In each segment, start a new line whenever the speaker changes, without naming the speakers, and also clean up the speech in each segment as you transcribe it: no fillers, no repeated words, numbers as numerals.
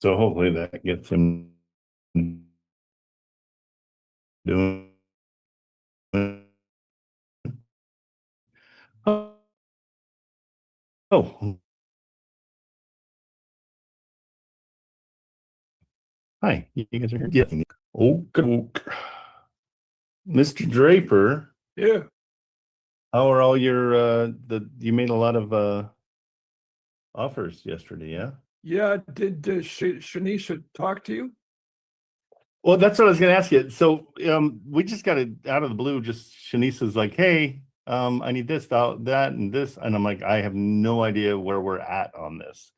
So hopefully that gets him doing. Oh, hi, you guys are here. Yes. Okay. Mr. Draper.
Yeah.
How are all your you made a lot of offers yesterday, yeah?
Yeah. Did Shanisha talk to you?
Well, that's what I was going to ask you. So, we just got it out of the blue. Just Shanice's like, "Hey, I need this, that, and this," and I'm like, "I have no idea where we're at on this."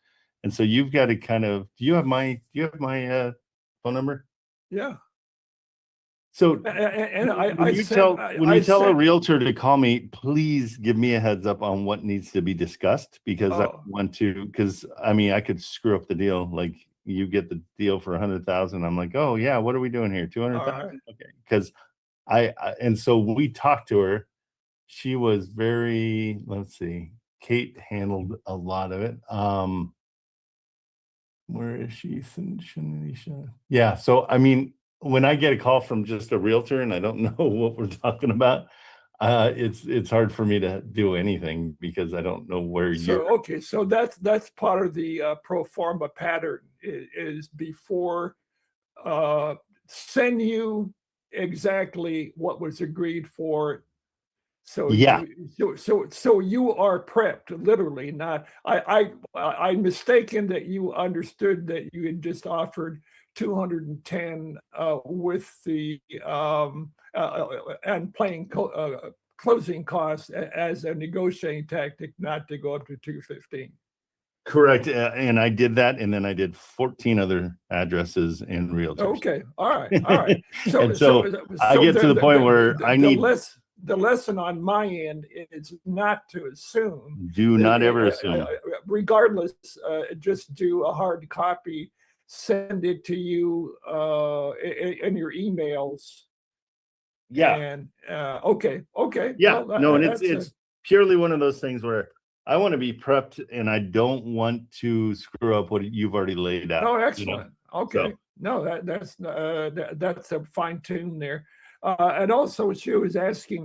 And so you've got to kind of. Do you have my phone number?
Yeah.
So,
And
when you tell a realtor to call me, please give me a heads up on what needs to be discussed, because I want to. Because I mean, I could screw up the deal. Like, you get the deal for 100,000. I'm like, oh yeah, what are we doing here? 200,000. Okay, because and so we talked to her. She was very, let's see, Kate handled a lot of it. Where is she? Shanisha. Yeah. So I mean, when I get a call from just a realtor and I don't know what we're talking about, it's hard for me to do anything because I don't know where you're.
Okay, so that's part of the pro forma pattern is before send you exactly what was agreed for. So
Yeah.
so you are prepped, literally. Not I'm mistaken that you understood that you had just offered 210 with the and playing closing costs as a negotiating tactic, not to go up to 215.
Correct. And I did that, and then I did 14 other addresses and realtors.
Okay. All right.
So I get to the point where I need.
The lesson on my end is not to assume.
Do not ever assume.
Regardless, just do a hard copy, send it to you in your emails.
Yeah.
And okay.
Yeah. Well, no, and it's purely one of those things where I want to be prepped, and I don't want to screw up what you've already laid out.
Oh, excellent.
You know?
Okay.
So.
No, that's a fine tune there. And also, she was asking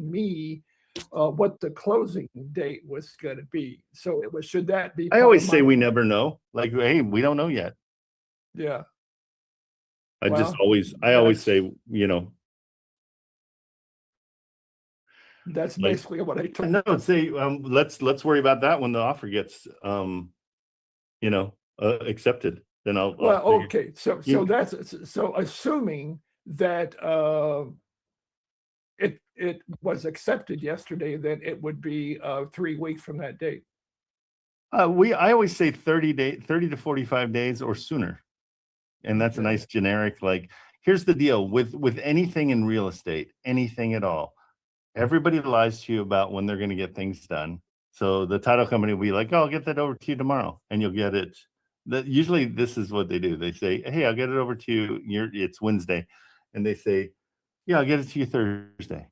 me what the closing date was going to be. So should that be?
I always say we never know. Like, hey, we don't know yet.
Yeah.
I always say, you know.
That's basically what I told.
No, say let's worry about that when the offer gets accepted. Then I'll.
Well, okay. So assuming that it was accepted yesterday, then it would be 3 weeks from that date.
I always say 30 to 45 days or sooner. And that's a nice generic, like, here's the deal with anything in real estate, anything at all. Everybody lies to you about when they're going to get things done. So the title company will be like, "Oh, I'll get that over to you tomorrow," and you'll get it. Usually this is what they do. They say, "Hey, I'll get it over to you. It's Wednesday," and they say, "Yeah, I'll get it to you Thursday."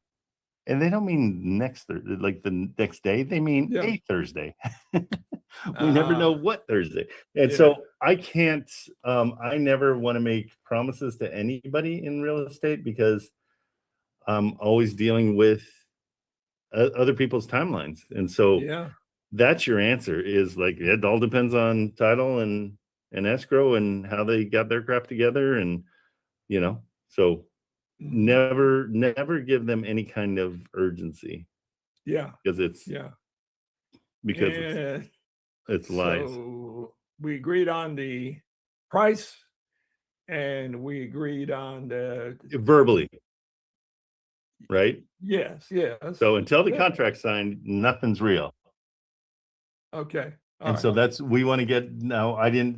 And they don't mean next Thursday, like the next day. They mean a Thursday. We never know what Thursday. And so I can't, I never want to make promises to anybody in real estate because I'm always dealing with other people's timelines. And so that's your answer, is like, it all depends on title and escrow and how they got their crap together. And, so never give them any kind of urgency.
Yeah.
Because it's lies.
So we agreed on the price, and we agreed on the
verbally. Right?
Yes.
So until the contract's signed, nothing's real.
Okay.
And so we want to get,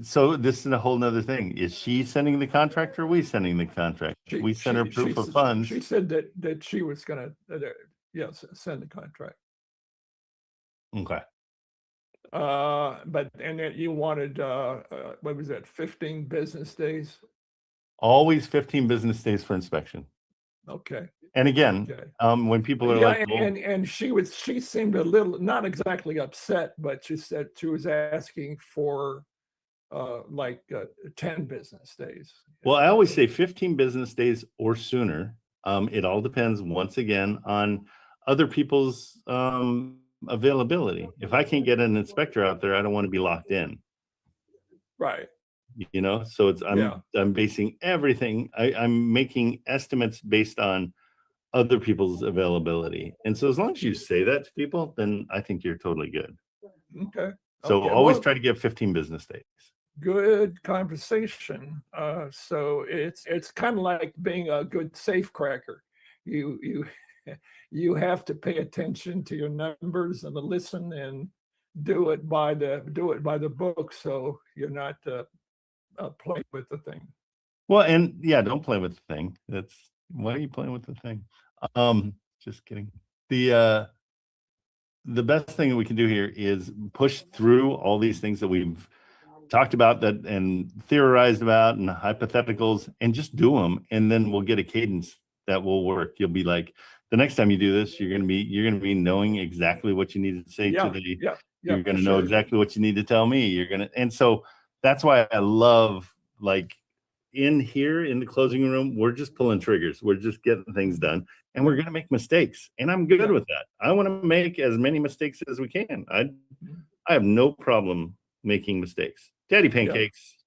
so this is a whole nother thing. Is she sending the contract, or are we sending the contract? We sent her proof of funds.
She said that she was going to, send the contract.
Okay.
But you wanted, what was that, 15 business days?
Always 15 business days for inspection.
Okay.
And again, when people are like,
and she seemed a little, not exactly upset, but she said she was asking for like 10 business days.
Well, I always say 15 business days or sooner. It all depends, once again, on other people's availability. If I can't get an inspector out there, I don't want to be locked in.
Right.
You know, so it's
Yeah.
I'm basing everything. I'm making estimates based on other people's availability. And so as long as you say that to people, then I think you're totally good.
Okay.
So
Okay.
always
Well,
try to give 15 business days.
good conversation. So it's kind of like being a good safecracker. You you have to pay attention to your numbers and listen and do it by the book, so you're not playing with the thing.
Well, and yeah, don't play with the thing. That's why are you playing with the thing? Just kidding. The best thing that we can do here is push through all these things that we've talked about that and theorized about and hypotheticals, and just do them, and then we'll get a cadence that will work. You'll be like, the next time you do this, you're gonna be knowing exactly what you need to say to the you're gonna know exactly what you need to tell me. And so that's why I love, like, in here in the closing room, we're just pulling triggers. We're just getting things done, and we're going to make mistakes. And I'm good with that. I want to make as many mistakes as we can. I have no problem making mistakes. Daddy Pancakes,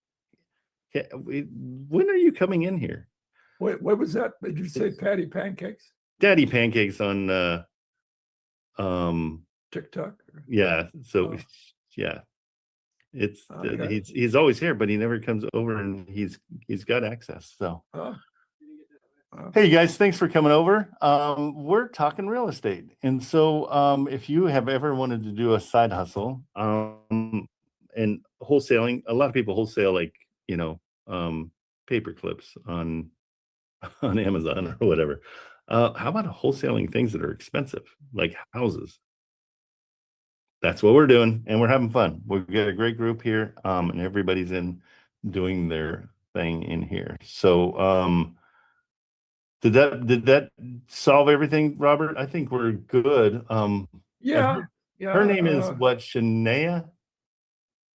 when are you coming in here?
What was that? Did you say Patty Pancakes?
Daddy Pancakes on
TikTok?
yeah. So yeah. It's he's always here, but he never comes over, and he's got access. So hey, you guys, thanks for coming over. We're talking real estate, and so if you have ever wanted to do a side hustle, and wholesaling, a lot of people wholesale, like, you know, paper clips on Amazon or whatever. How about wholesaling things that are expensive, like houses? That's what we're doing, and we're having fun. We've got a great group here, and everybody's in doing their thing in here. So did that solve everything, Robert? I think we're good.
Yeah.
Her name is what, Shania?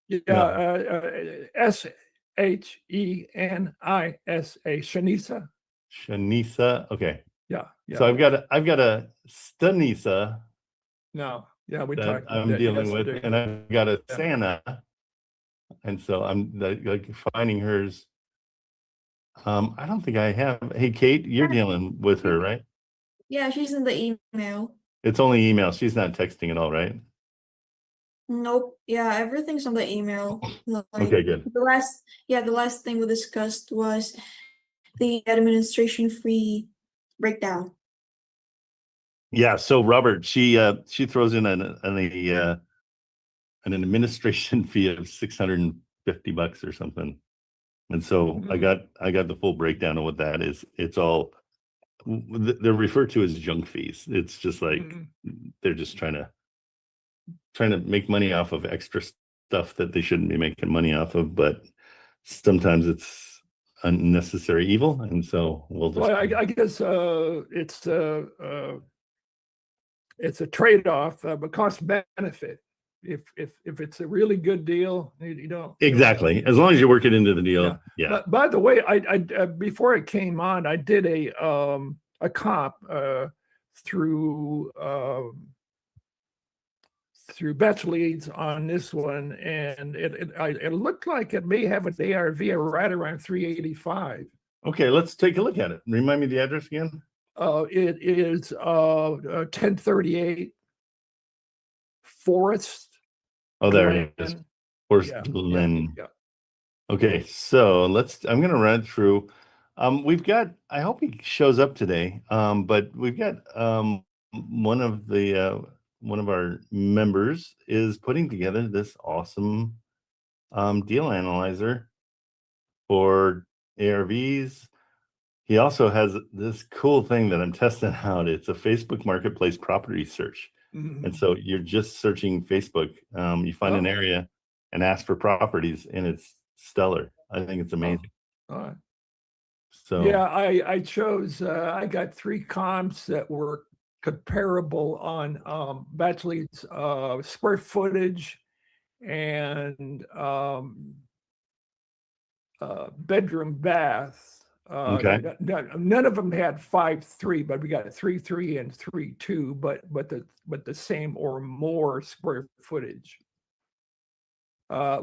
Yeah, Shenisa.
Shanisa. Okay.
Yeah.
So I've got a Stanisa.
No. Yeah, we
that
talked about
I'm
that
dealing with,
yesterday.
and I've got a Santa, and so I'm like finding hers. I don't think I have. Hey, Kate, you're dealing with her, right?
Yeah, she's in the email.
It's only email. She's not texting at all, right?
Nope. Yeah, everything's on the email. Like,
Okay, good.
the last thing we discussed was the administration fee breakdown.
Yeah. So Robert, she throws in an administration fee of $650 or something, and so I got the full breakdown of what that is. It's all, they're referred to as junk fees. It's just like they're just trying to make money off of extra stuff that they shouldn't be making money off of, but sometimes it's unnecessary evil, and so we'll just.
Well, I guess it's a trade-off, but cost benefit. If it's a really good deal, you don't
Exactly, as long as you work it into the deal. Yeah.
But by the way, I before it came on, I did a comp through batch leads on this one, and it looked like it may have an ARV right around 385.
Okay, let's take a look at it. Remind me the address again.
It is 1038 Forest.
Oh, there it is. Forest Glen.
Yeah.
Okay, so I'm going to run it through. We've got, I hope he shows up today. But we've got one of our members is putting together this awesome deal analyzer for ARVs. He also has this cool thing that I'm testing out. It's a Facebook Marketplace property search. And so you're just searching Facebook. You find an area and ask for properties, and it's stellar. I think it's amazing. So
yeah, I chose, I got 3 comps that were comparable on batch leads, square footage, and bedroom bath.
Okay.
None of them had 5.3, but we got 3.3 and 3.2, but the same or more square footage.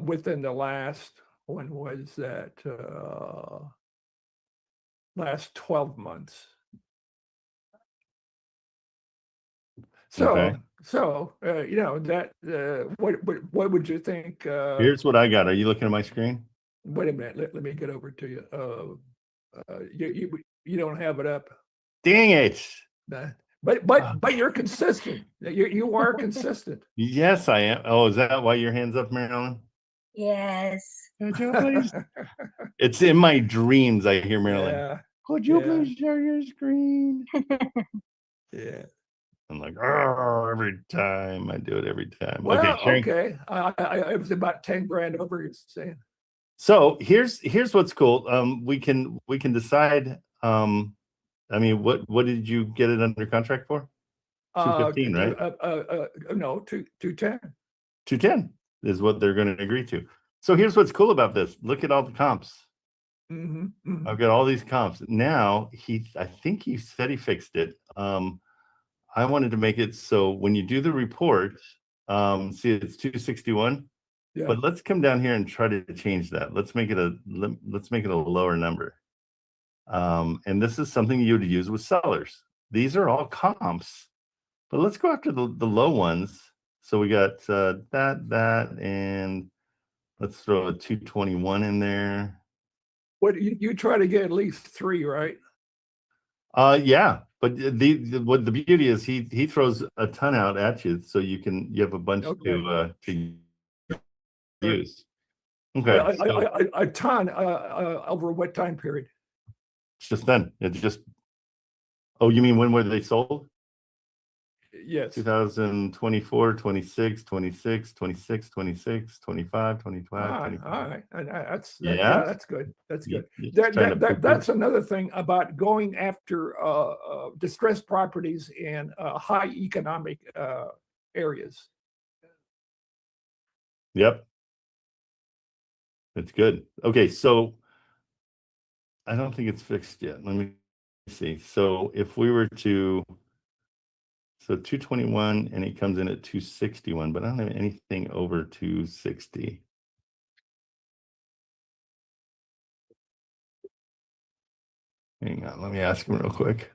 Within the last, when was that? Last 12 months. So,
Okay.
you know, that, what would you think?
Here's what I got. Are you looking at my screen?
Wait a minute, let me get over to you. You don't have it up.
Dang it.
But you're consistent. You are consistent.
Yes, I am. Oh, is that why your hand's up, Marilyn?
Yes.
Could you please? It's in my dreams. I hear Marilyn.
Yeah,
Could you
yeah.
please share your screen?
yeah.
I'm like, oh, every time I do it every time.
Well,
Okay, sharing.
okay. I was about 10 grand over, you're saying.
So here's what's cool. We can decide. I mean, what did you get it under contract for? 215, right?
No, 210.
210 is what they're going to agree to. So here's what's cool about this. Look at all the comps. I've got all these comps. Now I think he said he fixed it. I wanted to make it so when you do the report, see it's 261.
Yeah.
But let's come down here and try to change that. Let's make it a lower number. And this is something you would use with sellers. These are all comps, but let's go after the low ones. So we got that, and let's throw a 221 in there.
What you try to get at least 3, right?
Yeah, but what the beauty is, he throws a ton out at you, so you have a bunch to use. Okay,
a ton over what time period?
Just then. It's just. Oh, you mean when were they sold?
Yes.
2024, 26, 26, 26, 26, 25, 25, 25.
All right. And that's good. That's good. That's another thing about going after distressed properties in high economic areas.
Yep. It's good. Okay, so I don't think it's fixed yet. Let me see. So if we were to, so 221 and it comes in at 261, but I don't have anything over 260. Hang on, let me ask him real quick.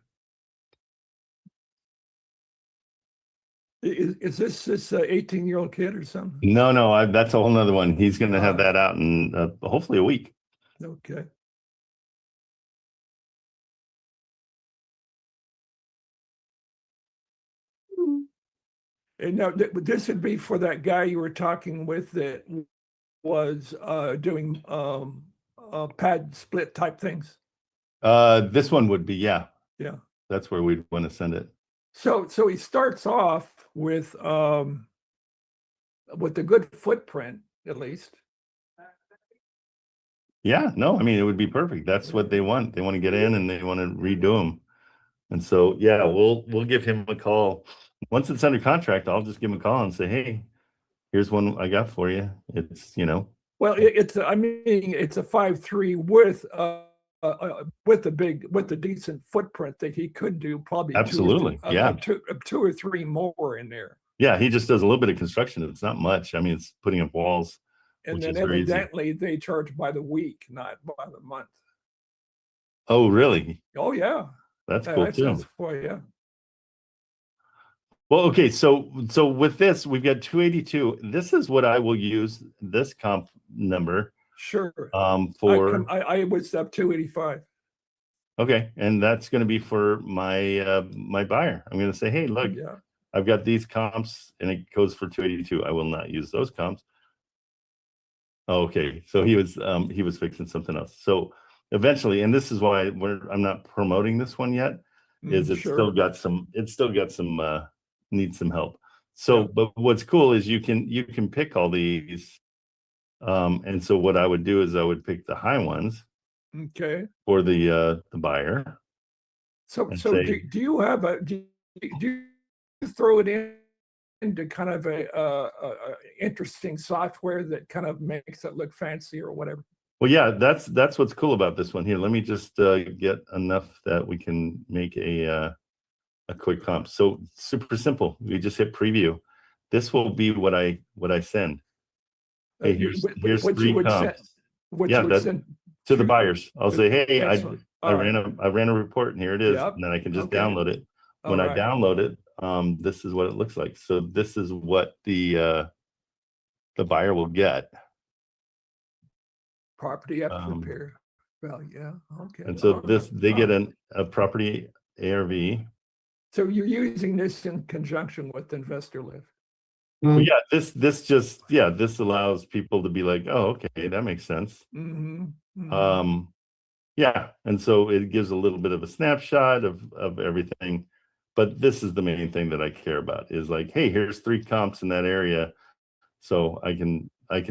Is this 18-year-old kid or something?
No, that's a whole nother one. He's going to have that out in hopefully a week.
Okay. And now this would be for that guy you were talking with that was doing pad split type things.
This one would be, yeah. That's where we'd want to send it.
So he starts off with a good footprint, at least.
Yeah, no, I mean, it would be perfect. That's what they want. They want to get in and they want to redo them. And so, yeah, we'll give him a call. Once it's under contract, I'll just give him a call and say, hey, here's one I got for you. It's,
Well, it's a 5.3 with a decent footprint that he could do probably
absolutely,
two or three more in there.
Yeah, he just does a little bit of construction. It's not much. I mean, it's putting up walls.
And then evidently they charge by the week, not by the month.
Oh, really?
Oh, yeah.
That's cool too.
Yeah.
Well, okay, so with this, we've got 282. This is what I will use this comp number.
Sure.
For
I was up 285.
Okay, and that's going to be for my my buyer. I'm going to say, hey, look, I've got these comps, and it goes for 282. I will not use those comps. Okay, so he was fixing something else. So eventually, and this is why I'm not promoting this one yet, is it's still got some needs some help. So, but what's cool is you can pick all these, and so what I would do is I would pick the high ones,
okay,
for the buyer.
So do you throw it into kind of a interesting software that kind of makes it look fancy or whatever?
Well, yeah, that's what's cool about this one here. Let me just get enough that we can make a quick comp. So super simple. We just hit preview. This will be what I send. Hey, here's
what you
three
would send,
comps.
what
Yeah,
you would
that
send
to the
to-
buyers. I'll say, hey,
Excellent.
I
All right.
ran a report and here it is.
Yep.
And then I can just
Okay.
download it. When
All
I
right.
download it, this is what it looks like. So this is what the buyer will get.
Property after repair. Well, yeah, okay.
And so
all
this,
right,
they
all
get
right.
a property ARV.
So you're using this in conjunction with Investor Live.
Well, yeah, this allows people to be like, oh, okay, that makes sense. Yeah, and so it gives a little bit of a snapshot of everything. But this is the main thing that I care about is like, hey, here's 3 comps in that area. So I can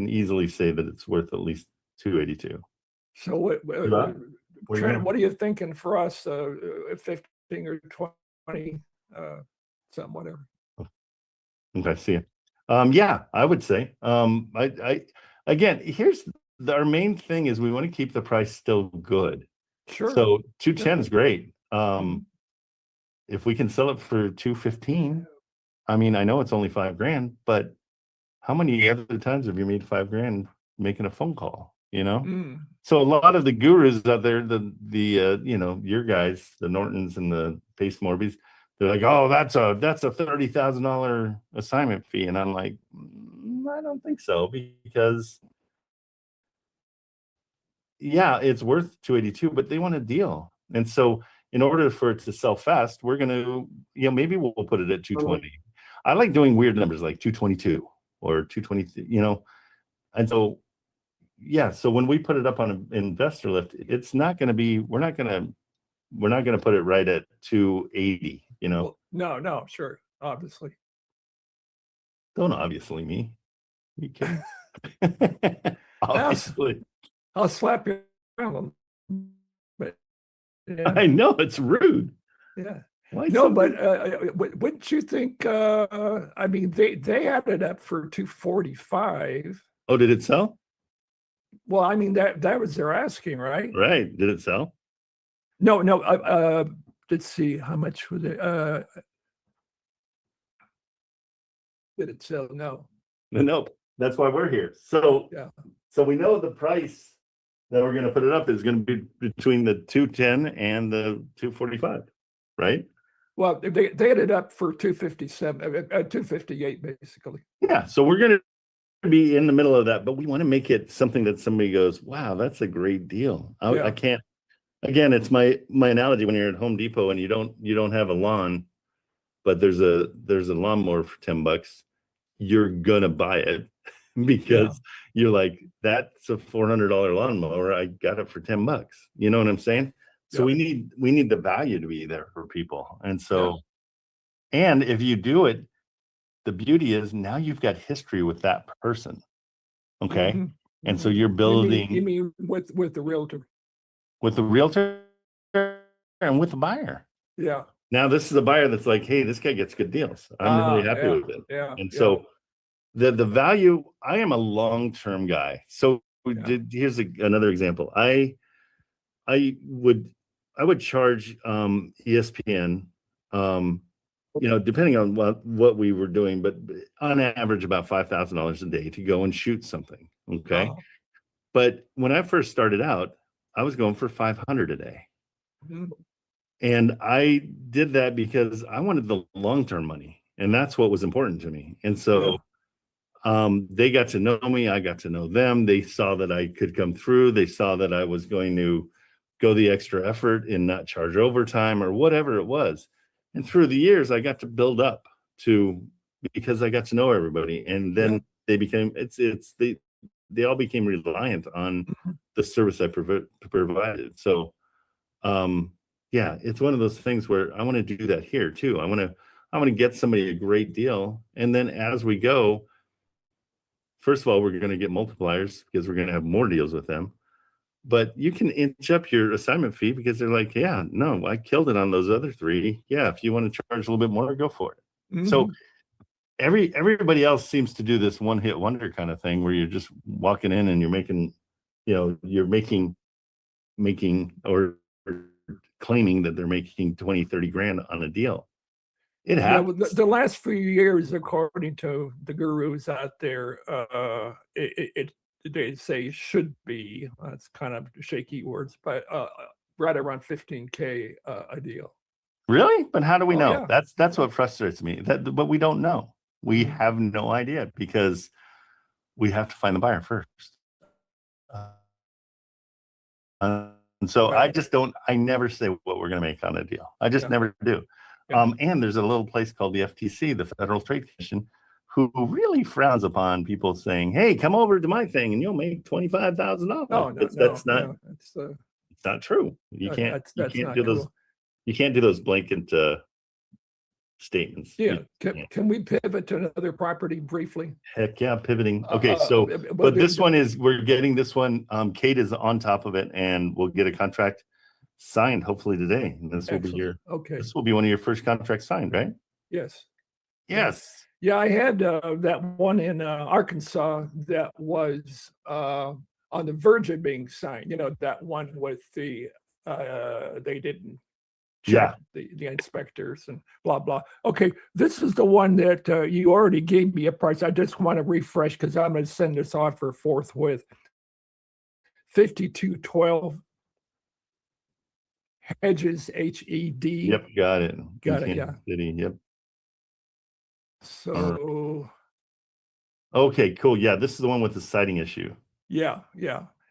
easily say that it's worth at least 282.
So what, Trent, what are you thinking for us? 15 or 20, something, whatever.
Okay, see you. Yeah, I would say. I again, here's our main thing is we want to keep the price still good.
Sure.
So 210 is great. If we can sell it for 215, I mean, I know it's only $5,000, but how many other times have you made $5,000 making a phone call? You know, so a lot of the gurus out there, the you know, your guys, the Nortons and the Pace Morbies, they're like, oh, that's a $30,000 assignment fee, and I'm like, I don't think so, because yeah, it's worth 282, but they want a deal, and so in order for it to sell fast, we're gonna, you know, maybe we'll put it at 220. I like doing weird numbers like 222 or 220, you know, and so. Yeah, so when we put it up on an investor lift, it's not going to be, we're not going to put it right at 280, you know.
Well, no, sure, obviously.
Don't obviously me. Are you kidding? Obviously.
I'll slap you around, but yeah.
I know it's rude.
Yeah.
Why
No,
so
but
rude?
wouldn't you think? I mean, they had it up for 245.
Oh, did it sell?
Well, I mean that was their asking, right?
Right. Did it sell?
No. Let's see, how much was it? Did it sell? No.
Nope. That's why we're here. So
Yeah.
So we know the price that we're going to put it up is going to be between the 210 and the 245, right?
Well, they had it up for 257, 258, basically.
Yeah. So we're going to be in the middle of that, but we want to make it something that somebody goes, wow, that's a great deal.
Yeah.
I can't, again, it's my analogy when you're at Home Depot and you don't have a lawn, but there's a lawnmower for $10, you're gonna buy it because you're like, that's a $400 lawnmower, I got it for $10. You know what I'm saying? So we need the value to be there for people. And so and if you do it, the beauty is now you've got history with that person. Okay. And so you're building.
You mean with the realtor?
With the realtor and with the buyer.
Yeah.
Now this is a buyer that's like, hey, this guy gets good deals. I'm really happy with it.
Yeah.
And so the value, I am a long-term guy. So here's another example. I would charge ESPN, you know, depending on what we were doing, but on average about $5,000 a day to go and shoot something. Okay. But when I first started out, I was going for 500 a day. And I did that because I wanted the long-term money, and that's what was important to me. And so they got to know me, I got to know them. They saw that I could come through. They saw that I was going to go the extra effort and not charge overtime or whatever it was. And through the years, I got to build up because I got to know everybody. And then they became, they all became reliant on the service I provided. So, yeah, it's one of those things where I want to do that here too. I want to get somebody a great deal. And then as we go, first of all, we're going to get multipliers because we're going to have more deals with them. But you can inch up your assignment fee because they're like, yeah, no, I killed it on those other 3. Yeah, if you want to charge a little bit more, go for it. So everybody else seems to do this one-hit wonder kind of thing where you're just walking in and you're making you're making or claiming that they're making 20, 30 grand on a deal. It
Yeah, well,
happens.
the last few years, according to the gurus out there, they say should be, that's kind of shaky words, but right around 15K a deal.
Really? But how do we
Oh,
know?
yeah.
That's what frustrates me. But we don't know. We
Mhm.
have no idea because we have to find the buyer first. And so
Right.
I never say what we're going to make on a deal. I just
Yeah.
never do.
Yeah.
And there's a little place called the FTC, the Federal Trade Commission, who really frowns upon people saying, "Hey, come over to my thing and you'll make $25,000."
No,
That's not,
no,
it's not true. You can't
that's not
do those.
true.
You can't do those blanket statements.
Yeah,
Yeah.
can we pivot to another property briefly?
Heck yeah, pivoting. Okay, so but this one is, we're getting this one. Kate is on top of it, and we'll get a contract signed hopefully today. And this will be
Okay.
this will be one of your first contracts signed, right?
Yes.
Yes.
Yeah, I had that one in Arkansas that was on the verge of being signed. You know, that one with the they didn't check the inspectors and blah blah. Okay, this is the one that you already gave me a price. I just want to refresh because I'm going to send this offer forthwith. 5212 Hedges, HED.
Yep, got it.
Got it,
Kansas
yeah.
City, yep.
So
Okay, cool. Yeah, this is the one with the siding issue.
yeah.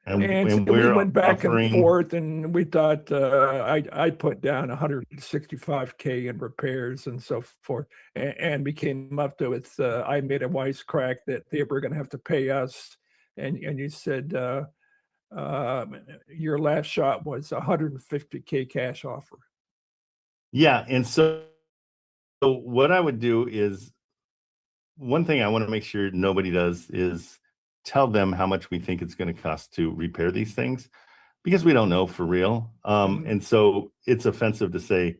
And we
we're
went back and
offering,
forth, and we thought I put down 165K in repairs and so forth, and we came up to with I made a wisecrack that they were going to have to pay us, and you said your last shot was 150K cash offer.
yeah. And so what I would do is, one thing I want to make sure nobody does is tell them how much we think it's going to cost to repair these things, because we don't know for real.
Mhm.
And so it's offensive to say,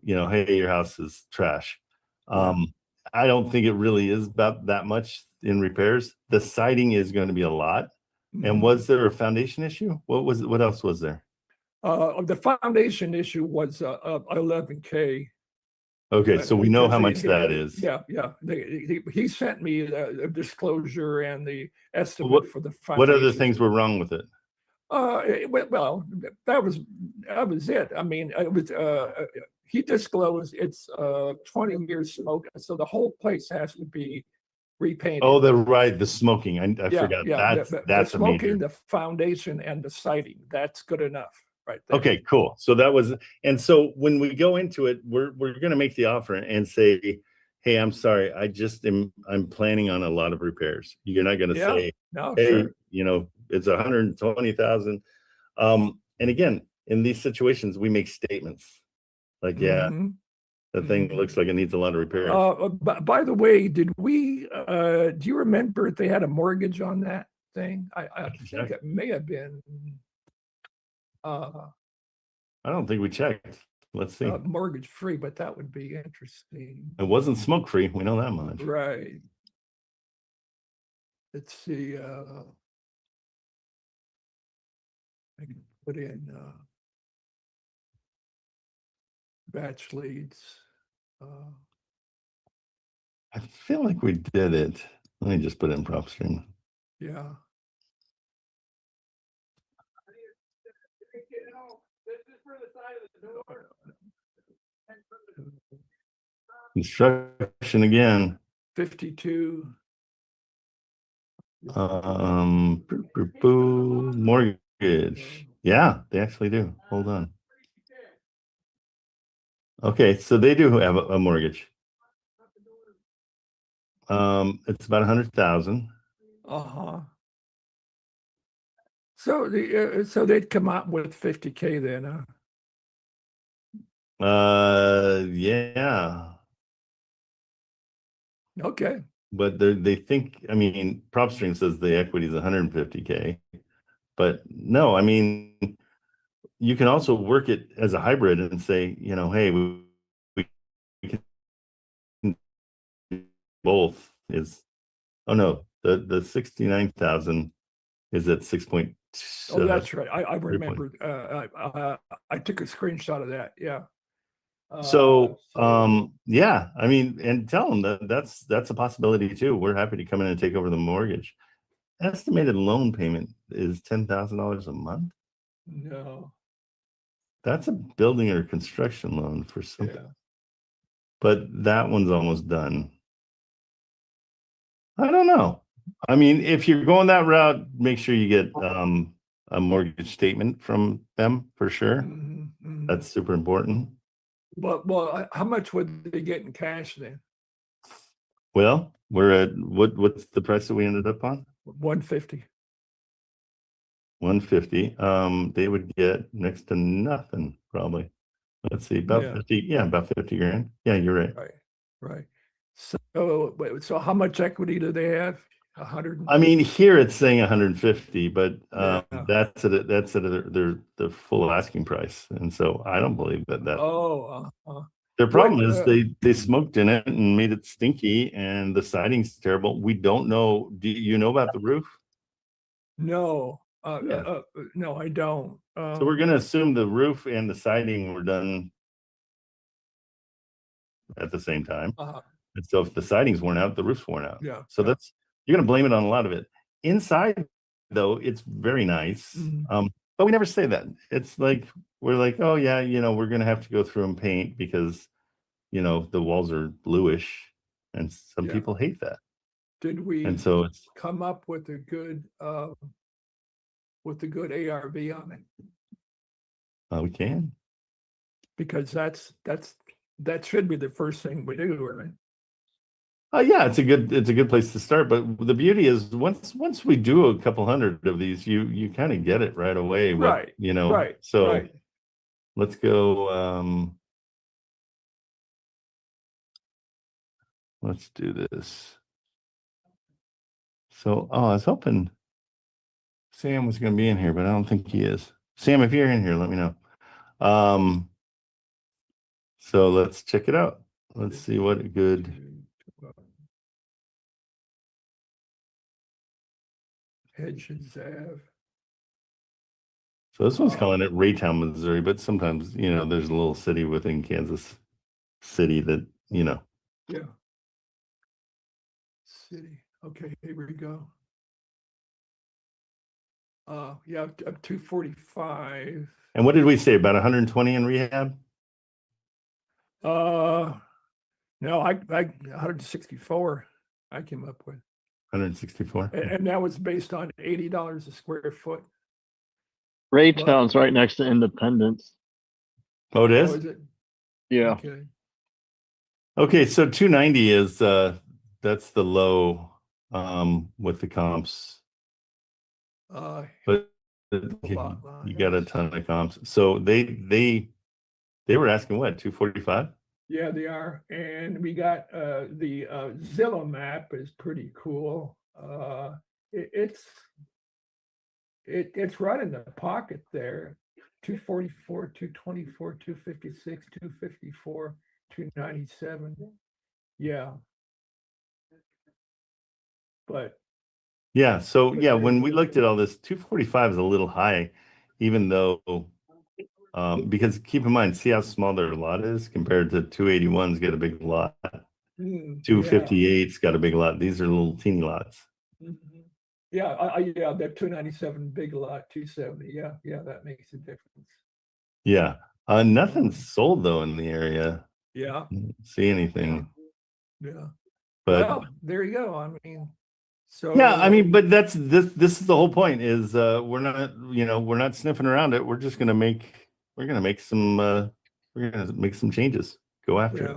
hey, your house is trash. I don't think it really is about that much in repairs. The siding is going to be a lot. And
Mhm.
was there a foundation issue? What else was there?
The foundation issue was 11K.
Okay, so we know how much
Because
that is.
Yeah. He sent me the disclosure and the estimate for the foundation.
What other things were wrong with it?
Well, that was it. I mean, it was he disclosed it's 20 years smoke, so the whole place has to be repainted.
Oh, the smoking. I forgot.
The
That's a major.
smoking, the foundation, and the siding. That's good enough, right there.
Okay, cool. So that was, and so when we go into it, we're going to make the offer and say, "Hey, I'm sorry, I'm planning on a lot of repairs." You're not going to say,
No,
"Hey,
sure.
it's 120,000." And again, in these situations, we make statements like, "Yeah,
Mhm.
the thing looks like it needs a lot of repairs."
By the way, did we? Do you remember if they had a mortgage on that thing? I think it may have been.
I don't think we checked. Let's see.
Mortgage free, but that would be interesting.
It wasn't smoke free. We know that much.
Right. Let's see. I can put in batch leads.
I feel like we did it. Let me just put it in PropStream.
Yeah.
Construction again.
52.
Mortgage. Yeah, they actually do. Hold on. Okay, so they do have a mortgage. It's about 100,000.
So so they'd come out with 50K then,
Yeah.
Okay.
But they think, I mean, PropStream says the equity is 150K, but no, I mean, you can also work it as a hybrid and say, hey, we can both is, oh no, the 69,000 is at
Oh, that's right. I
3 point.
remember. I took a screenshot of that. Yeah.
Yeah, I mean, and tell them that that's a possibility too. We're happy to come in and take over the mortgage. Estimated loan payment is $10,000 a month.
No.
That's a building or construction loan for something.
Yeah.
But that one's almost done. I don't know. I mean, if you're going that route, make sure you get a mortgage statement from them for sure.
Mhm, mhm.
That's super important.
Well, how much would they get in cash then?
Well, we're at what's the price that we ended up on?
150.
150. They would get next to nothing, probably. Let's see, about
Yeah.
50. Yeah, about 50 grand. Yeah, you're right.
Right. Right. So how much equity do they have? 100.
I mean, here it's saying 150, but
Yeah.
that's at their full asking price, and so I don't believe that.
Oh.
Their problem
What,
is they smoked in it and made it stinky, and the siding's terrible. We don't know. Do you know about the roof?
No.
Yeah.
No, I don't.
So we're gonna assume the roof and the siding were done at the same time. And so if the siding's worn out, the roof's worn out.
Yeah.
So
yeah.
you're gonna blame it on a lot of it. Inside, though, it's very nice.
Mhm.
But we never say that. It's like we're like, oh yeah, we're gonna have to go through and paint because the walls are bluish, and some
Yeah.
people hate that.
Did we
And so it's
come up with a good ARV on it?
we can.
Because that should be the first thing we do, right?
Yeah, it's a good place to start. But the beauty is once we do a couple hundred of these, you kind of get it right away.
Right. Right.
So
right.
let's go. Let's do this. So, I was hoping Sam was going to be in here, but I don't think he is. Sam, if you're in here, let me know. So let's check it out. Let's see what a good.
Hedges Ave.
So this one's calling it Raytown, Missouri, but sometimes, there's a little city within Kansas City that,
Yeah. City. Okay, here we go. Yeah, up 245.
And what did we say, about 120 in rehab?
No, I 164 I came up with.
164.
And that was based on $80 a square foot.
Raytown's right next to Independence.
Oh, it
Oh,
is?
is it?
Yeah.
Okay, so 290 is that's the low with the comps. But you got a ton of comps. So they were asking what, 245?
Yeah, they are. And we got the Zillow map is pretty cool. It's right in the pocket there. 244, 224, 256, 254, 297. Yeah. But
yeah, so
but
yeah,
they-
when we looked at all this, 245 is a little high, even though because keep in mind, see how small their lot is compared to 281's got a big lot. 258's got a big lot. These are little teeny lots.
Mhm. Yeah, yeah, that 297 big lot, 270. Yeah, that makes a difference.
Yeah. Nothing's sold though in the area.
Yeah.
See anything.
Yeah.
But
well, there you go. I mean, so
yeah, I mean, but that's this is the whole point is we're not sniffing around it. We're gonna make some changes. Go after it.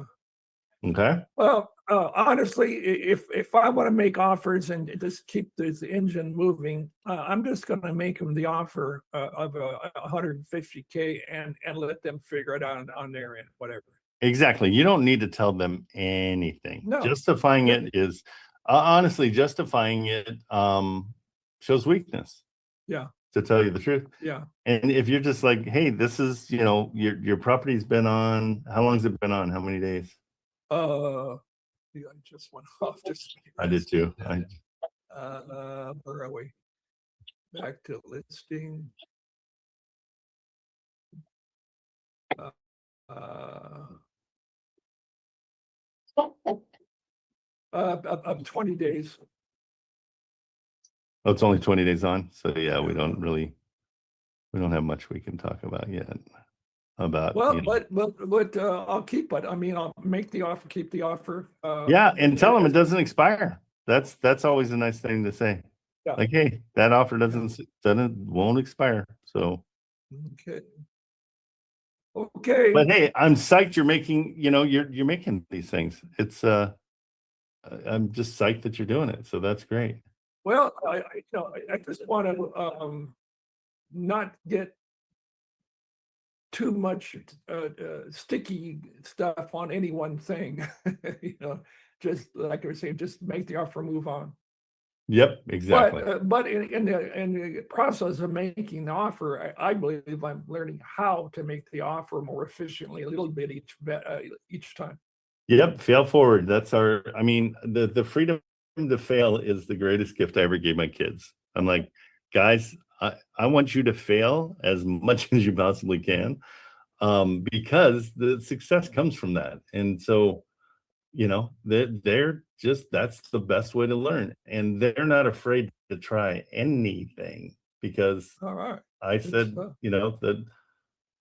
Okay.
Well, honestly, if I want to make offers and just keep this engine moving, I'm just going to make them the offer of 150K and let them figure it out on their end, whatever.
Exactly. You don't need to tell them anything.
No.
Justifying it is honestly justifying it shows weakness.
Yeah.
To tell you the truth.
Yeah.
And if you're just like, hey, this is, your property's been on, how long has it been on? How many days?
I just went off.
I did too.
Where are we? back to listing. Of 20 days.
Oh, it's only 20 days on. So yeah, we don't have much we can talk about yet about,
Well,
you know.
but I'll keep it. I mean, I'll make the offer, keep the offer.
Yeah, and tell them it doesn't expire. That's always a nice thing to say.
Yeah.
Like, hey, that offer won't expire. So,
Okay. Okay.
but hey, I'm psyched you're making, you're making these things. It's I'm just psyched that you're doing it. So that's great.
Well, I just want to not get too much sticky stuff on any one thing. Just like I was saying, just make the offer, move on.
Yep, exactly.
But in the process of making the offer, I believe I'm learning how to make the offer more efficiently, a little bit each time.
Yep, fail forward. I mean, the freedom to fail is the greatest gift I ever gave my kids. I'm like, guys, I want you to fail as much as you possibly can, because the success comes from that. And so, they're just, that's the best way to learn. And they're not afraid to try anything because
All right.
I
Good
said,
stuff.
that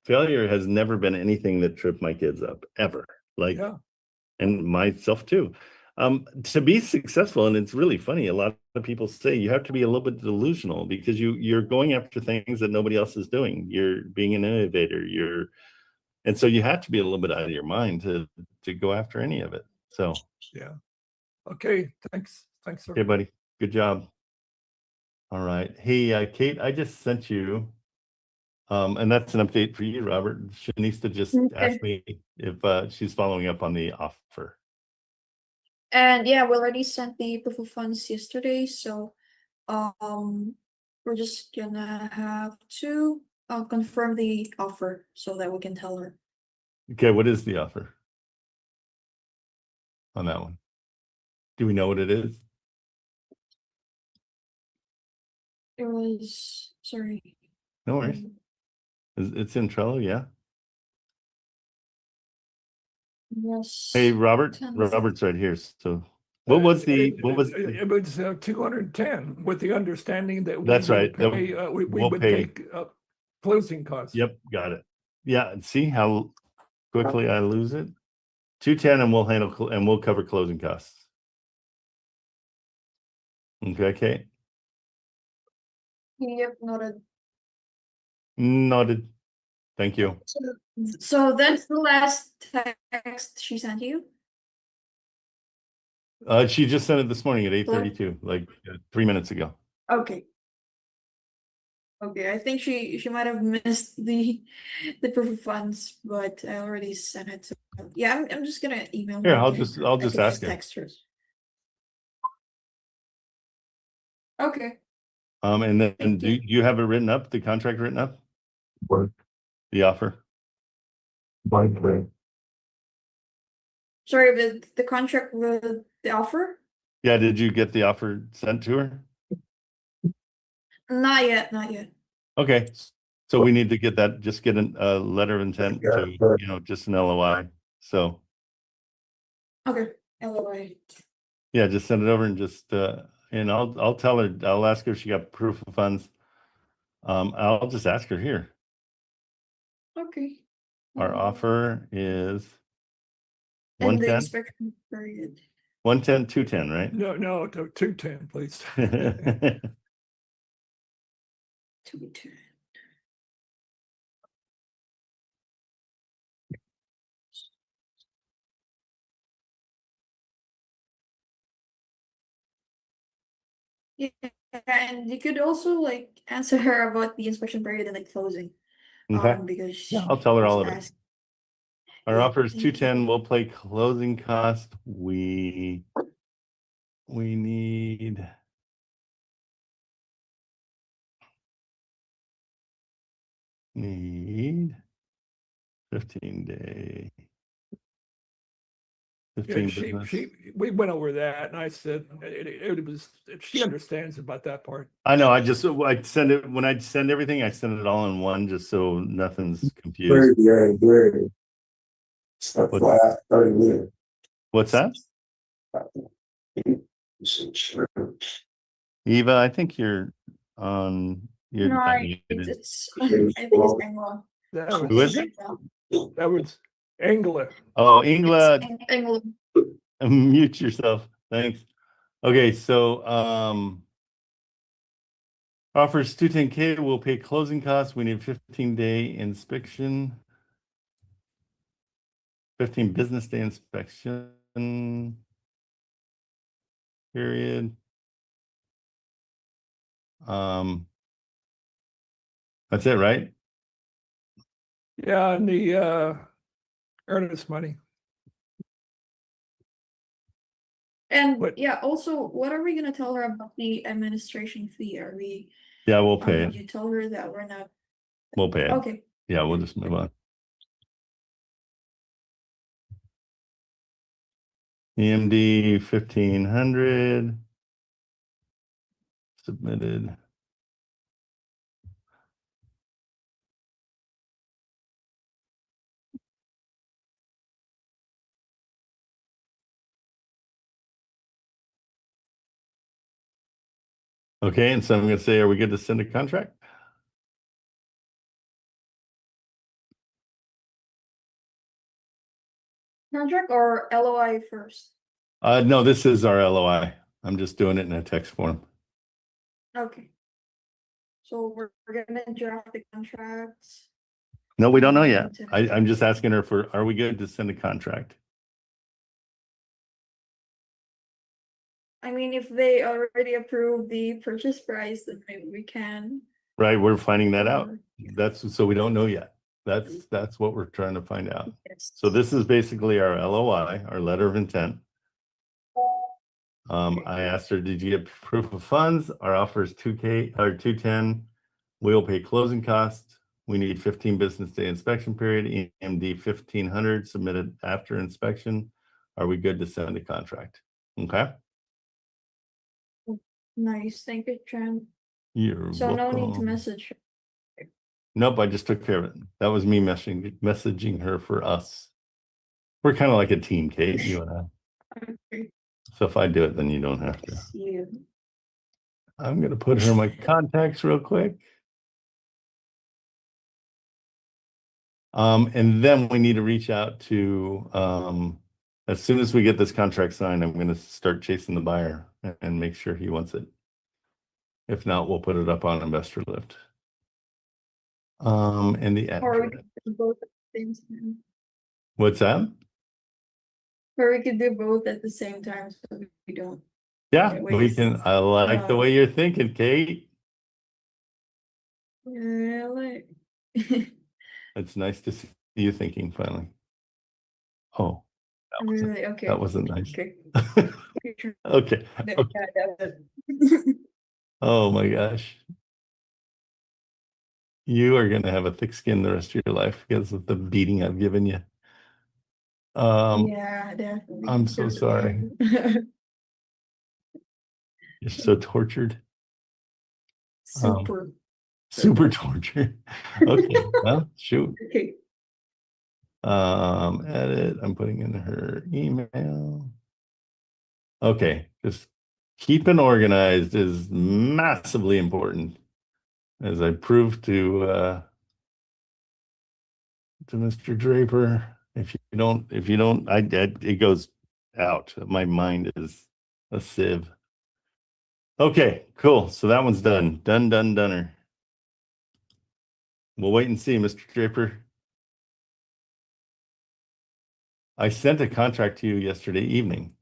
failure has never been anything that tripped my kids up ever. Like,
Yeah.
and myself too. To be successful, and it's really funny, a lot of people say you have to be a little bit delusional because you're going after things that nobody else is doing. You're being an innovator. And so you have to be a little bit out of your mind to go after any of it. So
Yeah. Okay. Thanks, sir.
okay, buddy, good job. All right, hey, Kate, I just sent you, and that's an update for you, Robert. Shanista just asked me if she's following up on the offer.
And yeah, we already sent the proof of funds yesterday, so we're just gonna have to confirm the offer so that we can tell her.
Okay, what is the offer on that one? Do we know what it is?
It was, sorry.
No worries. It's in Trello, yeah.
Yes.
Hey, Robert.
10.
Robert's right here. So what was
It was
210
210 with the understanding that
That's
we
right.
would pay, we
we'll
would
pay.
take closing costs.
Yep, got it. Yeah, and see how quickly I lose it? 210 and we'll cover closing costs. Okay, Kate?
Yep, noted.
Noted. Thank you.
So that's the last text she sent you?
She just sent it this morning at 8:32, like 3 minutes ago.
Okay. Okay, I think she might have missed the proof of funds, but I already sent it to her. Yeah, I'm just gonna email her.
Here, I'll
again.
just
I can
ask her.
text her. Okay.
And then
Thank
do you have it written up, the contract written up?
What?
The offer?
Sorry, the contract with the offer?
Yeah, did you get the offer sent to her?
Not yet, not yet.
Okay, so we need to get that, just get a letter of intent to, just an LOI. So,
Okay, LOI.
yeah, just send it over and just, and I'll tell her, I'll ask her if she got proof of funds. I'll just ask her here.
Okay.
Our offer is
And the
110,
inspection period.
110, 210, right?
No, 210, please.
210. Yeah, and you could also like answer her about the inspection period and the closing.
Okay.
Because
Yeah, I'll tell her all of it.
asked.
Our
Yeah,
offer is
thank you.
210. We'll play closing cost. We need need 15-day
Yeah,
15 business.
we went over that, and I said it was. She understands about that part.
I know. I send it when I send everything. I send it all in one, just so nothing's confused.
Very. Stuff
What-
flat, 30 minutes.
What's that, Eva? I think you're on. You're
No,
not
it's,
muted.
it's I think it's Angela.
That
Who
was
is it?
that was Angela.
Oh, Ingla,
Angela.
mute yourself. Thanks. Okay, so offers 210K will pay closing costs. We need 15-day inspection. 15 business day inspection period. That's it, right?
Yeah, and the earnest money.
And
What-
yeah, also, what are we gonna tell her about the administration fee? Are we?
Yeah, we'll pay it.
You tell her that we're not.
We'll pay it.
Okay.
Yeah, we'll just move on. EMD 1500 submitted. Okay, and so I'm going to say, are we good to send a contract?
Contract or LOI first?
No, this is our LOI. I'm just doing it in a text form.
Okay. So we're gonna draft the contracts.
No, we don't know yet. I'm just asking her for, are we good to send a contract?
I mean, if they already approve the purchase price, then maybe we can.
Right, we're finding that out.
Yeah.
That's, so we don't know yet. That's what we're trying to find out.
Yes.
So this is basically our LOI, our letter of intent. I asked her, did you get proof of funds? Our offer is 2K or 210. We'll pay closing costs. We need 15 business day inspection period, EMD 1500 submitted after inspection. Are we good to send a contract? Okay.
Nice, thank you, Trent.
You're
So no need to
welcome.
message.
Nope, I just took care of it. That was me messaging her for us. We're kind of like a team, Kate, you and I.
Okay.
So if I do it, then you don't have to.
See you.
I'm going to put her in my contacts real quick. And then we need to reach out to, as soon as we get this contract signed, I'm going to start chasing the buyer and make sure he wants it. If not, we'll put it up on Investor Lift. And the
Or we
address.
could do both at the same time.
What's that?
Or we could do both at the same time, so we don't.
Yeah,
Wait,
we can. I like the way you're thinking, Kate.
Really?
It's nice to see you thinking finally. Oh,
Really? Okay.
that wasn't nice.
Okay.
Okay.
Yeah,
Okay.
that was-
Oh my gosh. You are going to have a thick skin the rest of your life because of the beating I've given you.
Yeah, definitely.
I'm so sorry. You're so tortured.
Super.
Super tortured. Okay, well, shoot.
Okay.
Edit. I'm putting in her email. Okay, just keeping organized is massively important, as I proved to Mr. Draper. If you don't, it goes out. My mind is a sieve. Okay, cool. So that one's done. Doneer. We'll wait and see, Mr. Draper. I sent a contract to you yesterday evening.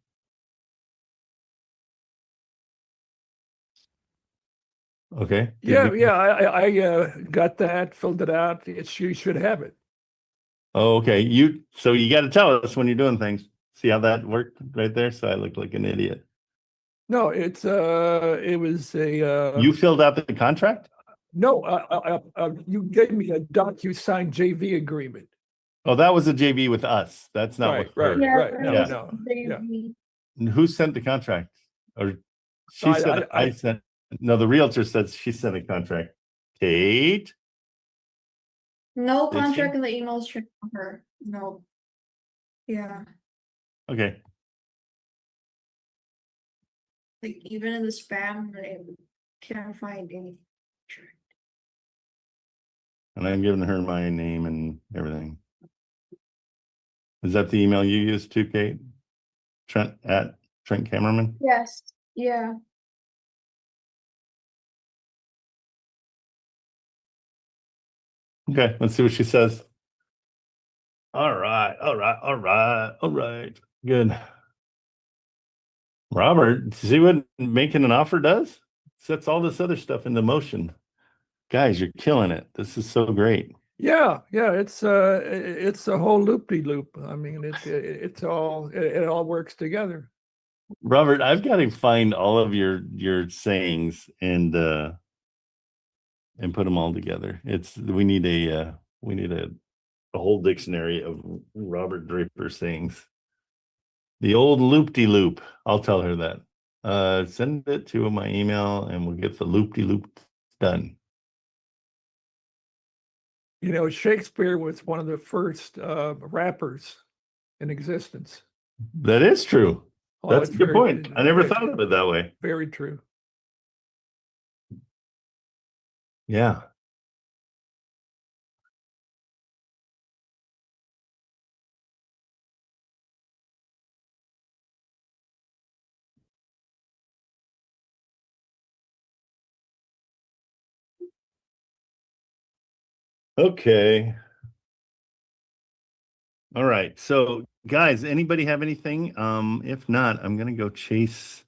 Okay.
Yeah, I got that, filled it out. You should have it.
Oh, okay. So you got to tell us when you're doing things. See how that worked right there? So I looked like an idiot.
No, it was a.
You filled out the contract?
No, you gave me a DocuSign JV agreement.
Oh, that was a JV with us. That's not
Right,
with her.
right,
Yeah,
right. No,
Yeah.
no.
they-
Yeah.
And who sent the contract? Or she
I-
said
I-
I sent. No, the realtor says she sent a contract. Kate.
No
Did she?
contract in the emails from her. No. Yeah.
Okay.
Like even in the spam, I can't find any.
And I'm giving her my name and everything. Is that the email you use too, Kate? Trent at Trent Cameraman?
Yes. Yeah.
Okay, let's see what she says. All right, all right, all right, all right. Good. Robert, see what making an offer does? Sets all this other stuff into motion. Guys, you're killing it. This is so great.
Yeah, yeah, it's a whole loop-de-loop. I mean, it all works together.
Robert, I've got to find all of your sayings and put them all together. We need a whole dictionary of Robert Draper sayings. The old loop-de-loop. I'll tell her that. Send it to my email and we'll get the loop-de-loop done.
You know, Shakespeare was one of the first rappers in existence.
That is true.
Oh,
That's
it's
a good
very-
point. I never
very-
thought of it that way.
Very true.
Yeah. Okay. All right. So, guys, anybody have anything? If not, I'm gonna go chase.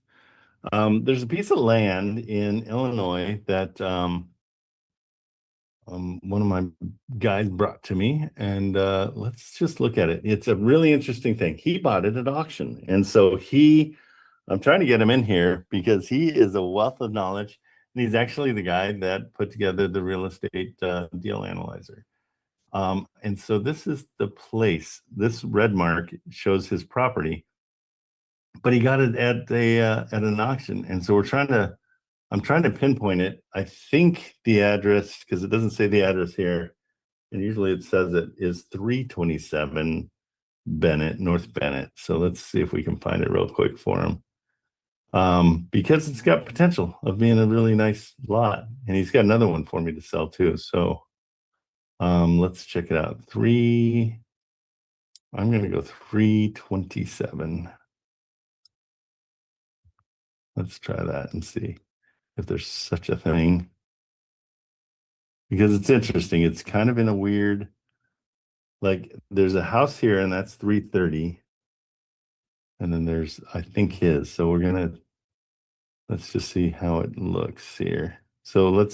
There's a piece of land in Illinois that one of my guys brought to me, and let's just look at it. It's a really interesting thing. He bought it at auction, and so I'm trying to get him in here because he is a wealth of knowledge, and he's actually the guy that put together the real estate deal analyzer. And so this is the place. This red mark shows his property, but he got it at an auction, and so I'm trying to pinpoint it. I think the address, because it doesn't say the address here, and usually it says it is 327 Bennett, North Bennett. So let's see if we can find it real quick for him. Because it's got potential of being a really nice lot, and he's got another one for me to sell too. So let's check it out. I'm gonna go 327. Let's try that and see if there's such a thing. Because it's interesting. It's kind of in a weird, like there's a house here and that's 330. And then there's, I think his. So let's just see how it looks here. So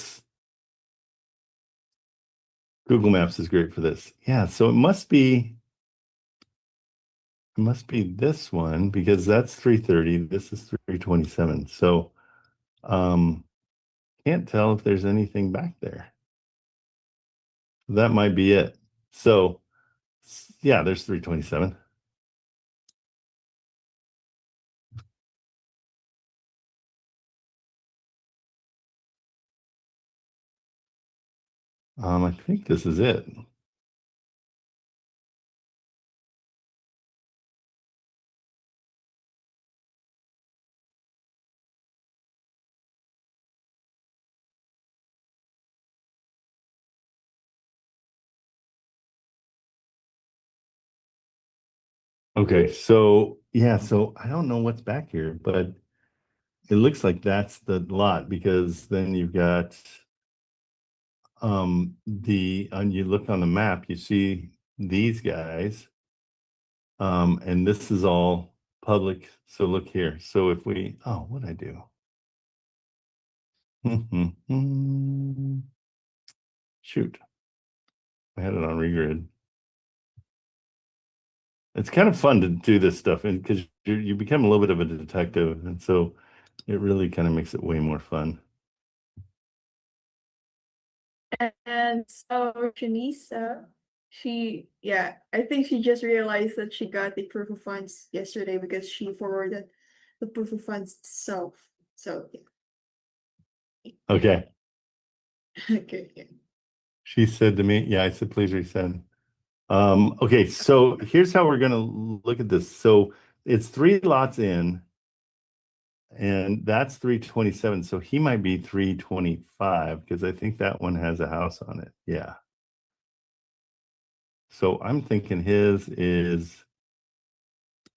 Google Maps is great for this. Yeah, so it must be this one because that's 330. This is 327. So can't tell if there's anything back there. That might be it. So yeah, there's 327. I think this is it. Okay, so yeah, so I don't know what's back here, but it looks like that's the lot because then you've got you look on the map, you see these guys, and this is all public. So look here. So if what'd I do? Shoot, I had it on regrid. It's kind of fun to do this stuff, and because you become a little bit of a detective, and so it really kind of makes it way more fun.
And so Janisa Yeah, I think she just realized that she got the proof of funds yesterday because she forwarded the proof of funds itself. So yeah.
Okay.
Okay, yeah.
She said to me, yeah, I said, please resend. Okay, so here's how we're gonna look at this. So it's 3 lots in, and that's 327. So he might be 325 because I think that one has a house on it. Yeah. So I'm thinking his is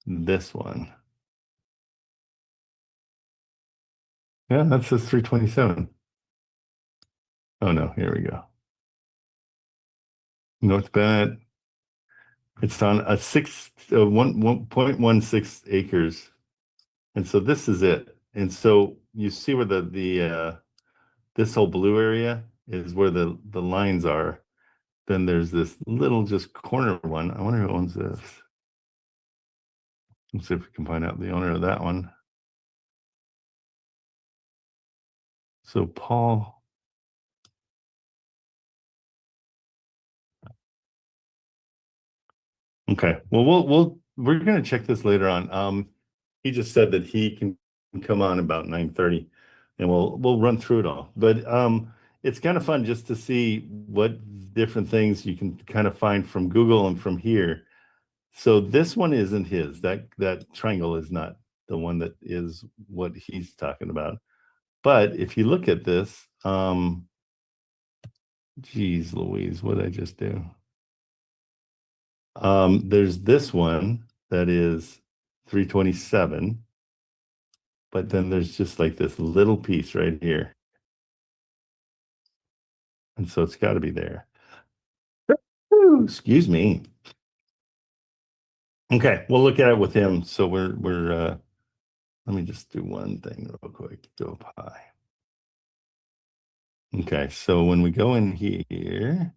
this one. Yeah, that says 327. Oh no, here we go. North Bennett. It's on a 1.16 acres. And so this is it. And so you see where this whole blue area is where the lines are. Then there's this little just corner one. I wonder who owns this. Let's see if we can find out the owner of that one. So Paul. Okay. Well, we're gonna check this later on. He just said that he can come on about 9:30, and we'll run through it all. But it's kind of fun just to see what different things you can kind of find from Google and from here. So this one isn't his. That triangle is not the one that is what he's talking about. But if you look at this, geez Louise, what did I just do? There's this one that is 327, but then there's just like this little piece right here. And so it's got to be there. Ooh, excuse me. Okay, we'll look at it with him. So we're let me just do one thing real quick. Go up high. Okay, so when we go in here,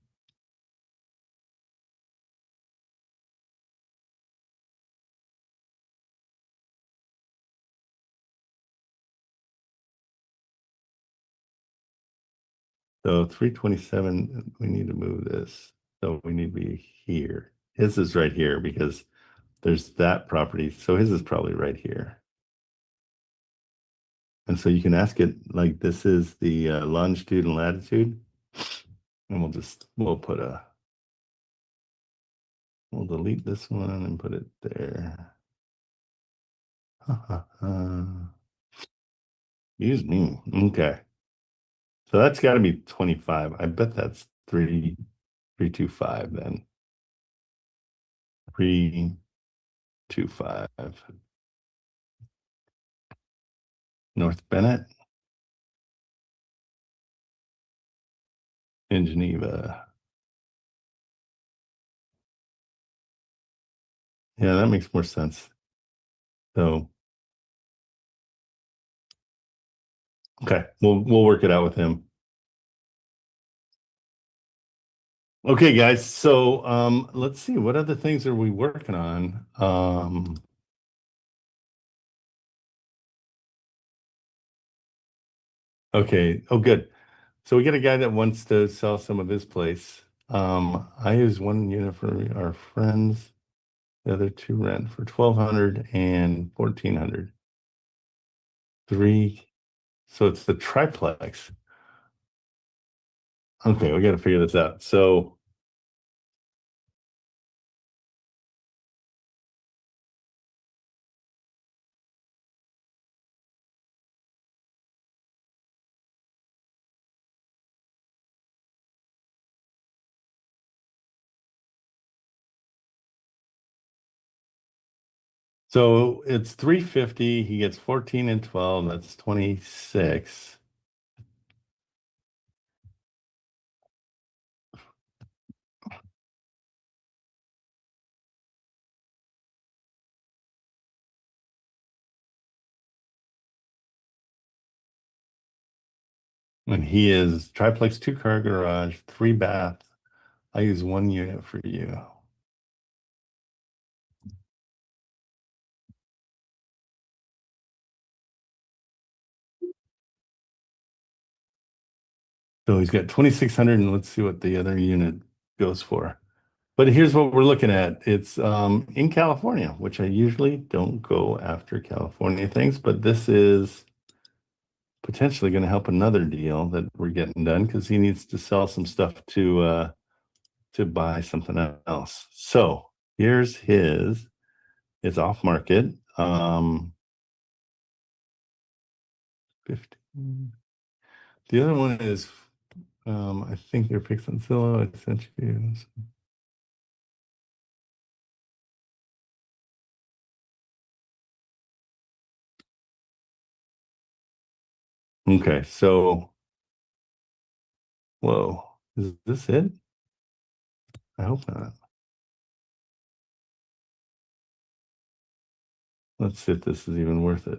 so 327, we need to move this. So we need to be here. His is right here because there's that property. So his is probably right here. And so you can ask it like this is the longitude and latitude. And we'll delete this one and put it there. Excuse me. Okay. So that's got to be 25. I bet that's 325 then. 325. North Bennett in Geneva. Yeah, that makes more sense. So okay, we'll work it out with him. Okay, guys. So let's see, what other things are we working on? Okay. Oh, good. So we got a guy that wants to sell some of his place. I use one unit for our friends. The other 2 rent for 1,200 and 1,400. 3. So it's the triplex. Okay, we got to figure this out. So it's 350. He gets 14 and 12. That's 26. And he is triplex 2-car garage, 3 bath. I use 1 unit for you. So he's got 2,600, and let's see what the other unit goes for. But here's what we're looking at. It's in California, which I usually don't go after California things, but this is potentially going to help another deal that we're getting done because he needs to sell some stuff to buy something else. So here's his. It's off market. 15. The other one is I think they're Pix and Zillow. I sent you. Okay, so whoa, is this it? I hope not. Let's see if this is even worth it.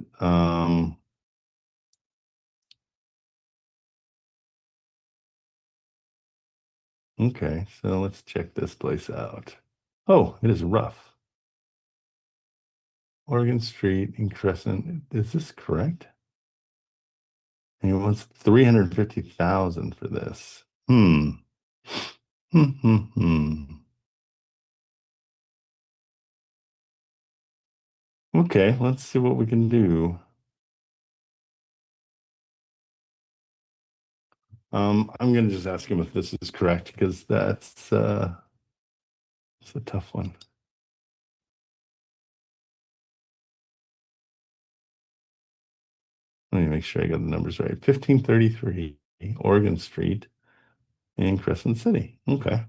Okay, so let's check this place out. Oh, it is rough. Oregon Street in Crescent. Is this correct? And he wants 350,000 for this. Hmm. Okay, let's see what we can do. I'm gonna just ask him if this is correct because that's it's a tough one. Let me make sure I got the numbers right. 1533 Oregon Street in Crescent City. Okay.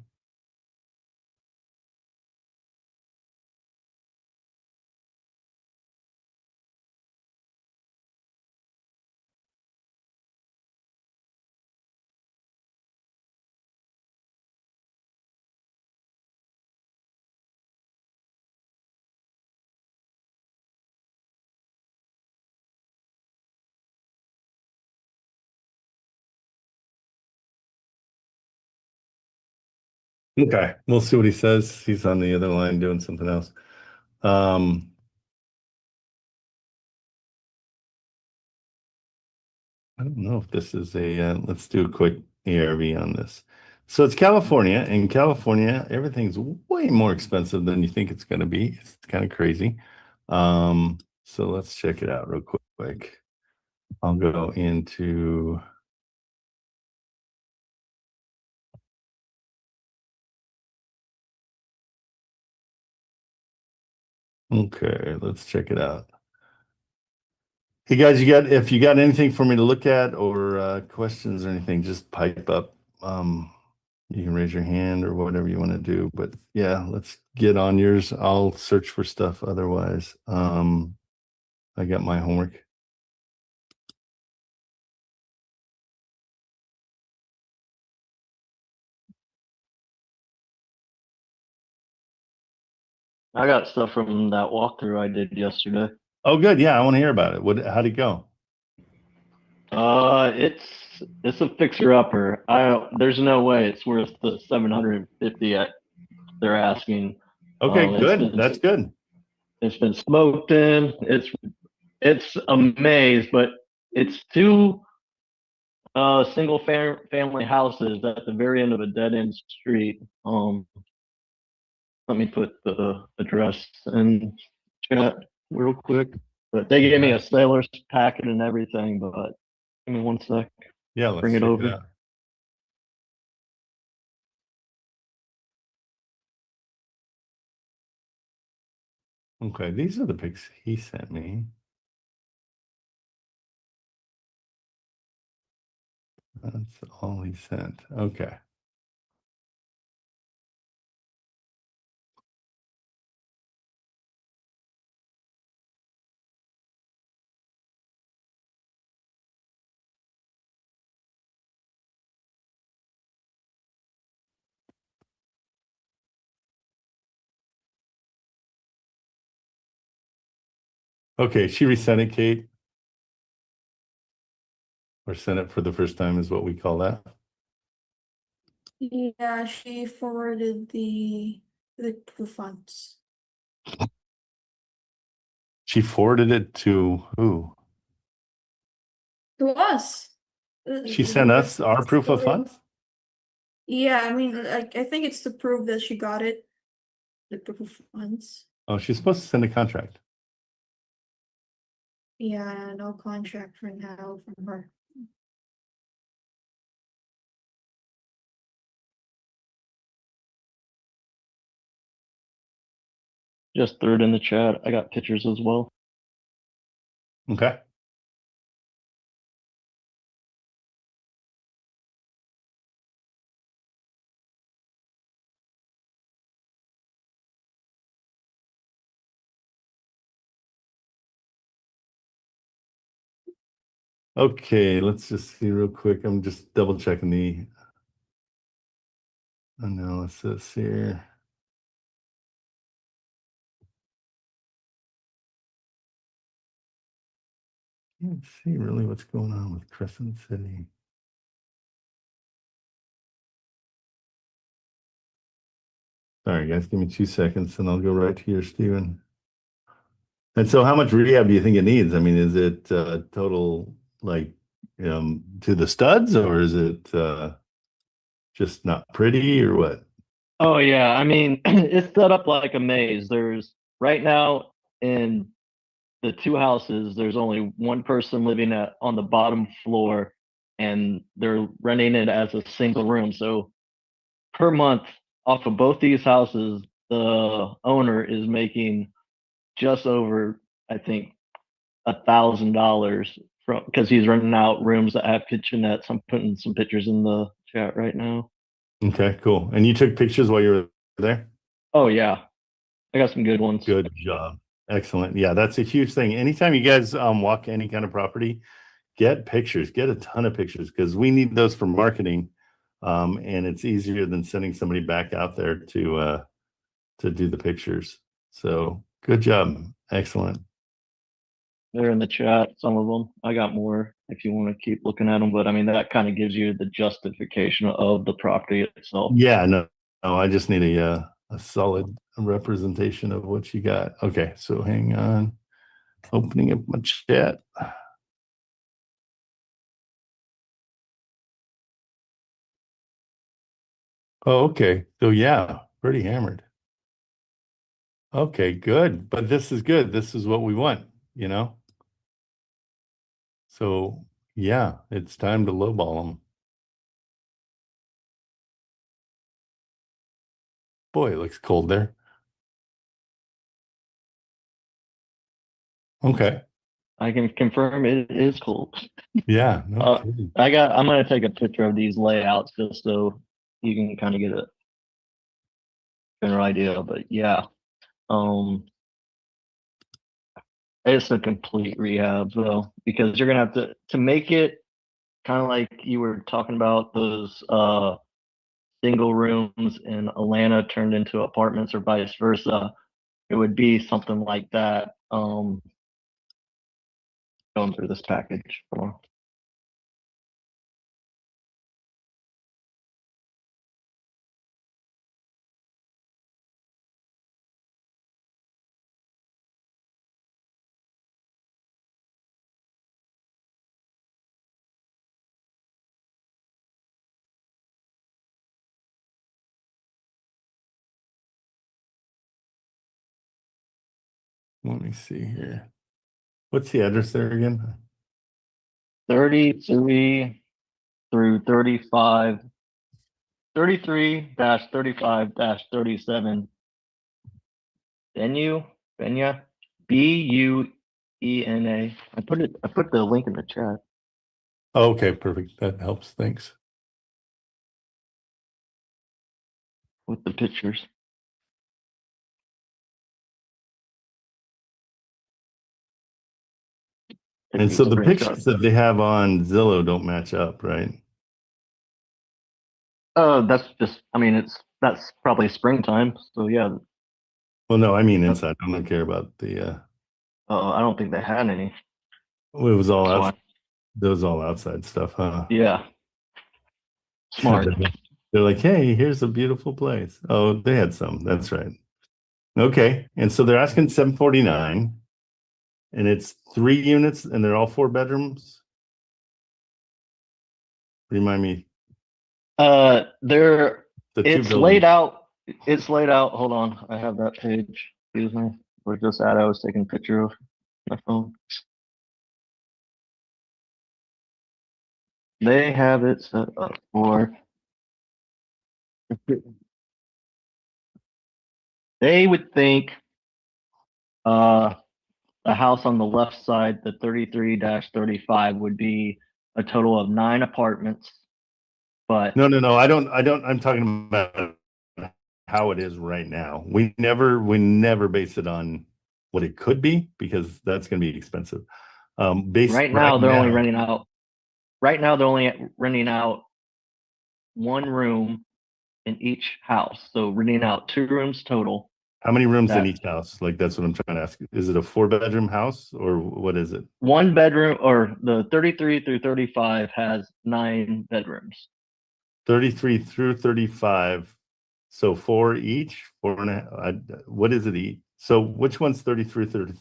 Okay, we'll see what he says. He's on the other line doing something else. I don't know if this is a, let's do a quick ARV on this. So it's California. In California, everything's way more expensive than you think it's going to be. It's kind of crazy. So let's check it out real quick. I'll go into. Okay, let's check it out. Hey guys, if you got anything for me to look at or questions or anything, just pipe up. You can raise your hand or whatever you want to do. But yeah, let's get on yours. I'll search for stuff otherwise. I got my homework.
I got stuff from that walkthrough I did yesterday.
Oh, good. Yeah, I want to hear about it. How'd it go?
It's a fixer upper. There's no way it's worth the 750 they're asking.
Okay, good. That's good.
It's been smoked in. It's a maze, but it's two single family houses at the very end of a dead end street. Let me put the address in chat real quick. But they gave me a sailor's packet and everything, but give me one sec.
Yeah, let's
Bring it
check
over.
out. Okay, these are the pics he sent me. That's all he sent. Okay. Okay, she resent it, Kate. Or sent it for the first time is what we call that.
Yeah, she forwarded the funds.
She forwarded it to who?
To us.
She sent us our proof of funds?
Yeah, I mean, like, I think it's to prove that she got it. The proof of funds.
Oh, she's supposed to send a contract.
Yeah, no contract for now from her.
Just threw it in the chat. I got pictures as well.
Okay. Okay, let's just see real quick. I'm just double checking the analysis here. Let's see really what's going on with Crescent City. Sorry, guys, give me 2 seconds and I'll go right to you, Stephen. And so how much rehab do you think it needs? I mean, is it total like to the studs, or is it just not pretty, or what?
Oh yeah, I mean it's set up like a maze. There's right now in the two houses, there's only one person living on the bottom floor, and they're renting it as a single room. So per month, off of both these houses, the owner is making just over, I think, $1,000 from because he's renting out rooms that have kitchenettes. I'm putting some pictures in the chat right now.
Okay, cool. And you took pictures while you were there?
Oh yeah, I got some good ones.
Good job. Excellent. Yeah, that's a huge thing. Anytime you guys walk any kind of property, get pictures, get a ton of pictures, because we need those for marketing. And it's easier than sending somebody back out there to do the pictures. So good job. Excellent.
They're in the chat, some of them. I got more if you want to keep looking at them, but I mean, that kind of gives you the justification of the property itself.
Yeah, no, I just need a solid representation of what you got. Okay, so hang on. Opening up my chat. Oh, okay. So yeah, pretty hammered. Okay, good. But this is good. This is what we want, you know? So yeah, it's time to lowball them. Boy, it looks cold there. Okay.
I can confirm it is cool.
Yeah, no kidding.
I'm gonna take a picture of these layouts just so you can kind of get a general idea. But yeah, it's a complete rehab though, because you're gonna have to make it kind of like you were talking about those single rooms in Atlanta turned into apartments or vice versa. It would be something like that. Going through this package.
Let me see here. What's the address there again?
33 through 35, 33-35-37. Benya, Buena. I put the link in the chat
Oh, okay, perfect. That helps. Thanks.
with the pictures.
And so the pictures that they have on Zillow don't match up, right?
That's just, I mean, that's probably springtime. So yeah,
Well, no, I mean inside. I don't care about the
I don't think they had any.
it was all
So
outside. That was all outside stuff, huh?
yeah. Smart.
They're like, hey, here's a beautiful place. Oh, they had some. That's right. Okay. And so they're asking 749, and it's 3 units, and they're all 4 bedrooms. Remind me.
There,
The two
it's laid
buildings.
out. It's laid out. Hold on, I have that page. Excuse me. We're just at. I was taking a picture of my phone. They have it set up for. They would think the house on the left side, the 33-35, would be a total of 9 apartments. But
No, I don't, I'm talking about how it is right now. We never base it on what it could be because that's going to be expensive.
right now they're only renting out. Right now they're only renting out 1 room in each house. So renting out 2 rooms total.
How many rooms in
That-
each house? Like, that's what I'm trying to ask. Is it a 4-bedroom house or what is it?
1 bedroom, or the 33 through 35 has 9 bedrooms.
33 through 35. So 4 each, 4.5. What is it each? So which one's 33 through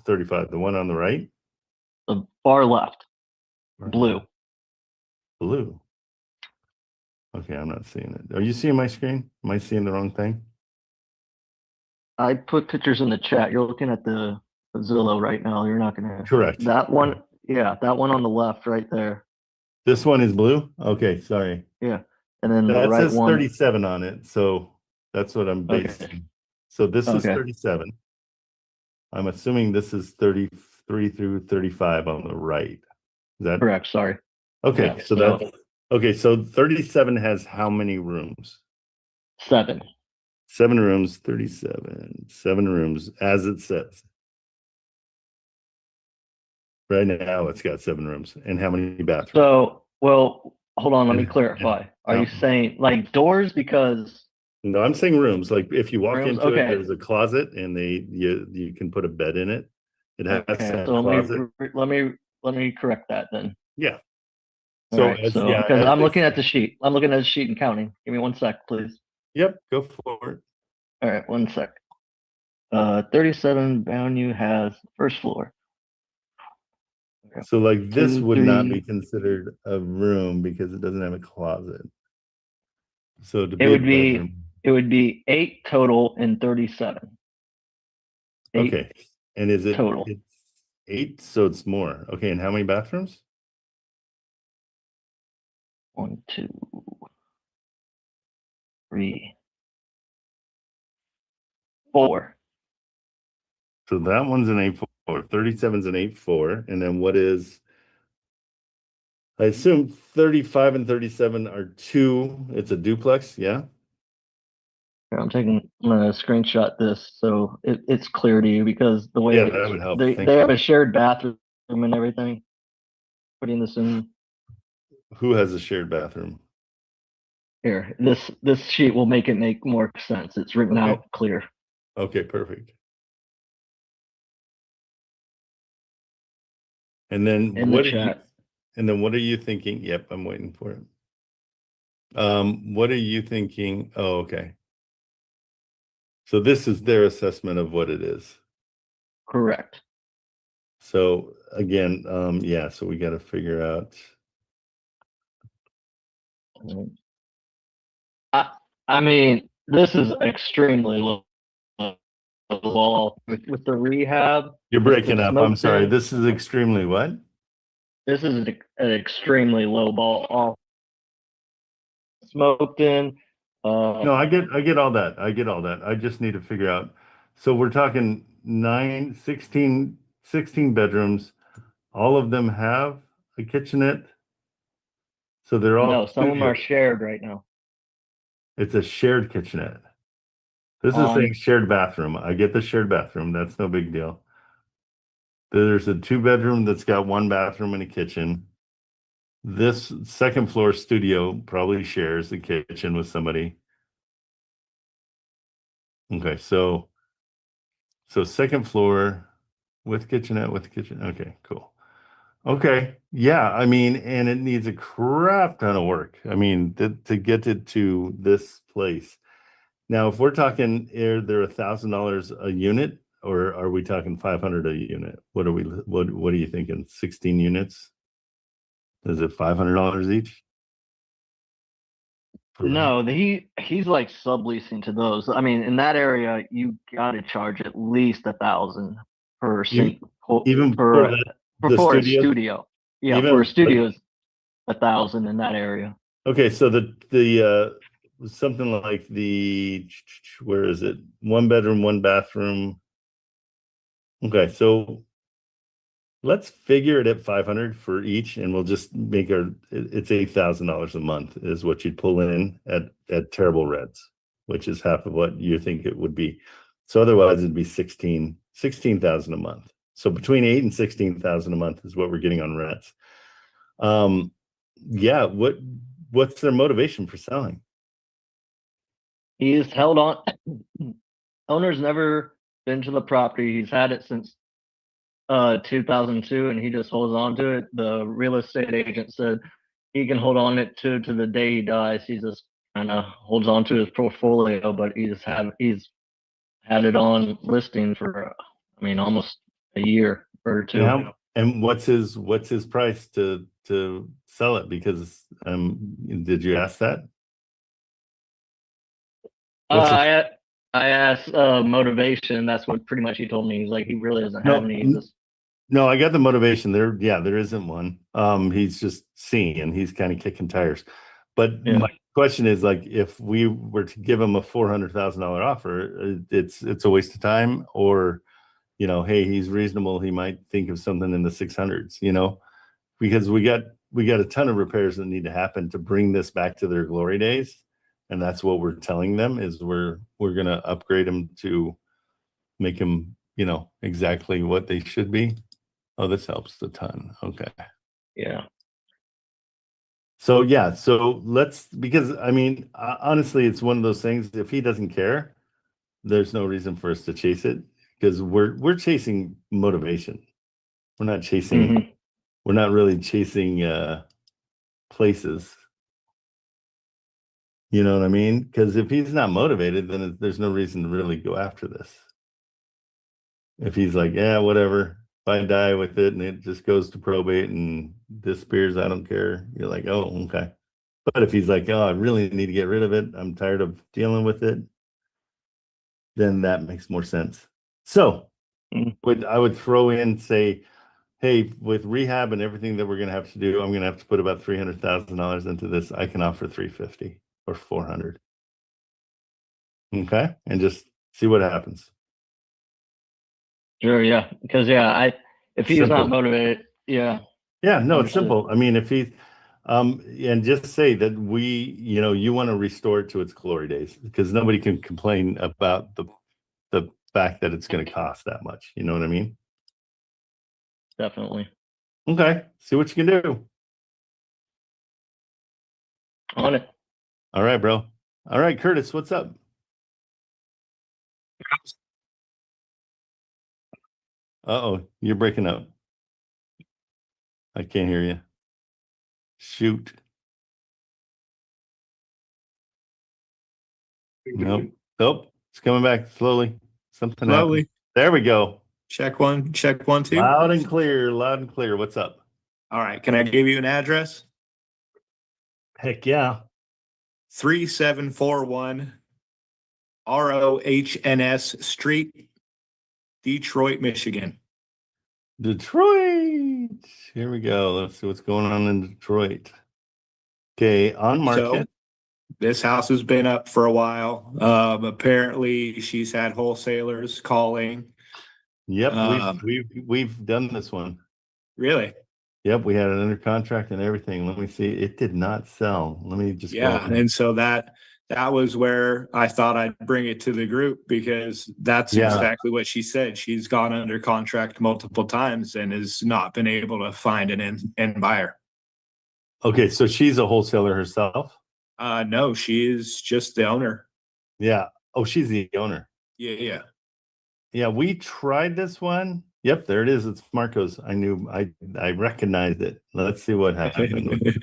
35? The one on the right?
The far left, blue.
Blue. Okay, I'm not seeing it. Are you seeing my screen? Am I seeing the wrong thing?
I put pictures in the chat. You're looking at the Zillow right now. You're not gonna.
Correct.
That one, yeah, that one on the left, right there.
This one is blue? Okay, sorry.
Yeah, and then the
That
right
says
one.
37 on it, so that's what I'm
Okay.
basing. So this is
Okay.
37. I'm assuming this is 33 through 35 on the right. Is that
Correct. Sorry.
okay?
Yeah,
So that okay. So 37 has how many rooms?
7.
7 rooms. 37. 7 rooms as it says. Right now, it's got 7 rooms. And how many bathrooms?
So, well, hold on. Let me
And-
clarify. Are you
yeah.
saying like doors? Because
No, I'm saying rooms. Like if you walk
Rooms,
into it,
okay.
there's a closet, and you can put a bed in it. It has
okay,
that
so
closet.
let me correct that then.
Yeah.
All
So
right,
as,
so
yeah,
because
as
I'm
they
looking at
say-
the sheet. I'm looking at the sheet and counting. Give me 1 sec, please.
Yep, go for it.
All right, 1 sec. 37 Avenue has first floor.
So like this
2,
would not be
3.
considered a room because it doesn't have a closet. So to
It
be a
would be
bedroom.
8 total and 37. 8
Okay. And is it
total.
it's 8, so it's more. Okay, and how many bathrooms?
1, 2, 3, 4.
So that one's an 8-4. 37's an 8-4. And then what is I assume 35 and 37 are 2. It's a duplex, yeah?
Here, I'm gonna screenshot this so it's clear to you, because the way
Yeah, that would help. Thank
they have
you.
a shared bathroom and everything. Putting this in
Who has a shared bathroom?
here, this sheet will make more sense. It's written
Okay.
out clear.
Okay, perfect. And then
In the chat.
what are you thinking? Yep, I'm waiting for it. What are you thinking? Oh, okay. So this is their assessment of what it is.
Correct.
So again, yeah, so we got to figure out.
I mean, this is extremely low with the rehab.
You're
with the
breaking up.
smoke
I'm sorry.
bin.
This is extremely what?
This is an extremely low ball off. Smoked in.
No, I get all that. I get all that. I just need to figure out. So we're talking 16 bedrooms. All of them have a kitchenette. So they're all
No, some of them are
studios.
shared right now.
It's a shared kitchenette. This is
On-
saying shared bathroom. I get the shared bathroom. That's no big deal. There's a 2-bedroom that's got 1 bathroom and a kitchen. This second floor studio probably shares the kitchen with somebody. Okay, so second floor with kitchenette with kitchen. Okay, cool. Okay, yeah, I mean, and it needs a crap ton of work. I mean, to get it to this place. Now, if we're talking, are there $1,000 a unit, or are we talking 500 a unit? What are you thinking? 16 units? Is it $500 each? for rent?
No, he's like subleasing to those. I mean, in that area, you got to charge at least 1,000 per
Even-
single
even
for
the
for a
studio?
studio. Yeah,
Even
for a
like-
studio is 1,000 in that area.
Okay, so the something like the, where is it? 1 bedroom, 1 bathroom. Okay, so let's figure it at 500 for each, and we'll just make it's $8,000 a month is what you'd pull in at Terrible Reds, which is half of what you think it would be. So otherwise it'd be 16,000 a month. So between 8 and 16,000 a month is what we're getting on rents. Yeah, what's their motivation for selling?
He's held on. Owner's never been to the property. He's had it since 2002, and he just holds on to it. The real estate agent said he can hold on it to the day he dies. He just kind of holds on to his portfolio, but he's had it on listing for, I mean, almost a year or two.
Yeah. And what's his price to sell it? Because did you ask that? What's
I asked motivation. That's what pretty much he told me. He's like, he really doesn't have any. He's just,
No, I got the motivation there. Yeah, there isn't one. He's just seeing, he's kind of kicking tires. But
Yeah.
my question is, like, if we were to give him a $400,000 offer, it's a waste of time, or, you know, hey, he's reasonable. He might think of something in the 600s, you know, because we got a ton of repairs that need to happen to bring this back to their glory days. And that's what we're telling them is we're going to upgrade them to make them, you know, exactly what they should be. Oh, this helps a ton. Okay.
yeah.
So yeah, so because I mean, honestly, it's one of those things. If he doesn't care, there's no reason for us to chase it, because we're chasing motivation. We're not chasing.
Mhm.
We're not really chasing places. You know what I mean? Because if he's not motivated, then there's no reason to really go after this. If he's like, yeah, whatever, if I die with it and it just goes to probate and disappears, I don't care. You're like, oh, okay. But if he's like, oh, I really need to get rid of it, I'm tired of dealing with it, then that makes more sense. So I would throw in, say, hey, with rehab and everything that we're going to have to do, I'm going to have to put about $300,000 into this. I can offer 350 or 400. Okay. And just see what happens.
Sure. Yeah. Because if he's
Simple.
not motivated, yeah.
Yeah, no, it's
Understood.
simple. I mean, if he's, and just say that you want to restore it to its glory days, because nobody can complain about the fact that it's going to cost that much. You know what I mean?
Definitely.
Okay. See what you can do.
On it.
All right, bro. All right, Curtis, what's up? Uh-oh, you're breaking up. I can't hear you. Shoot. Nope. Nope. It's coming back slowly. Something happened.
Slowly.
There we go.
Check one, two.
Loud and clear. Loud and clear. What's up?
All right. Can I give you an address?
Heck yeah.
3741 ROHNS Street, Detroit, Michigan.
Detroit. Here we go. Let's see what's going on in Detroit. Okay, on market.
So this house has been up for a while. Apparently she's had wholesalers calling.
Yep, we've done this one.
Really?
Yep, we had it under contract and everything. Let me see. It did not sell. Let me just
Yeah.
go.
And so that was where I thought I'd bring it to the group, because that's
Yeah.
exactly what she said. She's gone under contract multiple times and has not been able to find an end buyer.
Okay, so she's a wholesaler herself?
No, she is just the owner.
Yeah. Oh, she's the owner.
Yeah.
Yeah, we tried this one. Yep, there it is. It's Marco's. I recognized it. Let's see what happened.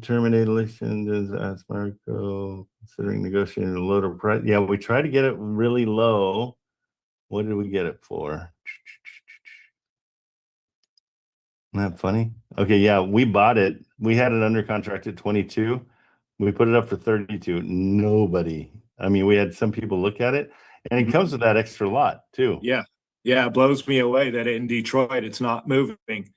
Terminate election does ask Marco considering negotiating a lower price. Yeah, we tried to get it really low. What did we get it for? Isn't that funny? Okay, yeah, we bought it we had it under contract at 22. We put it up for 32. Nobody. I mean, we had some people look at it, and it comes with that extra lot too.
Yeah. Yeah. It blows me away that in Detroit, it's not moving.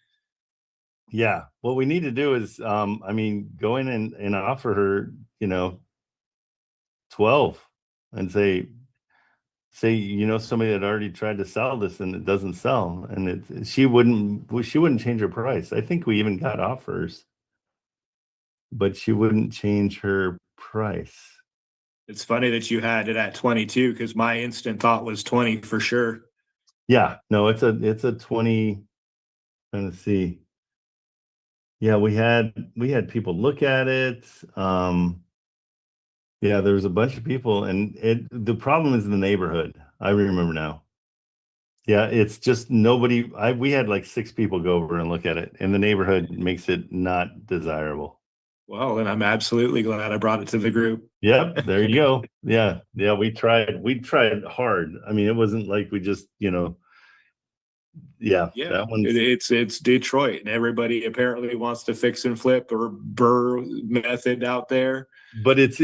Yeah. What we need to do is, I mean, go in and offer her, 12 and say, somebody that already tried to sell this and it doesn't sell, and she wouldn't change her price. I think we even got offers, but she wouldn't change her price.
It's funny that you had it at 22 because my instant thought was 20 for sure.
Yeah, no, it's a 20. Trying to see. Yeah, we had people look at it. Yeah, there was a bunch of people, and the problem is the neighborhood. I remember now. Yeah, it's just nobody. We had like 6 people go over and look at it, and the neighborhood makes it not desirable.
Well, then I'm absolutely glad I brought it to the group.
Yep, there you go. Yeah, we tried hard. I mean, it wasn't like we just, yeah,
Yeah,
that one's
it's Detroit, and everybody apparently wants to fix and flip or burr method out there.
but it's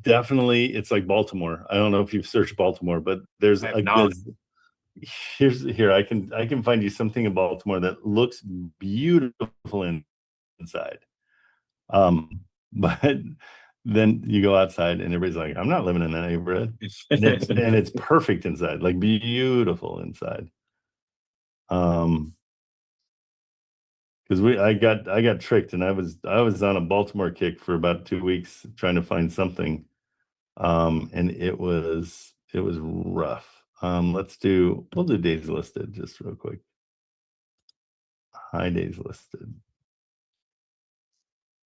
definitely, it's like Baltimore. I don't know if you've searched Baltimore, but there's
I have not.
here I can find you something in Baltimore that looks beautiful inside. But then you go outside and everybody's like, I'm not living in that neighborhood. And it's perfect inside, like beautiful inside. Because I got tricked, and I was on a Baltimore kick for about 2 weeks trying to find something. And it was rough. We'll do days listed just real quick. High days listed.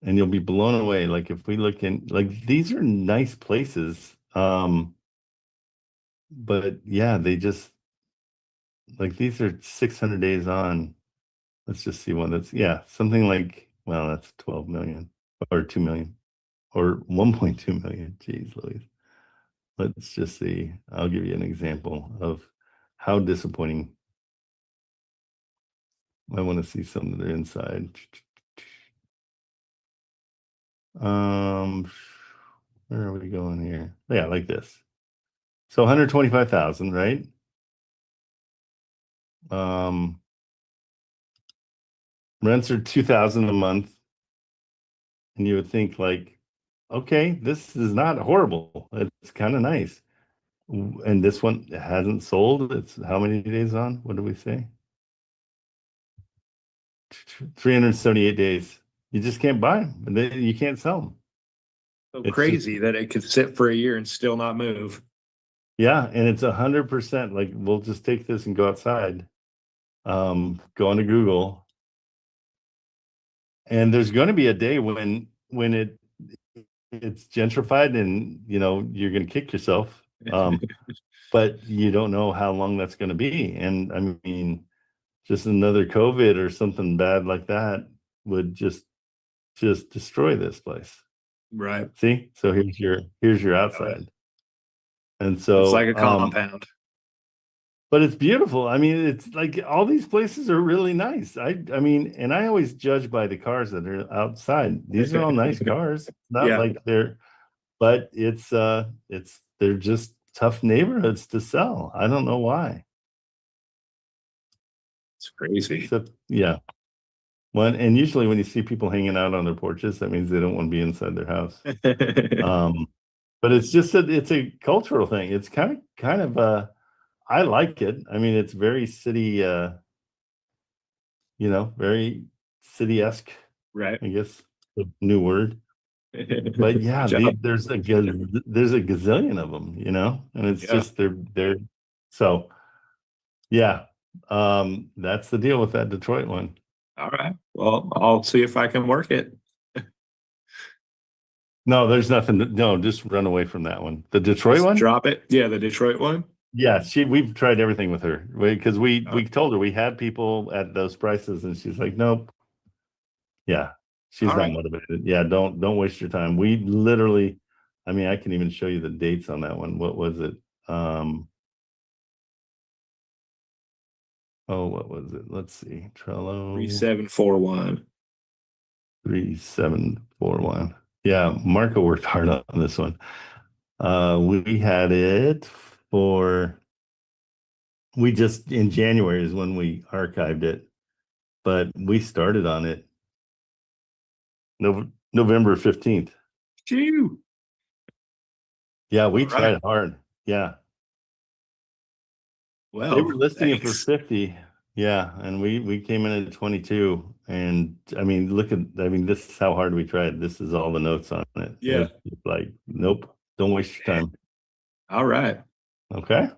And you'll be blown away. Like if we look in, like these are nice places. But yeah, they just, like, these are 600 days on. Let's just see one that's, something like, well, that's 12 million or 2 million or 1.2 million. Jeez Louise. Let's just see. I'll give you an example of how disappointing. I want to see some that are inside. Where are we going here? Yeah, like this. So 125,000, right? Rents are 2,000 a month. And you would think like, okay, this is not horrible. It's kind of nice. And this one hasn't sold. It's how many days on? What did we say? 378 days. You just can't buy them. You can't sell them.
So
It's
crazy that it could sit for a year and still not move.
Yeah, and it's 100%. Like, we'll just take this and go outside. Go onto Google, and there's going to be a day when it's gentrified, and you're going to kick yourself. But you don't know how long that's going to be. And I mean, just another COVID or something bad like that would just destroy this place.
Right.
See? So here's your outside. And so
It's like a compound.
But it's beautiful. I mean, it's like all these places are really nice. I mean, and I always judge by the cars that are outside. These are all nice cars. Not
Yeah.
like but they're just tough neighborhoods to sell. I don't know why.
It's crazy.
Except, and usually when you see people hanging out on their porches, that means they don't want to be inside their house. But it's just it's a cultural thing. It's kind of I like it. I mean, it's very city, very city-esque,
Right.
I guess, the new word. But yeah, there's a gazillion of them, and it's just they're so yeah. That's the deal with that Detroit one.
All right. Well, I'll see if I can work it.
No, there's nothing. No, just run away from that one. The Detroit
Just
one?
drop it. Yeah, the Detroit one.
Yeah, we've tried everything with her because we told her we had people at those prices, and she's like, nope. Yeah, she's
All
not
right.
motivated. Yeah, don't waste your time. We literally, I mean, I can even show you the dates on that one. What was it? What was it? Let's see. Trello.
3741.
3741. Yeah, Marco worked hard on this one. We had it for, we just, in January is when we archived it, but we started on it November 15th.
Phew.
Yeah, we
All right.
tried hard. Yeah.
Well,
They were listing it for
thanks.
50. Yeah, and we came in at 22. And I mean, this is how hard we tried. This is all the notes on it.
Yeah.
It's like, nope, don't waste your time.
All right.
Okay.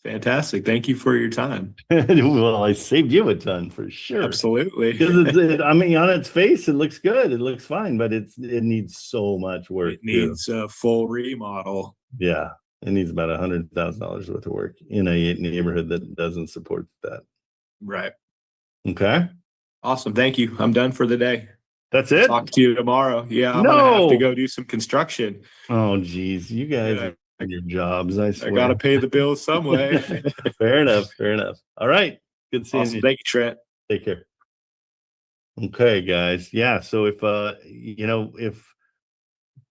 Fantastic. Thank you for your time.
Well, I saved you a ton for sure.
Absolutely.
Because I mean, on its face, it looks good. It looks fine, but it needs so much work.
It needs a full remodel.
Yeah, it needs about $100,000 worth of work in a neighborhood that doesn't support that.
Right.
Okay,
Awesome. Thank you. I'm done for the day.
that's it.
Talk to you tomorrow. Yeah, I'm gonna have
No.
to go do some construction.
Oh, geez, you guys
Yeah.
and your jobs. I
I
swear.
gotta pay the bills some way.
Fair enough. Fair enough. All right. Good seeing
Awesome.
you.
Thank you, Trent.
Take care. Okay, guys. Yeah. So if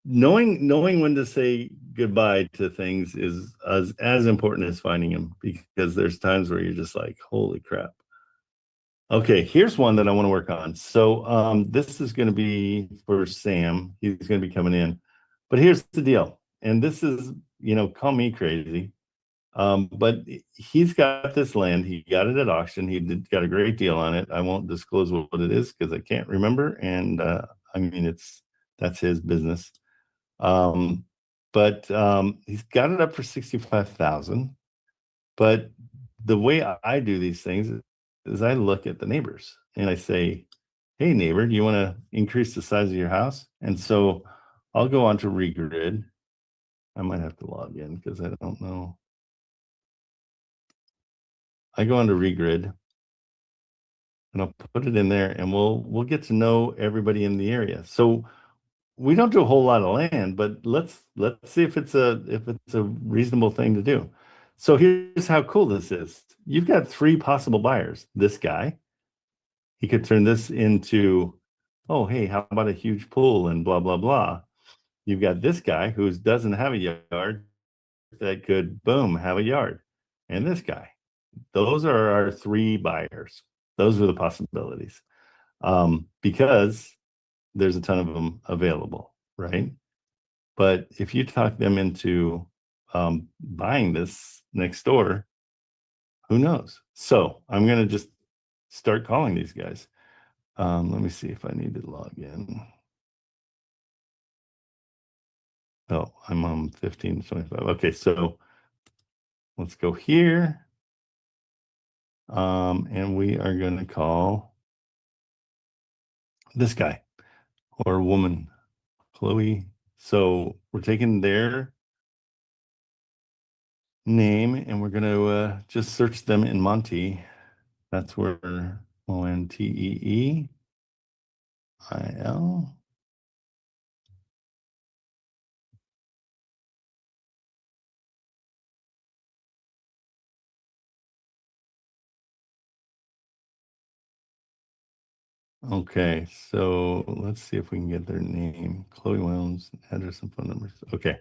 knowing when to say goodbye to things is as important as finding them, because there's times where you're just like, holy crap. Okay, here's one that I want to work on. So this is going to be for Sam. He's going to be coming in. But here's the deal. And this is, call me crazy. But he's got this land. He got it at auction. Got a great deal on it. I won't disclose what it is because I can't remember. And I mean, that's his business. But he's got it up for 65,000. But the way I do these things is I look at the neighbors and I say, hey neighbor, do you want to increase the size of your house? And so I'll go on to regrid. I might have to log in because I don't know. I go on to regrid and I'll put it in there and we'll get to know everybody in the area. So we don't do a whole lot of land, but let's see if it's a reasonable thing to do. So here's how cool this is. You've got 3 possible buyers. This guy, he could turn this into, oh, hey, how about a huge pool and blah, blah, blah. You've got this guy who doesn't have a yard that could, boom, have a yard. And this guy. Those are our 3 buyers. Those are the possibilities. Because there's a ton of them available, right? But if you talk them into buying this next door, who knows? So I'm going to just start calling these guys. Let me see if I need to log in. Oh, I'm on 1525. Okay, so let's go here. And we are going to call this guy or woman, Chloe. So we're taking their name and we're going to just search them in Monty. That's where Monteeil. Okay, so let's see if we can get their name. Chloe Williams, address and phone numbers. Okay,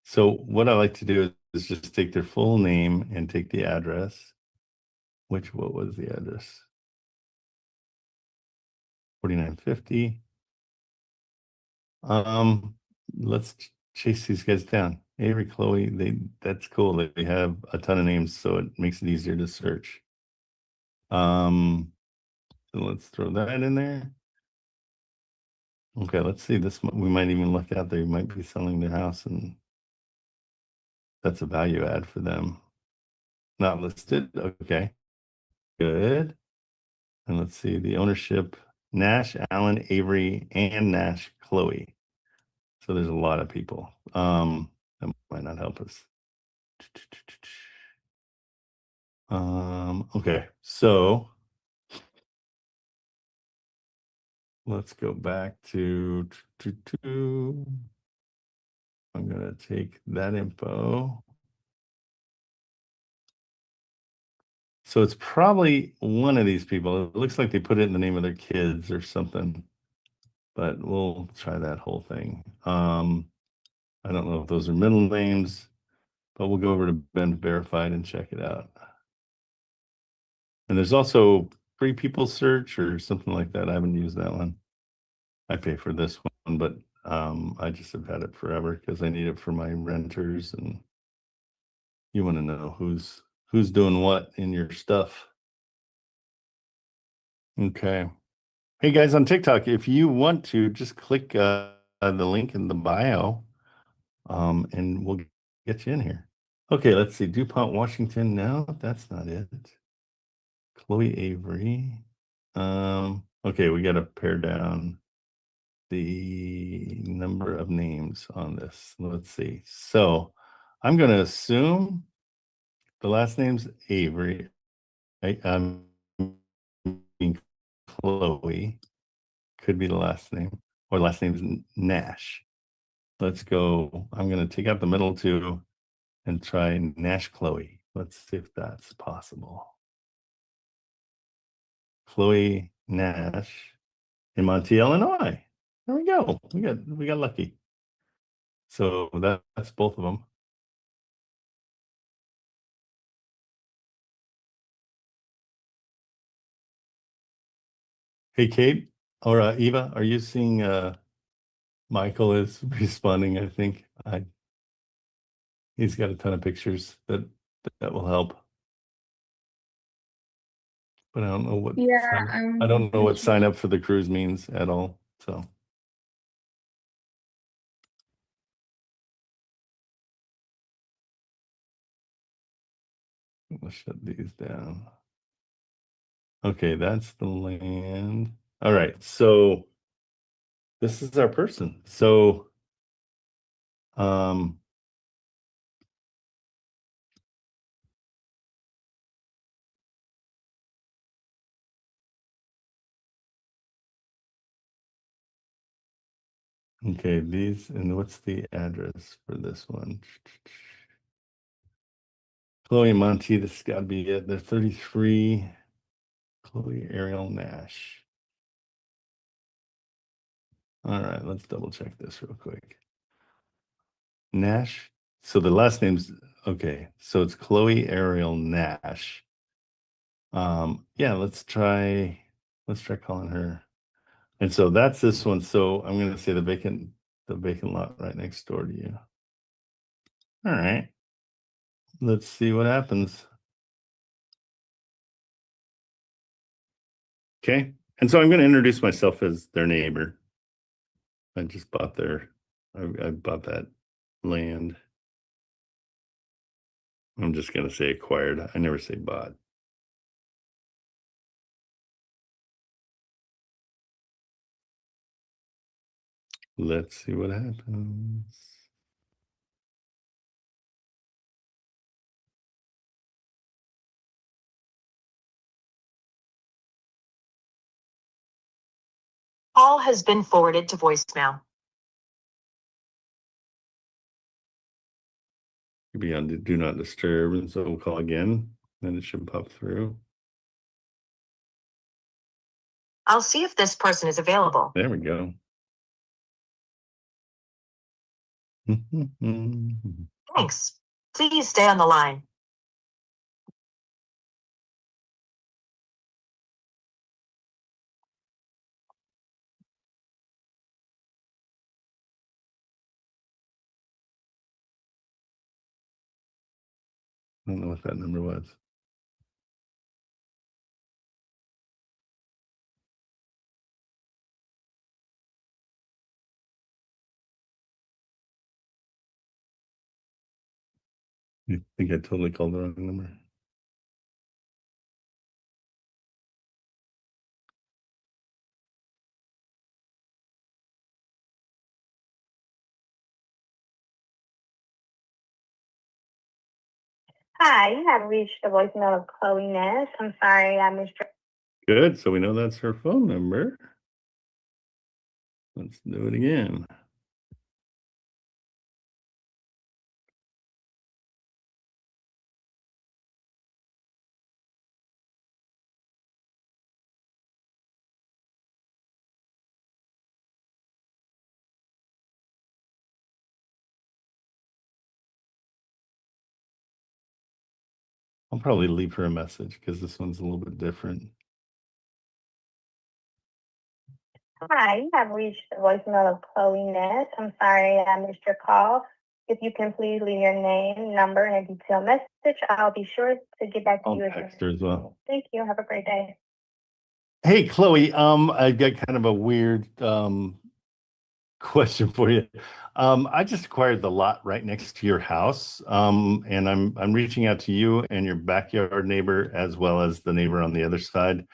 so what I like to do is just take their full name and take the address. What was the address? 4950. Let's chase these guys down. Avery, Chloe, that's cool. They have a ton of names, so it makes it easier to search. So let's throw that in there. Okay, let's see this. We might even look out. They might be selling their house, and that's a value add for them. Not listed. Okay, good. And let's see the ownership: Nash, Allen, Avery, and Nash, Chloe. So there's a lot of people. That might not help us. Okay, so let's go back to I'm gonna take that info. So it's probably one of these people. It looks like they put it in the name of their kids or something. but we'll try that whole thing. I don't know if those are middle names, but we'll go over to Ben Verified and check it out. And there's also Free People Search or something like that. I haven't used that one. I pay for this one, but I just have had it forever because I need it for my renters, and you want to know who's doing what in your stuff. Okay. Hey guys on TikTok, if you want to just click the link in the bio, and we'll get you in here. Okay, let's see. DuPont, Washington. No, that's not it. Chloe Avery. Okay, we got to pare down the number of names on this. Let's see. So I'm going to assume the last name's Avery. I'm Chloe. Could be the last name, or last name is Nash. Let's go. I'm going to take out the middle two and try Nash Chloe. Let's see if that's possible. Chloe Nash in Monty, Illinois. There we go. We got lucky. So that's both of them. Hey, Kate or Eva, are you seeing Michael is responding? I think he's got a ton of pictures that will help. But I don't know what
Yeah,
I don't know what sign up for the cruise means at all. So let's shut these down. Okay, that's the land. All right, so this is our person. So okay, these, and what's the address for this one? Chloe Monty, this has got to be it. They're 33. Chloe Ariel Nash. All right, let's double check this real quick. Nash. So the last name's okay. So it's Chloe Ariel Nash. Yeah, let's try calling her. And so that's this one. So I'm gonna say the vacant lot right next door to you. All right. Let's see what happens. Okay. And so I'm going to introduce myself as their neighbor. I just bought I bought that land. I'm just going to say acquired. I never say bought. Let's see what happens.
Call has been forwarded to voicemail.
You'll be on do not disturb, and so we'll call again. Then it should pop through.
I'll see if this person is available.
There we go.
Thanks. Please stay on the line.
I don't know what that number was. I think I totally called the wrong number.
Hi, you have reached the voicemail of Chloe Nash. I'm sorry I missed your
Good. So we know that's her phone number. Let's do it again. I'll probably leave her a message because this one's a little bit different.
Hi, you have reached the voicemail of Chloe Ness. I'm sorry I missed your call. If you can please leave your name, number, and a detailed message, I'll be sure to get back to
I'll
you as
text
soon
her as well.
Thank you. Have a great day.
Hey, Chloe, I've got kind of a weird question for you. I just acquired the lot right next to your house, and I'm reaching out to you and your backyard neighbor as well as the neighbor on the other side.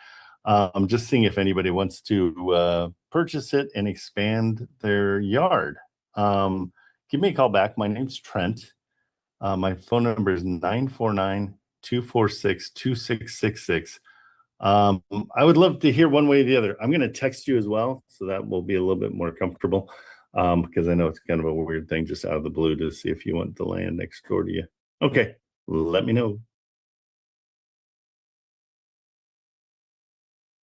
I'm just seeing if anybody wants to purchase it and expand their yard. Give me a call back. My name's Trent. My phone number is 949-246-2666. I would love to hear one way or the other. I'm going to text you as well, so that will be a little bit more comfortable, because I know it's kind of a weird thing just out of the blue to see if you want the land next door to you. Okay, let me know.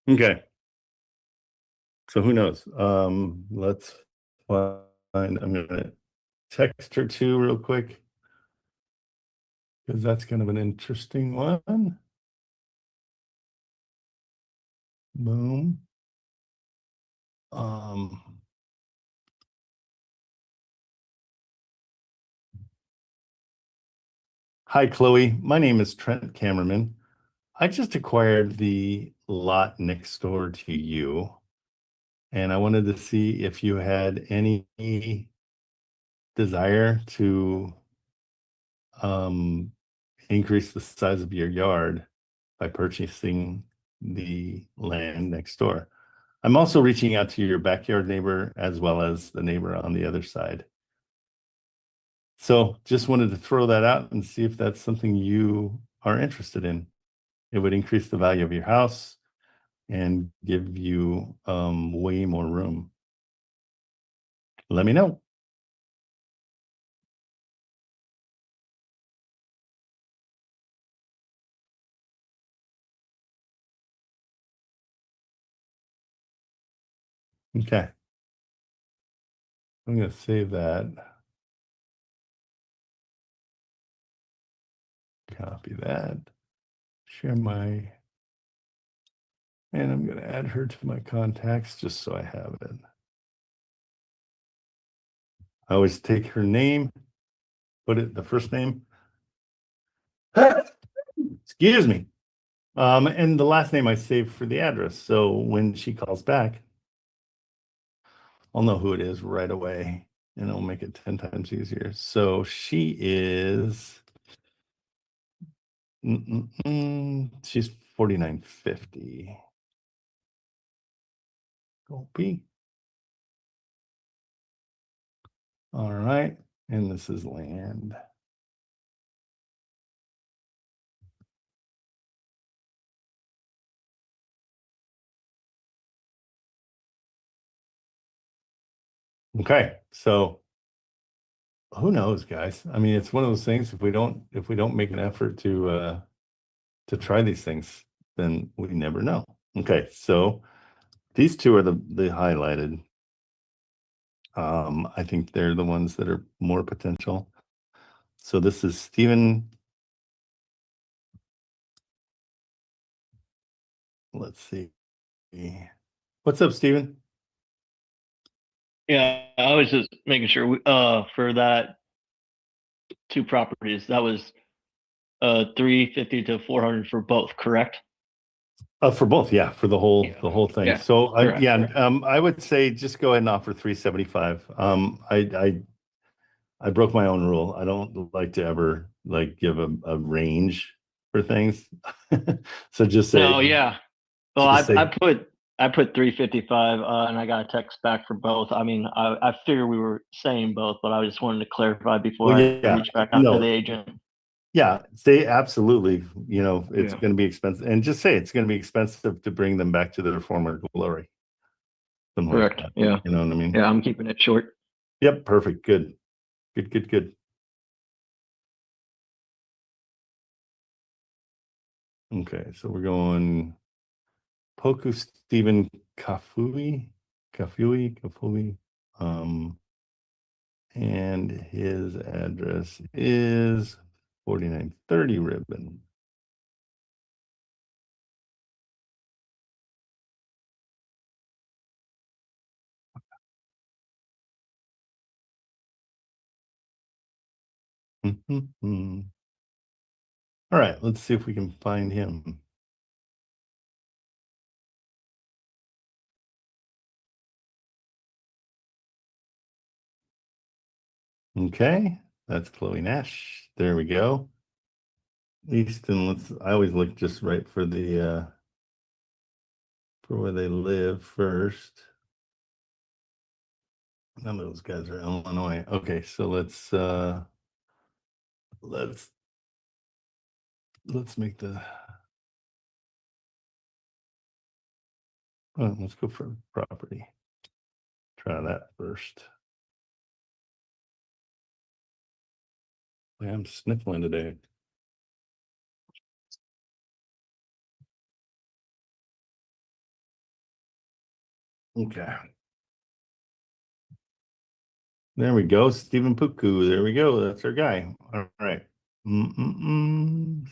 Okay. So who knows? Let's find, I'm going to text her too real quick, because that's kind of an interesting one. Boom. Hi, Chloe. My name is Trent Cameraman. I just acquired the lot next door to you, and I wanted to see if you had any desire to increase the size of your yard by purchasing the land next door. I'm also reaching out to your backyard neighbor as well as the neighbor on the other side. So just wanted to throw that out and see if that's something you are interested in. It would increase the value of your house and give you way more room. Let me know. Okay. I'm going to save that. Copy that. Share my, and I'm going to add her to my contacts just so I have it. I always take her name, put it the first name. Excuse me. And the last name I saved for the address. So when she calls back, I'll know who it is right away, and it'll make it 10 times easier. So she is, she's 4950. Copy. All right, and this is land. Okay, so who knows, guys? I mean, it's one of those things. If we don't make an effort to try these things, then we never know. Okay, so these two are the highlighted. I think they're the ones that are more potential. So this is Stephen. Let's see. What's up, Stephen?
Yeah, I was just making sure for that two properties, that was 350 to 400 for both, correct?
For both, yeah, for the whole thing.
Yeah,
So
correct,
yeah,
correct.
I would say just go ahead and offer 375. I broke my own rule. I don't like to ever like give a range for things. So just say,
No, yeah. Well,
just say,
I put 355 and I got a text back for both. I mean, I figured we were saying both, but I just wanted to clarify before
well,
I
yeah,
reach back out to
no,
the agent.
yeah, say absolutely. You know, it's
Yeah.
going to be expensive, and just say it's going to be expensive to bring them back to their former glory. Something like
Correct.
that.
Yeah.
You know what I mean?
Yeah, I'm keeping it short.
Yep, perfect. Good. Good. Okay, so we're going Poku Stephen Kafui. And his address is 4930 Ribbon. All right, let's see if we can find him. Okay, that's Chloe Nash. There we go. Easton, I always look just right for the for where they live first. None of those guys are Illinois. Okay, so let's make the let's go for property. Try that first. I'm sniffling today. Okay. There we go. Stephen Puku. There we go. That's our guy. All right.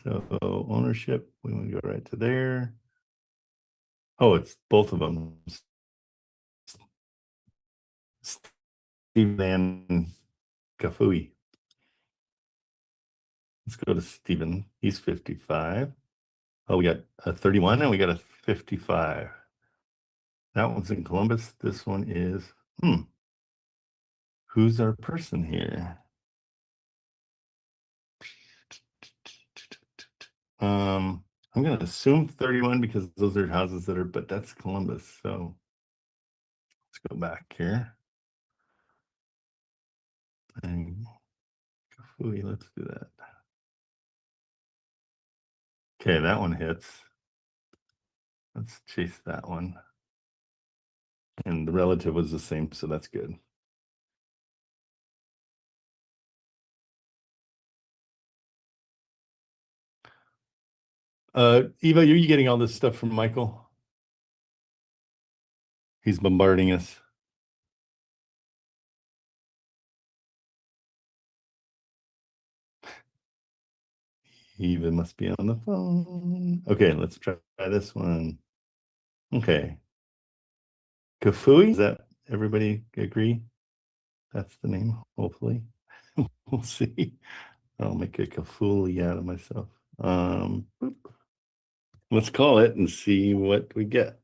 So ownership, we want to go right to there. Oh, it's both of them. Stephen and Kafui. Let's go to Stephen. He's 55. Oh, we got a 31 and we got a 55. That one's in Columbus. This one is, who's our person here? I'm going to assume 31 because those are houses that are, but that's Columbus. So let's go back here. And Kafui, let's do that. Okay, that one hits. Let's chase that one. And the relative was the same, so that's good. Eva, are you getting all this stuff from Michael? He's bombarding us. Eva must be on the phone. Okay, let's try this one. Okay. Kafui, is that everybody agree? That's the name, hopefully. We'll see. I'll make a Kafuli out of myself. Let's call it and see what we get.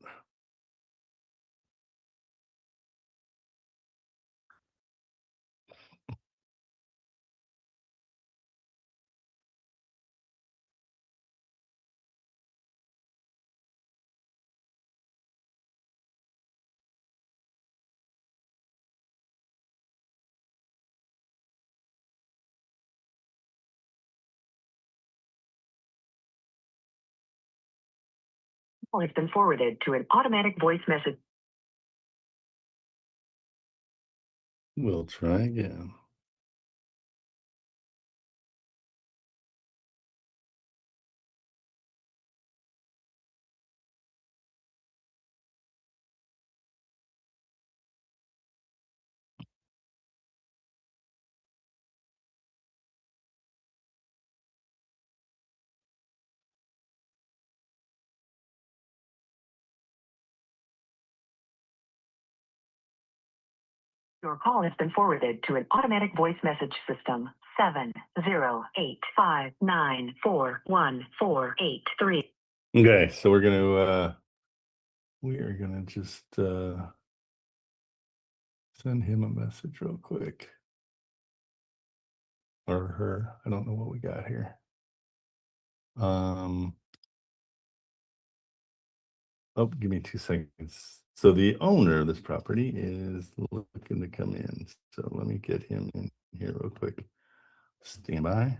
Has been forwarded to an automatic voice message.
We'll try again.
Your call has been forwarded to an automatic voice message system. 70859414883.
Okay, so we are gonna just send him a message real quick. Or her. I don't know what we got here. Oh, give me 2 seconds. So the owner of this property is looking to come in. So let me get him in here real quick. Stand by.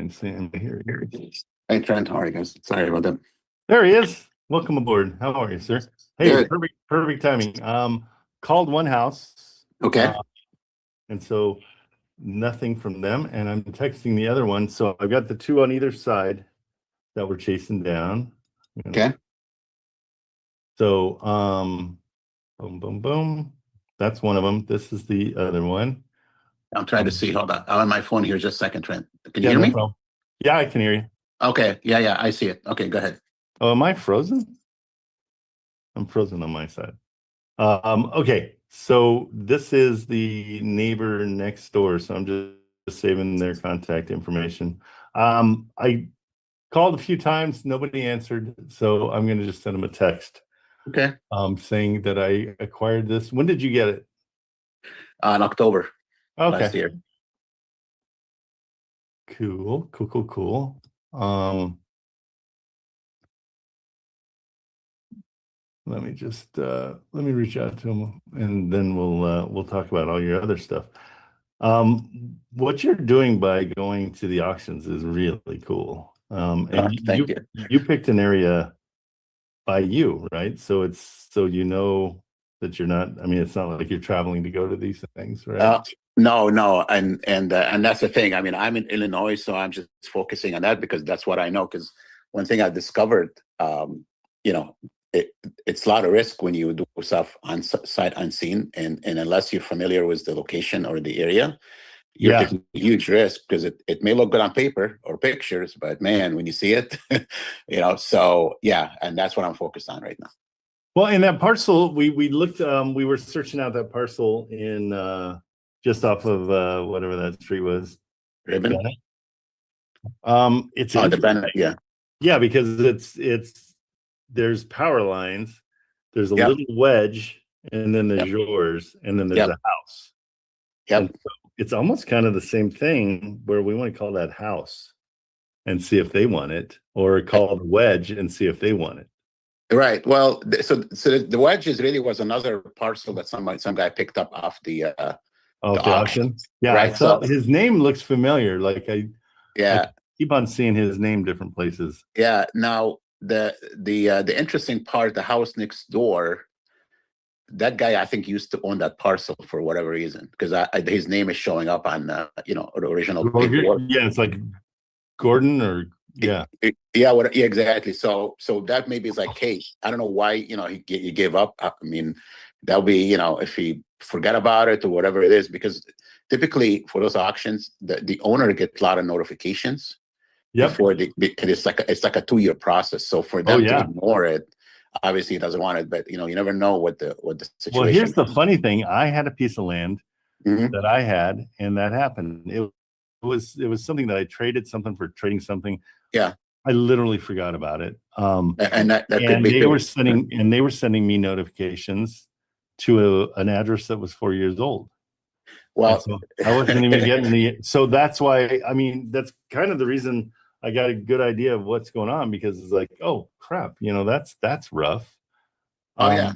And Sam here.
Hey, Trent, how are you guys? Sorry about that.
There he is. Welcome aboard. How are you, sir? Hey,
Good.
perfect timing. Called one house.
Okay.
And so nothing from them. And I'm texting the other one. So I've got the two on either side that we're chasing down.
Okay.
So boom, boom, boom. That's one of them. This is the other one.
I'm trying to see. Hold on. I'm on my phone here. Just a second, Trent. Can you
Yeah,
hear
no
me?
problem. Yeah, I can hear you.
Okay. Yeah, I see it. Okay, go ahead.
Oh, am I frozen? I'm frozen on my side. Okay, so this is the neighbor next door. So I'm just saving their contact information. I called a few times, nobody answered. So I'm gonna just send them a text.
Okay.
Saying that I acquired this. When did you get it?
In October last
Okay.
year.
Cool. Let me just let me reach out to him and then we'll talk about all your other stuff. What you're doing by going to the auctions is really cool. And
Thank you.
you picked an area by you, right? So it's so you know that you're not, I mean, it's not like you're traveling to go to these things, right?
No, and that's the thing. I mean, I'm in Illinois, so I'm just focusing on that because that's what I know. Because one thing I've discovered, you know, it's a lot of risk when you do stuff on sight unseen, and unless you're familiar with the location or the area, you're taking a huge risk because it may look good on paper or pictures, but man, when you see it, you know. So yeah, and that's what I'm focused on right now.
Well, in that parcel, we looked, we were searching out that parcel in just off of whatever that street was.
Ribbon.
It's
the Bennett,
yeah, because there's power lines, there's a
Yep.
little wedge, and then there's yours, and then there's
Yep.
a house.
Yep.
And so it's almost kind of the same thing where we want to call that house and see if they want it, or call the wedge and see if they want it.
Right. Well, so the wedges really was another parcel that some guy picked up off the
auction. Yeah,
right.
I thought his name looks familiar. Like I keep on seeing his name different places.
Yeah. Now the interesting part, the house next door, that guy I think used to own that parcel for whatever reason, because his name is showing up on the original paperwork.
Yeah, it's like Gordon or yeah,
exactly. So that maybe is like, hey, I don't know why he gave up. I mean, that'll be if he forget about it or whatever it is, because typically for those auctions, the owner gets a lot of notifications.
Yep.
Before it's like a 2-year process. So for them to ignore it, obviously he doesn't want it. But you never know what the situation.
Well, here's the funny thing: I had a piece of land
Mm-hmm.
that I had, and that happened. It was something that I traded something for trading something.
Yeah.
I literally forgot about it.
And that could
and
be
they were sending me notifications to an address that was 4 years old.
Well,
so I wasn't even getting so that's why, I mean, that's kind of the reason I got a good idea of what's going on, because it's like, oh crap, that's rough.
Oh yeah.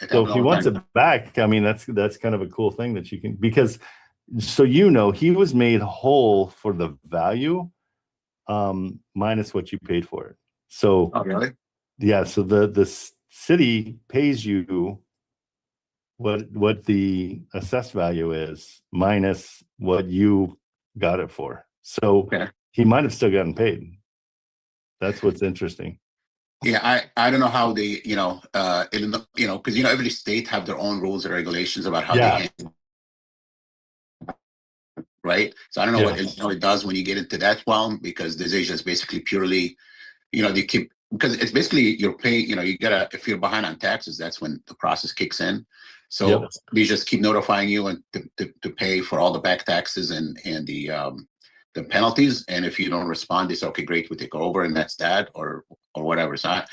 So if he wants it back, I mean, that's kind of a cool thing that you can, because so he was made whole for the value minus what you paid for it. So
really?
Yeah, so the city pays you what the assessed value is minus what you got it for. So he might have still gotten paid. That's what's interesting.
Yeah, I don't know how they, because every state have their own rules and regulations about how they handle, right? So I don't know what Illinois does when you get into that realm, because this is just basically purely, they keep, because it's basically you're paying, you gotta, if you're behind on taxes, that's when the process kicks in. So they just keep notifying you and to pay for all the back taxes and the penalties. And if you don't respond, they say, okay, great, we take over, and that's that, or whatever. So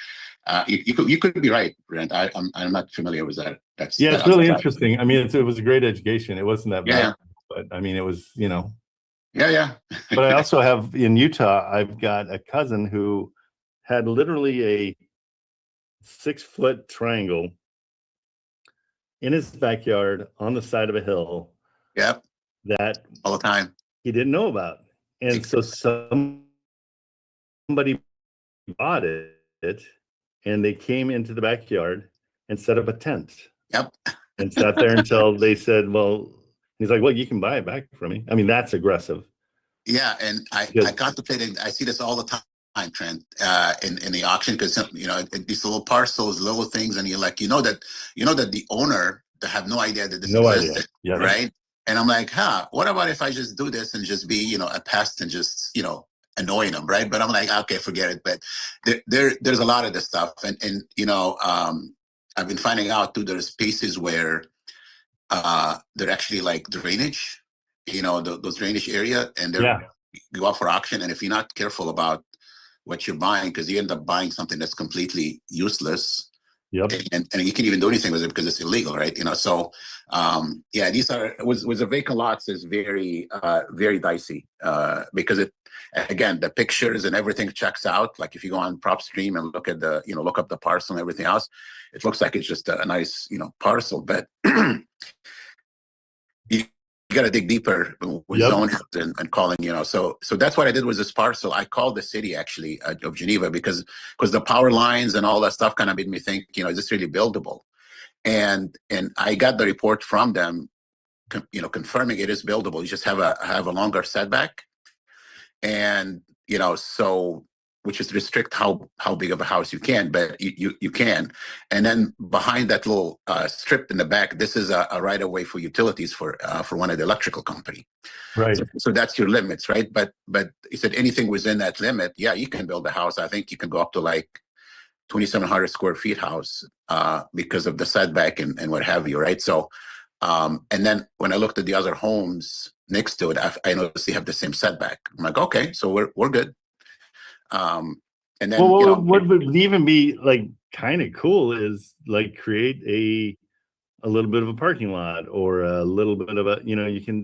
you could be right, Brent. I'm not familiar with that. It's
really interesting. I mean, it was a great education. It wasn't that bad, but I mean, it was,
Yeah.
But I also have in Utah, I've got a cousin who had literally a 6-foot triangle in his backyard on the side of a hill.
Yep.
That
all the time.
He didn't know about. And so somebody bought it and they came into the backyard and set up a tent.
Yep.
And sat there until they said, well, he's like, well, you can buy it back from me. I mean, that's aggressive.
Yeah, and I
Because-
contemplated. I see this all the time, Trent, in the auction, because these little parcels, little things, and you're like, that the owner, they have no idea that this
No
existed,
idea. Yeah.
right? And I'm like, what about if I just do this and just be, a pest and just, annoying them, right? But I'm like, okay, forget it. But there's a lot of this stuff, and I've been finding out too. There's spaces where they're actually like drainage, those drainage area, and they're go out for auction. And if you're not careful about what you're buying, because you end up buying something that's completely useless.
Yep.
And you can't even do anything with it because it's illegal, right? So these are with the vacant lots is very very dicey because again, the pictures and everything checks out. Like if you go on PropStream and look at look up the parcel and everything else, it looks like it's just a nice parcel, but you got to dig deeper with zones and calling, so that's what I did with this parcel. I called the city actually of Geneva because the power lines and all that stuff kind of made me think, is this really buildable? And I got the report from them, confirming it is buildable. You just have a longer setback, and so which is restrict how big of a house you can, but you can. And then behind that little strip in the back, this is a right of way for utilities for one of the electrical company.
Right.
So that's your limits, right? But he said anything within that limit, yeah, you can build a house. I think you can go up to like 2,700 square feet house because of the setback and what have you, right? So, and then when I looked at the other homes next to it, I noticed they have the same setback. I'm like, okay, so we're good. And then
what would even be like kind of cool is like create a little bit of a parking lot or a little bit of a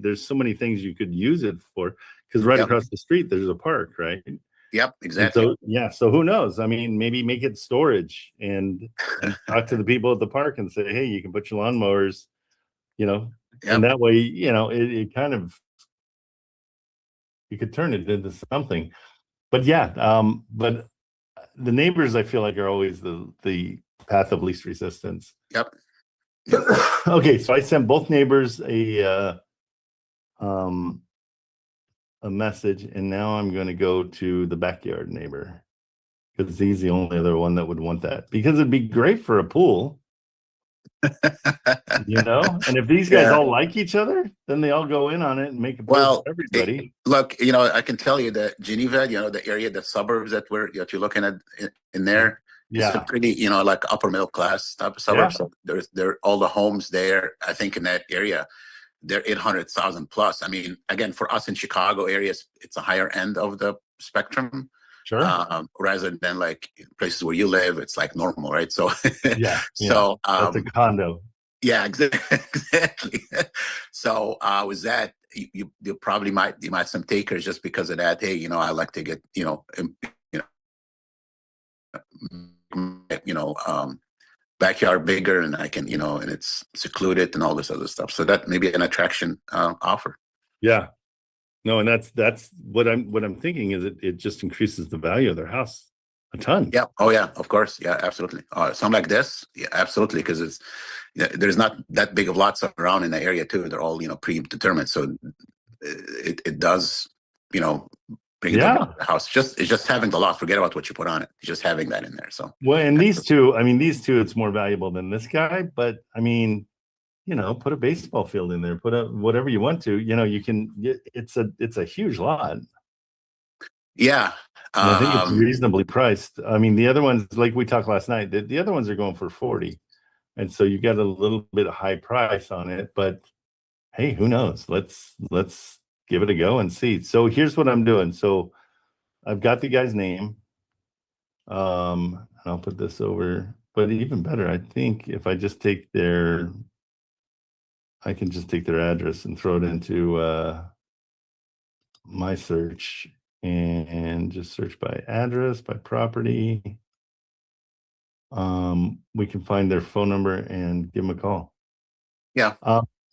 there's so many things you could use it for, because right across the street there's a park, right?
Yep, exactly.
So who knows? I mean, maybe make it storage and talk to the people at the park and say, hey, you can put your lawnmowers, and that way, it kind of, you could turn it into something. But but the neighbors, I feel like, are always the path of least resistance.
Yep.
Okay, so I sent both neighbors a message, and now I'm going to go to the backyard neighbor because he's the only other one that would want that, because it'd be great for a pool. And if these guys all like each other, then they all go in on it and make a pool for everybody.
Look, I can tell you that Geneva, the area, the suburbs that you're looking at in there, it's a pretty, like upper middle class type of suburbs. So there all the homes there, I think in that area, they're 800,000 plus. I mean, again, for us in Chicago areas, it's a higher end of the spectrum.
Sure.
Rather than like places where you live, it's like normal, right? So
so that's a condo.
Yeah, exactly. So with that, you probably might some takers just because of that. Hey, I like to get backyard bigger, and I can and it's secluded and all this other stuff. So that may be an attraction offer. Yeah.
No, and that's what I'm thinking is it just increases the value of their house a ton.
Yeah. Oh yeah, of course. Yeah, absolutely. Something like this, yeah, absolutely, because it's there's not that big of lots around in the area too. They're all predetermined, so it does bring the house. It's just having the lot. Forget about what you put on it. It's just having that in there. So
and these two, it's more valuable than this guy. But I mean, put a baseball field in there, put a whatever you want to, you can, it's a huge lot.
Yeah.
And I think it's reasonably priced. I mean, the other ones, like we talked last night, the other ones are going for 40. And so you got a little bit of high price on it, but hey, who knows? Let's give it a go and see. So here's what I'm doing. So I've got the guy's name. And I'll put this over, but even better, I think if I just take I can just take their address and throw it into my search and just search by address, by property. We can find their phone number and give them a call.
Yeah.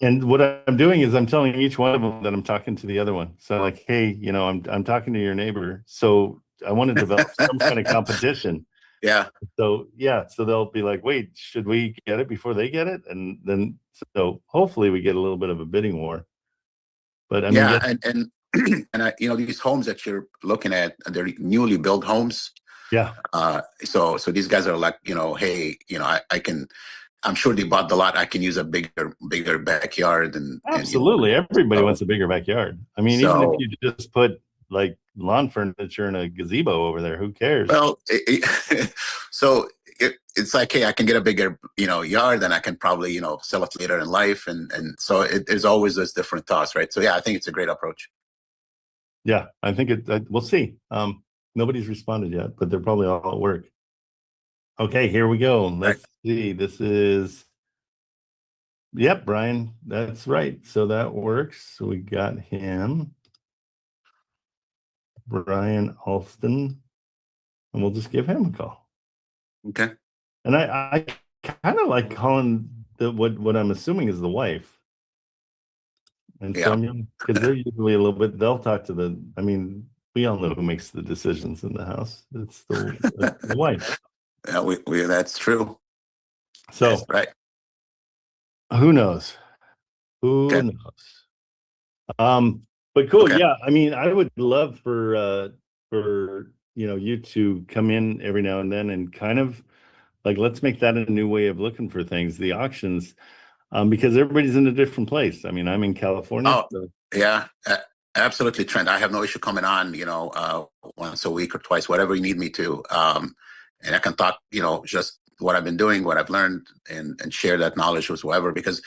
And what I'm doing is I'm telling each one of them that I'm talking to the other one. So like, hey, you know, I'm talking to your neighbor. So I want to develop some kind of competition.
Yeah.
So yeah, so they'll be like, wait, should we get it before they get it? And then so hopefully we get a little bit of a bidding war. But I mean,
Yeah, and and I, you know, these homes that you're looking at, they're newly built homes.
yeah,
So these guys are like, you know, hey, you know, I can, I'm sure they bought the lot. I can use a bigger backyard and
absolutely. Everybody
so-
wants a bigger backyard. I mean, even
So-
if you just put like lawn furniture and a gazebo over there, who cares?
well, so it's like, hey, I can get a bigger, you know, yard, and I can probably, you know, sell it later in life, and so there's always those different thoughts, right? So yeah, I think it's a great approach.
Yeah, I think we'll see. Nobody's responded yet, but they're probably all at work. Okay, here we go. Let's see. This is, yep, Brian. That's right. So that works. So we got him, Brian Alston, and we'll just give him a call.
Okay.
And I kind of like calling what I'm assuming is the wife. And
Yeah.
Sonia, because they're usually a little bit, they'll talk to I mean, we all know who makes the decisions in the house. It's the wife.
Yeah, we that's true.
So
That's right.
who knows? Who
Okay.
knows? But cool.
Okay.
Yeah. I mean, I would love for you know, you to come in every now and then and kind of like, let's make that a new way of looking for things, the auctions, because everybody's in a different place. I mean, I'm in California.
Oh,
so
yeah, absolutely, Trent. I have no issue coming on, you know, once a week or twice, whatever you need me to. And I can talk, you know, just what I've been doing, what I've learned, and share that knowledge with whoever, because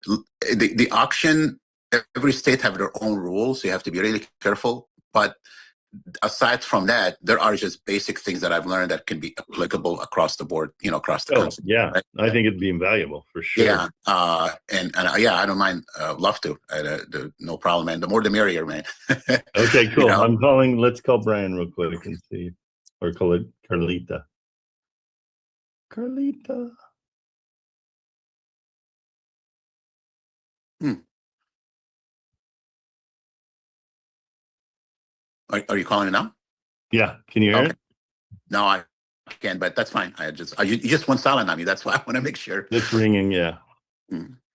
the auction, every state have their own rules. So you have to be really careful. But aside from that, there are just basic things that I've learned that can be applicable across the board, you know, across the country.
yeah,
right?
I think it'd be invaluable for sure.
Yeah, and yeah, I don't mind. Love to. No problem, man. The more the merrier, man.
Okay, cool.
You know?
I'm calling. Let's call Brian real quick and see, or call it Carlita. Carlita.
Are you calling it now?
Yeah. Can you hear
Okay.
it?
No, I can, but that's fine. You just went silent on me. That's why I want to make sure.
It's ringing. Yeah.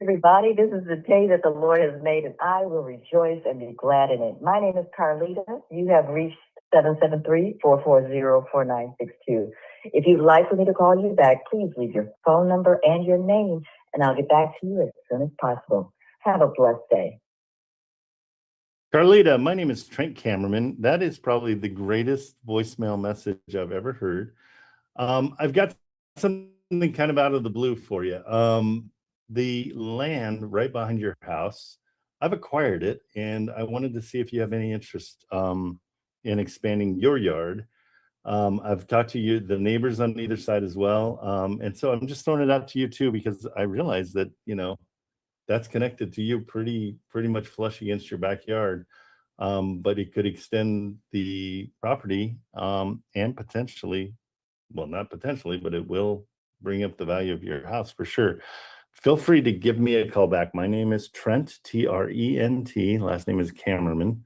Everybody, this is the day that the Lord has made, and I will rejoice and be glad in it. My name is Carlita. You have reached 773-440-4962. If you'd like for me to call you back, please leave your phone number and your name, and I'll get back to you as soon as possible. Have a blessed day.
Carlita, my name is Trent Cameraman. That is probably the greatest voicemail message I've ever heard. I've got something kind of out of the blue for you. The land right behind your house, I've acquired it, and I wanted to see if you have any interest in expanding your yard. I've talked to you, the neighbors on either side as well. And so I'm just throwing it out to you too, because I realize that, you know, that's connected to you pretty much flush against your backyard. But it could extend the property and potentially, well, not potentially, but it will bring up the value of your house for sure. Feel free to give me a call back. My name is Trent, T-R-E-N-T. Last name is Cameraman.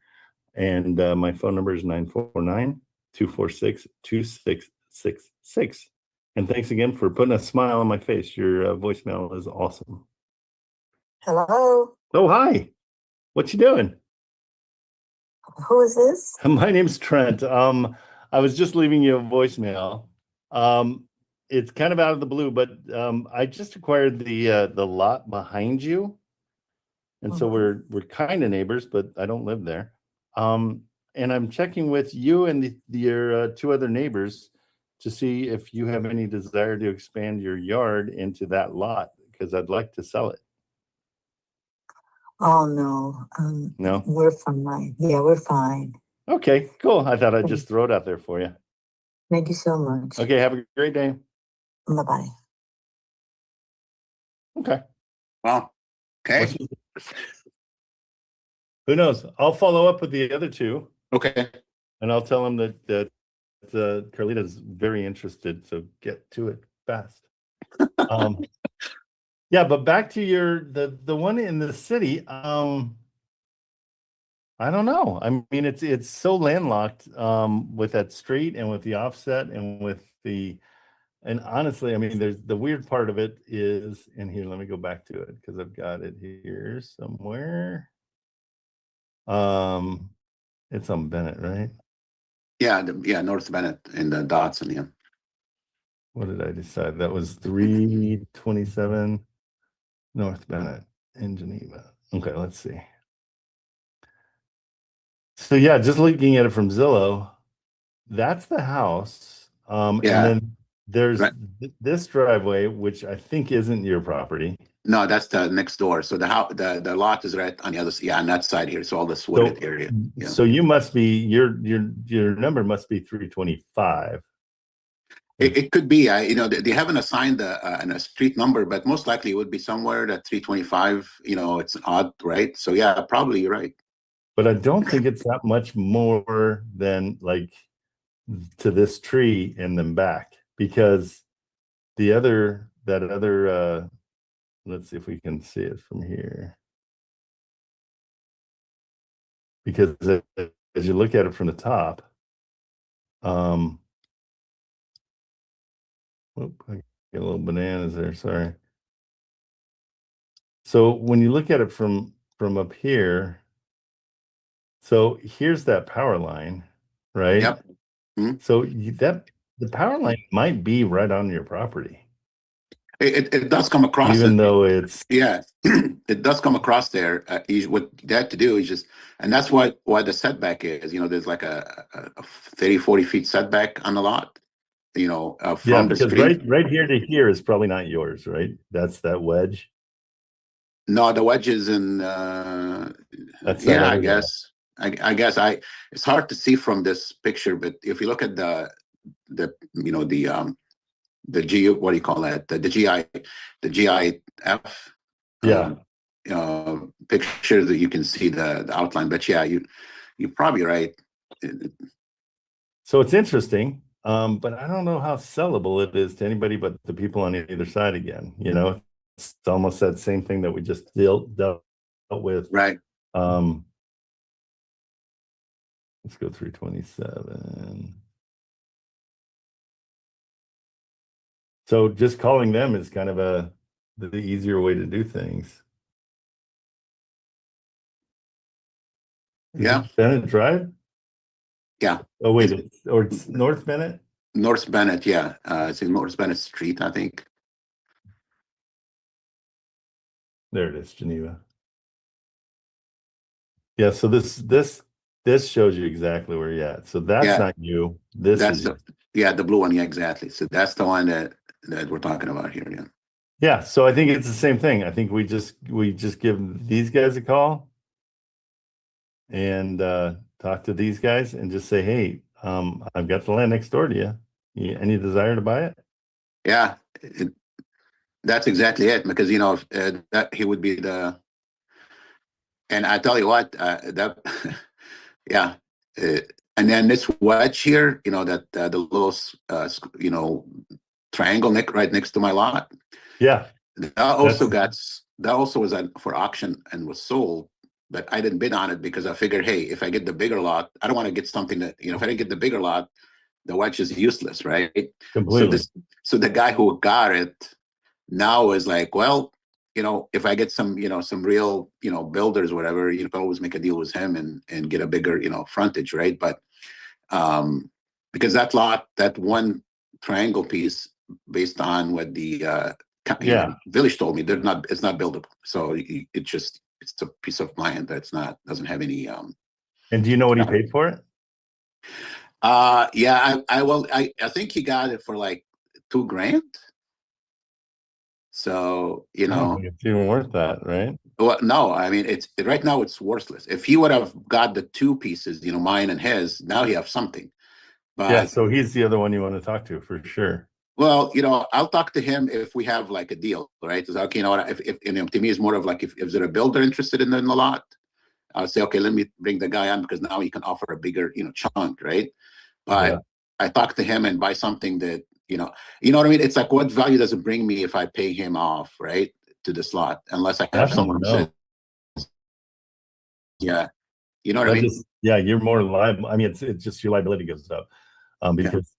And my phone number is 949-246-2666. And thanks again for putting a smile on my face. Your voicemail is awesome.
Hello,
Oh, hi. What you doing?
who is this?
My name's Trent. I was just leaving you a voicemail. It's kind of out of the blue, but I just acquired the lot behind you, and so we're kind of neighbors, but I don't live there. And I'm checking with you and your two other neighbors to see if you have any desire to expand your yard into that lot, because I'd like to sell it.
Oh, no.
No?
We're fine. Yeah, we're fine.
Okay, cool. I thought I'd just throw it out there for you.
Thank you so much.
Okay, have a great day.
Bye-bye.
Okay.
Well, okay.
Who knows? I'll follow up with the other two,
Okay.
and I'll tell them that Carlita's very interested, so get to it fast. Yeah, but back to the one in the city. I don't know. I mean, it's so landlocked with that street and with the offset and with the, and honestly, I mean, there's the weird part of it is, and here, let me go back to it because I've got it here somewhere. It's on Bennett, right?
Yeah, North Bennett in the Dodson, yeah.
What did I decide? That was 327 North Bennett in Geneva. Okay, let's see. So yeah, just looking at it from Zillow, that's the house. And
Yeah.
then there's
Right.
this driveway, which I think isn't your property.
No, that's the next door. So the house, the lot is right on the other side. Yeah, on that side here. So all this
So,
wooded area. Yeah.
so you must be your number must be 325.
It could be. They haven't assigned a street number, but most likely it would be somewhere at 325. It's odd, right? So yeah, probably you're right.
But I don't think it's that much more than like to this tree and then back, because that other let's see if we can see it from here. Because as you look at it from the top, I get a little bananas there, sorry. So when you look at it from up here, so here's that power line, right?
Yep. Mhm.
So the power line might be right on your property.
It does come across,
even though it's,
yeah, it does come across there. What they have to do is just, and that's why the setback is. There's like a 30-40 feet setback on the lot.
yeah,
from the
because
street.
right here to here is probably not yours, right? That's that wedge.
No, the wedge is in.
That's
Yeah,
that
I
other guy.
guess. I guess it's hard to see from this picture, but if you look at the G, what do you call that? The GIF.
Yeah.
Picture that you can see the outline, but yeah, you're probably right.
So it's interesting, but I don't know how sellable it is to anybody but the people on either side again. It's almost that same thing that we just dealt with.
Right.
Let's go 327. So just calling them is kind of the easier way to do things.
Yeah.
Bennett Drive?
Yeah.
Oh, wait, it's North Bennett?
North Bennett, yeah. It's in North Bennett Street, I think.
There it is, Geneva. Yeah, so this shows you exactly where you're at. So that's not you.
That's the blue one, yeah, exactly. So that's the one that we're talking about here, yeah.
Yeah, so I think it's the same thing. I think we just give these guys a call and talk to these guys and just say, hey, I've got the land next door to you. Any desire to buy it?
Yeah, that's exactly it. Because that he would be the. And I tell you what, that, yeah, and then this wedge here, that the little, triangle right next to my lot.
Yeah,
that also was for auction and was sold, but I didn't bid on it because I figured, hey, if I get the bigger lot, I don't want to get something that if I didn't get the bigger lot, the wedge is useless, right?
Completely.
So the guy who got it now is like, well, if I get some real, builders, whatever, you can always make a deal with him and get a bigger, frontage, right? But because that lot, that one triangle piece, based on what the village told me, it's not buildable. So it's a piece of land that's doesn't have any.
And do you know what he paid for it?
Yeah, I think he got it for like $2,000. So
it's even worth that, right?
Well, no, I mean right now it's worthless. If he would have got the two pieces, mine and his, now he have something. But
yeah, so he's the other one you want to talk to for sure.
Well, I'll talk to him if we have like a deal, right? It's okay, if to me it's more of like if there's a builder interested in the lot, I'll say, okay, let me bring the guy on because now he can offer a bigger, chunk, right? But I talk to him and buy something that, you know what I mean? It's like, what value does it bring me if I pay him off, right? to this lot unless I have
Definitely
someone who says, yeah, you know what I
That
mean?
just, yeah, you're more liable. I mean, it's just your liability goes up. Because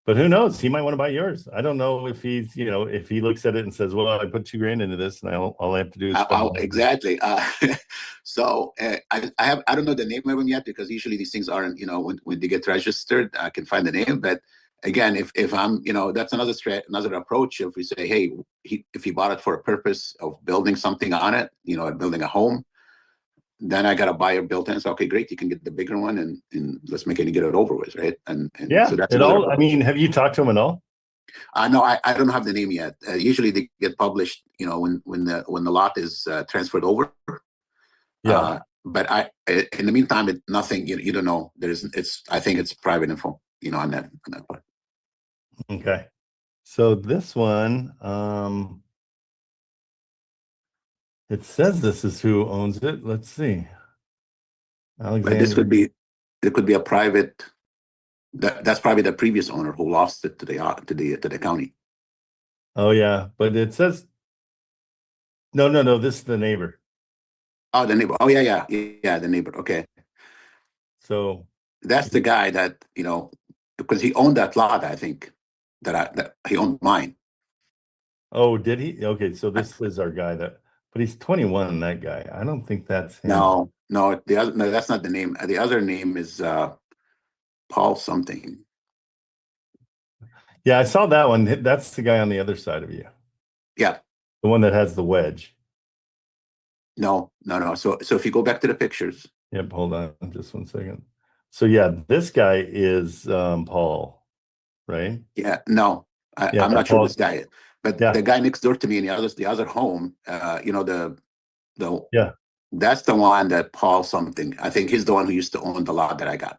but who knows? He might want to buy yours. I don't know if he's, if he looks at it and says, well, I put $2,000 into this and all I have to do is spend
Exactly. So I don't know the name of them yet, because usually these things aren't, when they get registered, I can find the name. But again, if I'm, that's another approach. If we say, hey, if he bought it for a purpose of building something on it, building a home, then I got a buyer built in. So, okay, great. You can get the bigger one and let's make it and get it over with. Right. And
yeah,
so that's
it all, I mean, have you talked to him at all?
No, I don't have the name yet. Usually they get published, when the lot is transferred over.
Yeah.
But in the meantime, nothing. You don't know. I think it's private info. On that part.
Okay. So this one, it says this is who owns it. Let's see.
But
Alexander.
it could be a private. That's probably the previous owner who lost it to the county.
Oh yeah, but it says no. This is the neighbor.
Oh, the neighbor. Oh yeah, the neighbor. Okay.
So
that's the guy that because he owned that lot. I think that he owned mine.
Oh, did he? Okay, so this is our guy but he's 21. That guy. I don't think that's him.
No, that's not the name. The other name is Paul something.
Yeah, I saw that one. That's the guy on the other side of you.
Yeah.
The one that has the wedge.
No. So if you go back to the pictures.
Yep, hold on just 1 second. So yeah, this guy is Paul, right?
Yeah, no. I'm not sure this guy is. But the guy next door to me in the other home, that's the one that Paul something. I think he's the one who used to own the lot that I got.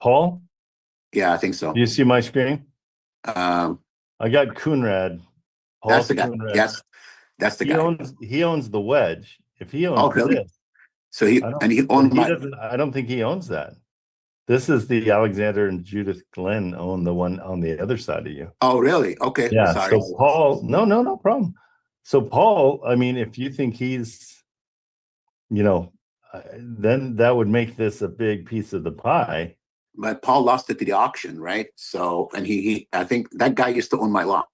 Paul?
Yeah, I think so.
Do you see my screen?
I
got Coonrad. Paul
that's the guy.
Coonrad.
Yes, that's the guy.
He owns the wedge. If he owns
really?
this,
so he owned my.
I don't think he owns that. This is the Alexander and Judith Glenn own the one on the other side of you.
Oh, really? Okay.
Yeah.
Sorry.
So Paul, no problem. So Paul, I mean, if you think he's, then that would make this a big piece of the pie.
But Paul lost it to the auction, right? So, and I think that guy used to own my lot,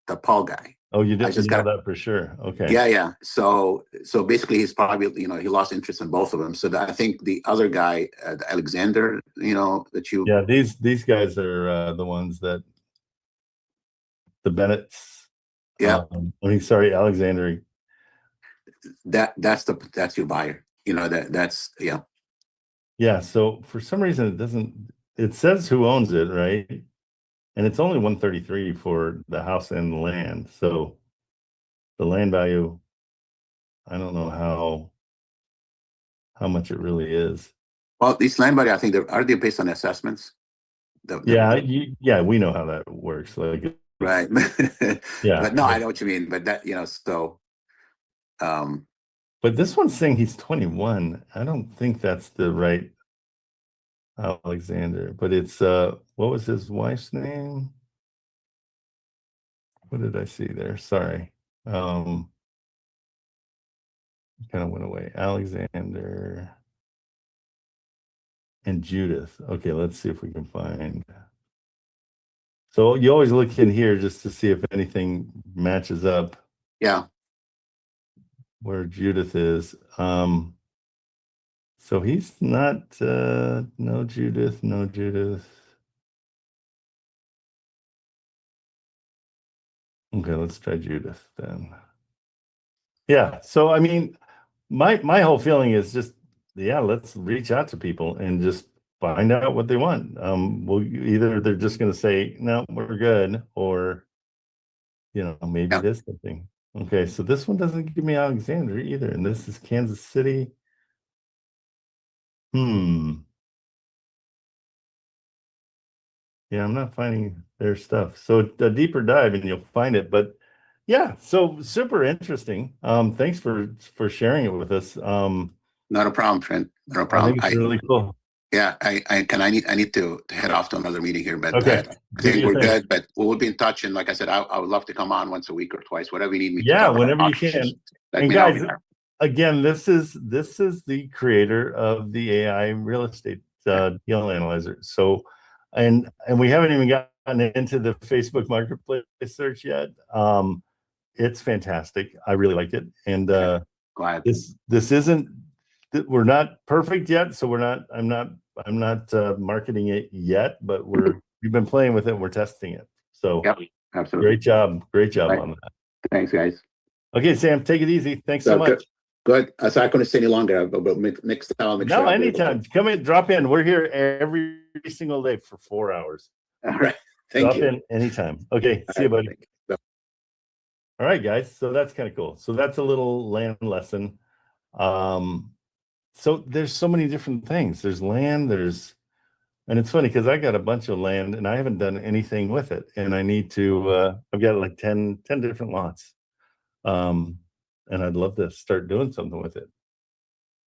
the Paul guy.
Oh, you didn't know that for sure. Okay.
Yeah. So basically, he's probably he lost interest in both of them. So I think the other guy, Alexander, that you.
Yeah, these guys are the ones that the Bennett's.
Yeah.
Sorry, Alexander.
That's your buyer. That's yeah.
Yeah. So for some reason it says who owns it, right? And it's only 133 for the house and the land. So the land value, I don't know how much it really is.
Well, these land value, I think are they based on assessments?
Yeah, we know how that works. Like
right.
Yeah.
But no, I know what you mean. But that, so
but this one's saying he's 21. I don't think that's the right Alexander, but it's what was his wife's name? What did I see there? Sorry. Kind of went away. Alexander and Judith. Okay, let's see if we can find. So you always look in here just to see if anything matches up.
Yeah.
Where Judith is. So he's not no Judith. Okay, let's try Judith then. Yeah, so I mean, my whole feeling is just, let's reach out to people and just find out what they want. Well, either they're just going to say, no, we're good, or, maybe this something. Okay, so this one doesn't give me Alexander either, and this is Kansas City. Yeah, I'm not finding their stuff. So a deeper dive and you'll find it. But yeah, so super interesting. Thanks for sharing it with us.
Not a problem, Trent. Not a problem.
I think it's really cool.
Yeah, I need to head off to another meeting here, but
Okay.
I
Do
think
your
we're
thing.
good. But we'll be in touch. And like I said, I would love to come on once a week or twice, whatever you need me to
Yeah,
cover.
whenever you can.
Let
And
me know.
guys, again, this is the creator of the AI real estate deal analyzer. So, and we haven't even gotten into the Facebook Marketplace search yet. It's fantastic. I really liked it, and
Glad.
this isn't. We're not perfect yet, so I'm not marketing it yet, but we've been playing with it. We're testing it. So,
Yep, absolutely.
great job
Right.
on that.
Thanks, guys.
Okay, Sam, take it easy. Thanks so much.
Good. So I couldn't stay any longer, but next time I'll make sure.
No,
I'll be able to.
anytime. Come in, drop in. We're here every single day for 4 hours.
All right. Thank
Drop
you.
in anytime. Okay,
All
see you,
right,
buddy.
thank you.
All right, guys. So that's kind of cool. So that's a little land lesson. So there's so many different things. There's land, and it's funny because I got a bunch of land and I haven't done anything with it. And I need to, I've got like 10 different lots. And I'd love to start doing something with it.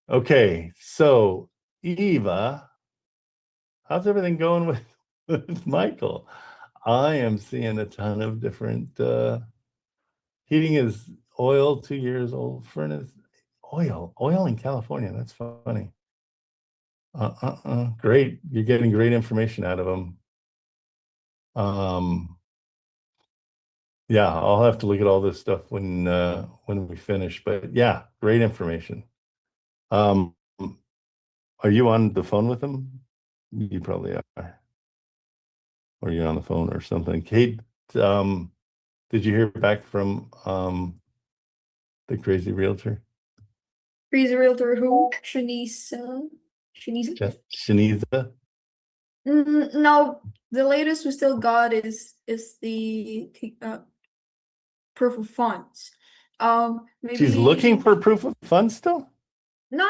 Okay, so Eva, how's everything going with Michael? I am seeing a ton of different heating is oil, 2 years old, furnace, oil in California. That's funny. Great. You're getting great information out of them. Yeah, I'll have to look at all this stuff when we finish, but yeah, great information. Are you on the phone with them? You probably are. Or you're on the phone or something. Kate, did you hear back from the crazy realtor?
Crazy realtor who? Shanice.
Shaniza?
No, the latest we still got is the proof of funds. Maybe
She's looking for proof of funds still?
No.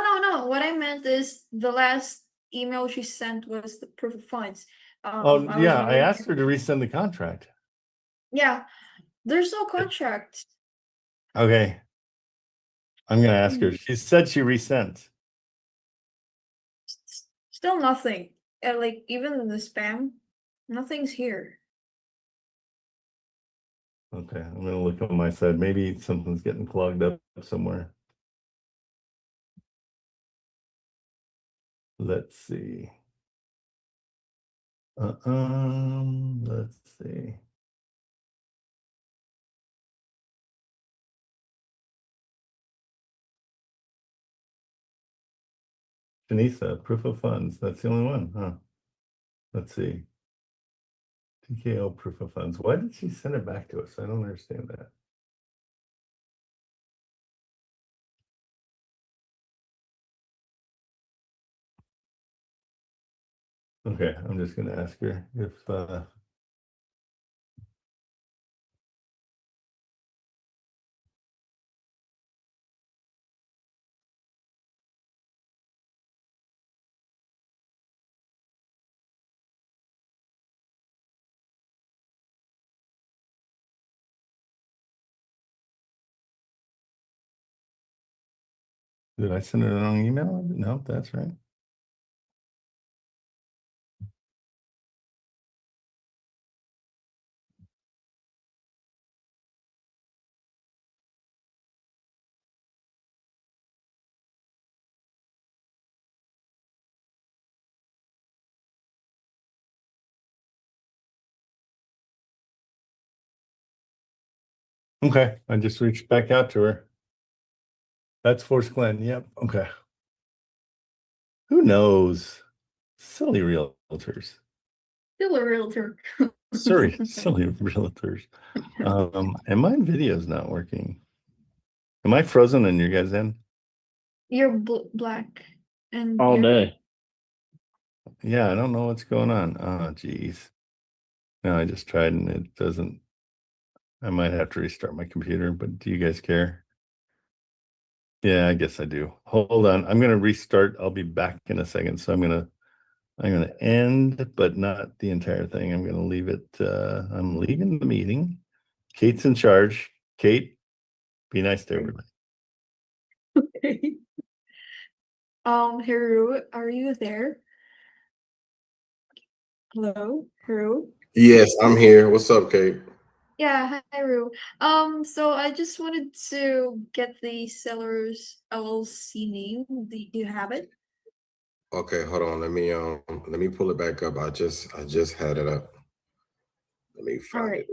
What I meant is the last email she sent was the proof of funds.
Oh,
I was
yeah, I
wondering
asked her to resend the contract.
Yeah, there's no contract.
Okay. I'm gonna ask her. She said she resent.
Still nothing. Like even in the spam, nothing's here.
Okay, I'm gonna look on my side. Maybe something's getting clogged up somewhere. Let's see. Let's see. Janisa, proof of funds. That's the only one, huh? Let's see. TKO proof of funds. Why did she send it back to us? I don't understand that. Okay, I'm just gonna ask her if did I send her the wrong email? No, that's right. Okay, I just reached back out to her. That's Force Glen. Yep. Okay. Who knows? Silly realtors.
Still a realtor.
Sorry, silly realtors. And my video's not working. Am I frozen in your guys' end?
You're black and
All
you're-
day.
Yeah, I don't know what's going on. Oh, geez. No, I just tried and it doesn't. I might have to restart my computer, but do you guys care? Yeah, I guess I do. Hold on. I'm gonna restart. I'll be back in a second. So I'm gonna end, but not the entire thing. I'm gonna leave it. I'm leaving the meeting. Kate's in charge. Kate, be nice to everybody.
Okay. Haru, are you there? Hello, Ru.
Yes, I'm here. What's up, Kate?
Yeah, hi, Ru. So I just wanted to get the seller's LLC name. Do you have it?
Okay, hold on. Let me pull it back up. I just had it up. Let me
All
find
right.
it.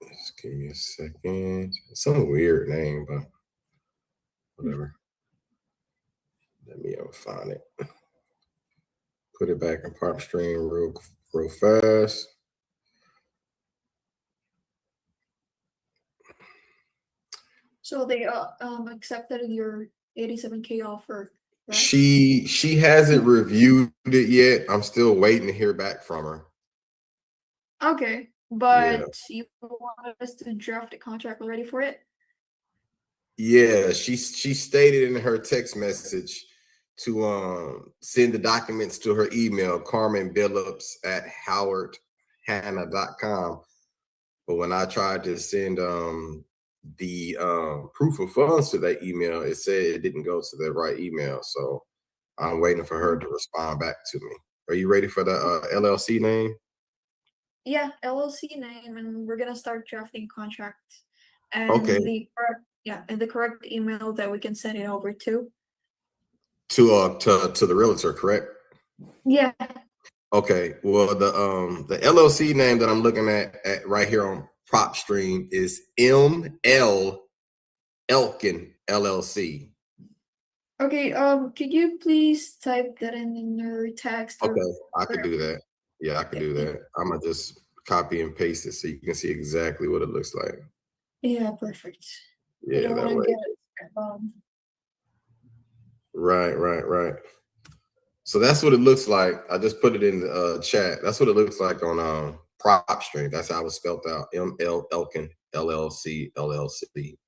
Just give me a second. Some weird name, but whatever. Let me find it. Put it back in PropStream real fast.
So they accepted your 87K offer, right?
She hasn't reviewed it yet. I'm still waiting to hear back from her.
Okay,
Yeah.
but you want us to draft a contract already for it?
Yeah, she stated in her text message to send the documents to her email, carmenbillups@howardhanna.com. But when I tried to send the proof of funds to that email, it said it didn't go to the right email. So I'm waiting for her to respond back to me. Are you ready for the LLC name?
Yeah, LLC name, and we're gonna start drafting contract. And
Okay.
the correct email that we can send it over to.
To the realtor, correct?
Yeah.
Okay. Well, the LLC name that I'm looking at right here on PropStream is ML Elkin LLC.
Okay, could you please type that in your text?
Okay, I could do that. Yeah, I could do that. I'm gonna just copy and paste it so you can see exactly what it looks like.
Yeah, perfect. I
Yeah,
don't
that
want
way.
to get
Right. So that's what it looks like. I just put it in the chat. That's what it looks like on PropStream. That's how it's spelled out. ML Elkin LLC LLC.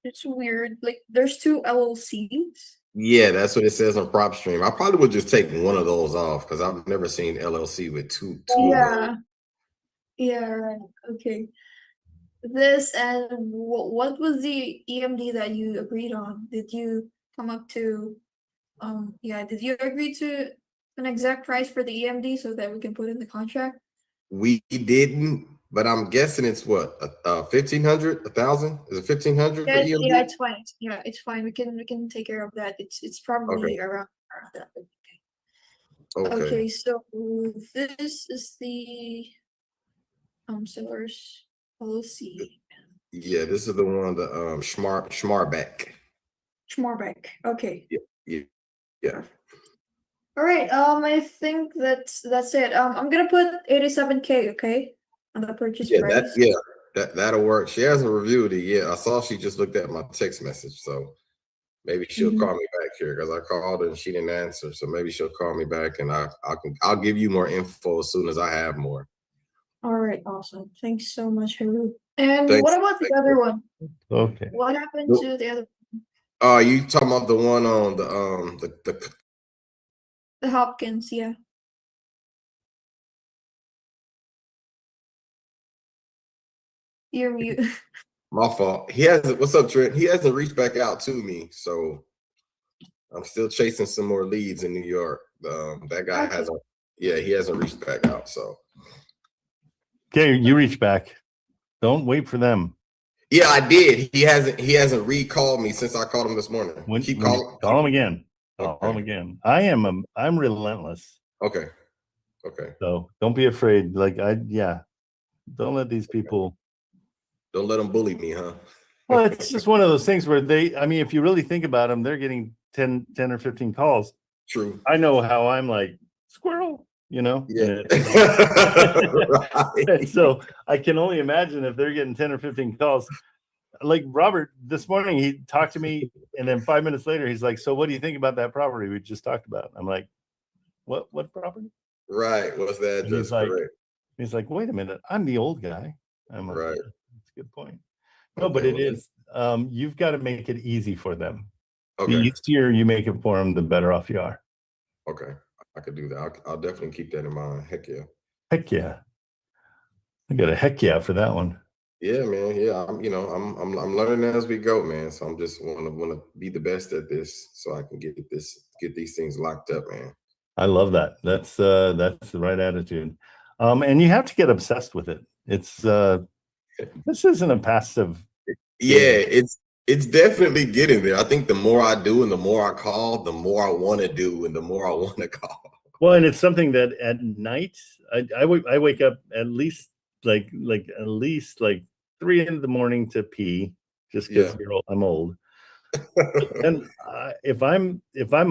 It's weird. Like there's two LLCs.
Yeah, that's what it says on PropStream. I probably would just take one of those off because I've never seen LLC with two of those.
Yeah. Yeah, right. Okay. This and what was the EMD that you agreed on? Did you come up to did you agree to an exact price for the EMD so that we can put in the contract?
We didn't, but I'm guessing it's what 1,500, 1,000? Is it 1,500 for EMD?
Yeah, it's fine. Yeah, it's fine. We can take care of that. It's probably
Okay.
around that.
Okay.
Okay, so this is the sellers LLC.
Yeah, this is the one, the Schmarbeck.
Schmorbeck. Okay.
Yeah.
All right. I think that's it. I'm gonna put 87K. Okay, on the purchase price.
That'll work. She hasn't reviewed it yet. I saw she just looked at my text message, so maybe she'll call me back here because I called her and she didn't answer. So maybe she'll call me back and I'll give you more info as soon as I have more.
All right. Awesome. Thanks so much, Haru. And
Thanks.
what about the other one?
Okay.
What happened to the other?
You talking about the one on
The Hopkins? Yeah. You're mute.
my fault. He hasn't. What's up, Trent? He hasn't reached back out to me, so I'm still chasing some more leads in New York. That guy hasn't. Yeah, he hasn't reached back out. So.
Okay, you reach back. Don't wait for them.
Yeah, I did. He hasn't recalled me since I called him this morning.
Call him again. Call him again. I'm relentless.
Okay.
So don't be afraid. Don't let these people.
Don't let them bully me, huh?
Well, it's just one of those things where if you really think about them, they're getting 10 or 15 calls.
True.
I know how I'm like squirrel,
Yeah.
Right. So I can only imagine if they're getting 10 or 15 calls. Like Robert this morning, he talked to me, and then 5 minutes later, he's like, "So what do you think about that property we just talked about?" I'm like, "What property?"
Right. What's the address?
He's like, "Wait a minute, I'm the old guy." I'm like,
right.
Yeah, that's a good point. No, but it is. You've got to make it easy for them.
Okay.
The easier you make it for them, the better off you are.
Okay, I could do that. I'll definitely keep that in mind. Heck yeah.
Heck yeah. I got a heck yeah for that one.
Yeah, man. Yeah, I'm learning as we go, man. So I'm just want to be the best at this, so I can get these things locked up, man.
I love that. That's the right attitude. And you have to get obsessed with it. It's this isn't a passive.
Yeah, it's definitely getting there. I think the more I do and the more I call, the more I want to do and the more I want to call.
Well, and it's something that at night I wake up at least like at least like 3 in the morning to pee, just because I'm old. And if I'm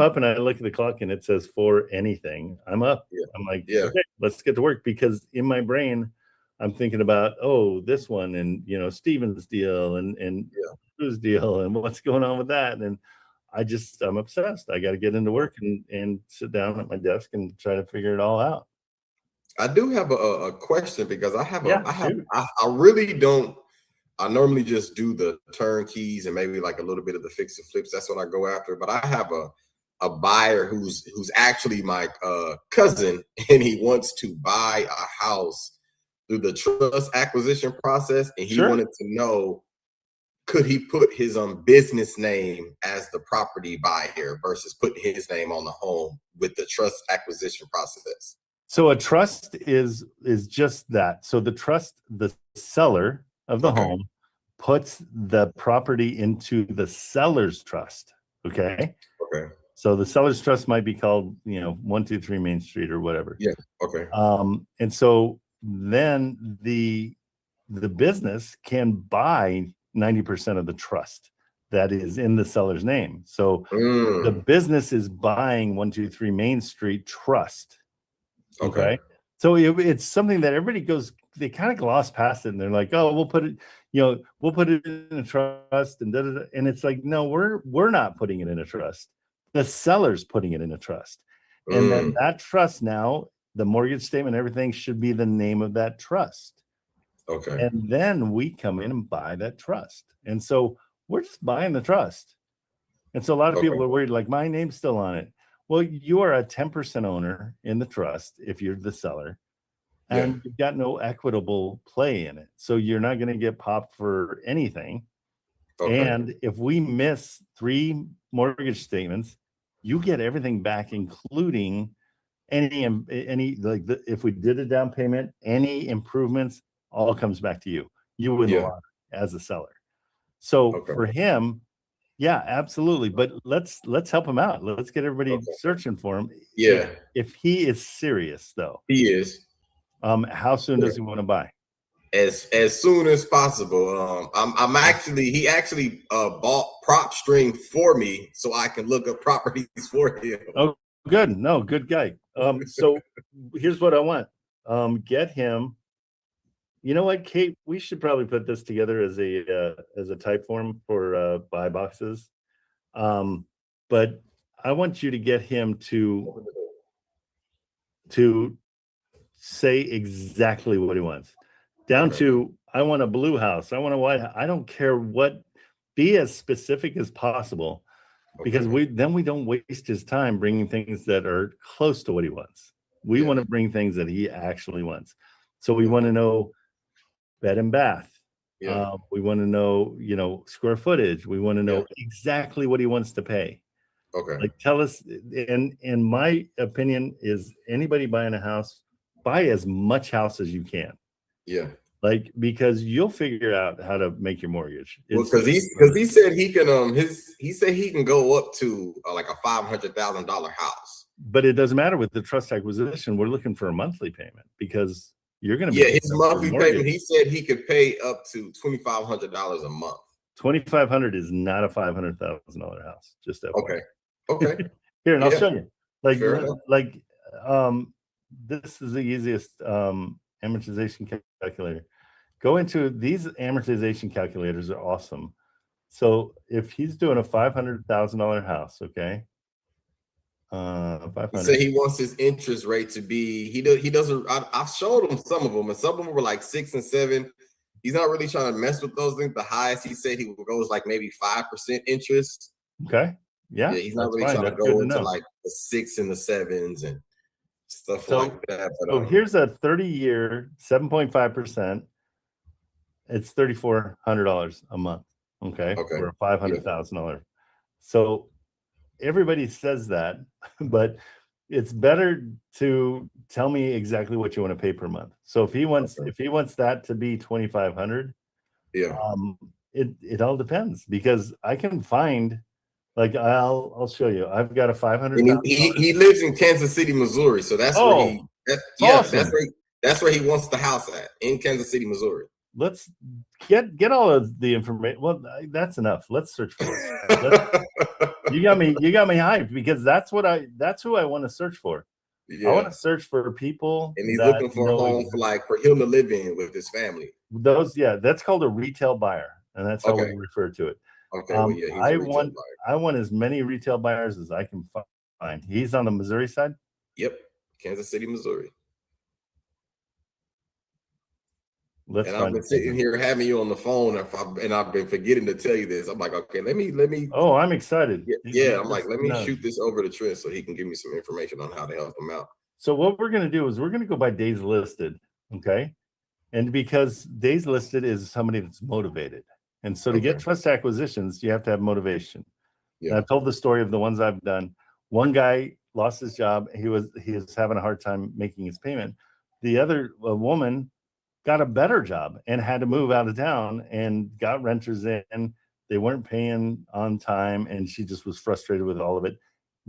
up and I look at the clock and it says for anything, I'm up.
Yeah.
I'm like,
Yeah.
okay, let's get to work, because in my brain, I'm thinking about, oh, this one, and Steven's deal, and whose deal, and what's going on with that, and I'm obsessed. I got to get into work and sit down at my desk and try to figure it all out.
I do have a question, because
Shoot.
I really don't. I normally just do the turnkeys and maybe like a little bit of the fix and flips. That's what I go after. But I have a buyer who's actually my cousin, and he wants to buy a house through the trust acquisition process, and he wanted to know, could he put his business name as the property buyer versus putting his name on the home with the trust acquisition process?
So a trust is just that. So the trust, the seller of the home puts the property into the seller's trust. Okay.
Okay.
So the seller's trust might be called, 123 Main Street or whatever.
Yeah. Okay.
And so then the business can buy 90% of the trust that is in the seller's name. So the business is buying 123 Main Street trust. Okay. So it's something that everybody they kind of gloss past it, and they're like, oh, we'll put it in a trust, and and it's like, no, we're not putting it in a trust. The seller's putting it in a trust. And then that trust, now the mortgage statement, everything should be the name of that trust.
Okay.
And then we come in and buy that trust. And so we're just buying the trust. And so a lot of people are worried, like, my name's still on it. Well, you are a 10% owner in the trust if you're the seller, and you've got no equitable play in it. So you're not going to get popped for anything. And if we miss 3 mortgage statements, you get everything back, including any if we did a down payment, any improvements, all comes back to you. You win the lot as a seller. So for him, yeah, absolutely. But let's help him out. Let's get everybody searching for him.
Yeah.
If he is serious, though.
He is.
How soon does he want to buy?
As soon as possible. He actually bought PropStream for me so I can look up properties for him.
Oh, good. No, good guy. So here's what I want. Get him. You know what, Kate? We should probably put this together as a type form for buy boxes. But I want you to get him to say exactly what he wants. Down to, I want a blue house. I want a white house. I don't care what. Be as specific as possible, because we don't waste his time bringing things that are close to what he wants. We want to bring things that he actually wants. So we want to know bed and bath. We want to know, square footage. We want to know exactly what he wants to pay.
Okay.
Like, tell us. And my opinion is, anybody buying a house, buy as much house as you can.
Yeah.
Like, because you'll figure out how to make your mortgage.
Well, because he said he can he said he can go up to like a $500,000 house.
But it doesn't matter with the trust acquisition. We're looking for a monthly payment, because you're going to
be his monthly payment. He said he could pay up to $2,500 a month.
$2,500 is not a $500,000 house. Just
okay.
Here, and I'll show you. This is the easiest amortization calculator. Go into these amortization calculators are awesome. So if he's doing a $500,000 house, okay. 500.
He said he wants his interest rate to be. He doesn't. I've showed him some of them, and some of them were like 6 and 7. He's not really trying to mess with those things. The highest he said he would go is like maybe 5% interest.
Okay. Yeah.
He's not really trying to go into like the 6 and the 7s and stuff like that. But,
so here's a 30-year 7.5%. It's $3,400 a month. Okay. For a $500,000. So everybody says that, but it's better to tell me exactly what you want to pay per month. So if he wants that to be 2,500,
Yeah.
It all depends, because I can find, like, I'll show you. I've got a 500.
And he lives in Kansas City, Missouri. So that's where
awesome.
that's where he wants the house at, in Kansas City, Missouri.
Let's get all of the information. Well, that's enough. Let's search for it. You got me hyped, because that's who I want to search for.
Yeah.
I want to search for people,
and he's looking for a home for him to live in with his family.
That's called a retail buyer, and that's how we refer to it.
Okay, well, yeah, he's a retail buyer.
I want as many retail buyers as I can find. He's on the Missouri side?
Yep, Kansas City, Missouri.
I've
been sitting here having you on the phone, and I've been forgetting to tell you this. I'm like, okay, let me.
Oh, I'm excited.
Yeah, I'm like, let me shoot this over to Trent so he can give me some information on how to help him out.
So what we're going to do is we're going to go by days listed, okay? And because days listed is somebody that's motivated. And so to get trust acquisitions, you have to have motivation. Yeah. And I've told the story of the ones I've done. One guy lost his job. He was having a hard time making his payment. The other woman got a better job and had to move out of town and got renters in. They weren't paying on time, and she just was frustrated with all of it.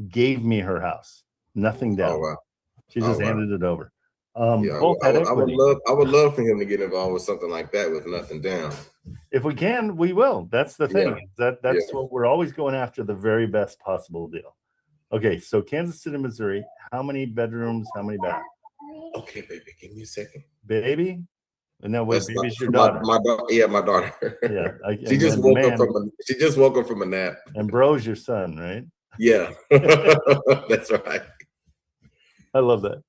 Gave me her house, nothing down.
Oh, wow.
She just handed it over.
I would love for him to get involved with something like that with nothing down.
If we can, we will. That's the thing. That's what we're always going after, the very best possible deal. Okay, so Kansas City, Missouri. How many bedrooms? How many baths?
Okay, baby, give me a second.
Baby. And now what? Baby's your daughter.
My daughter.
Yeah.
She just woke up from a nap.
And bro's your son, right?
Yeah. That's right.
I love that.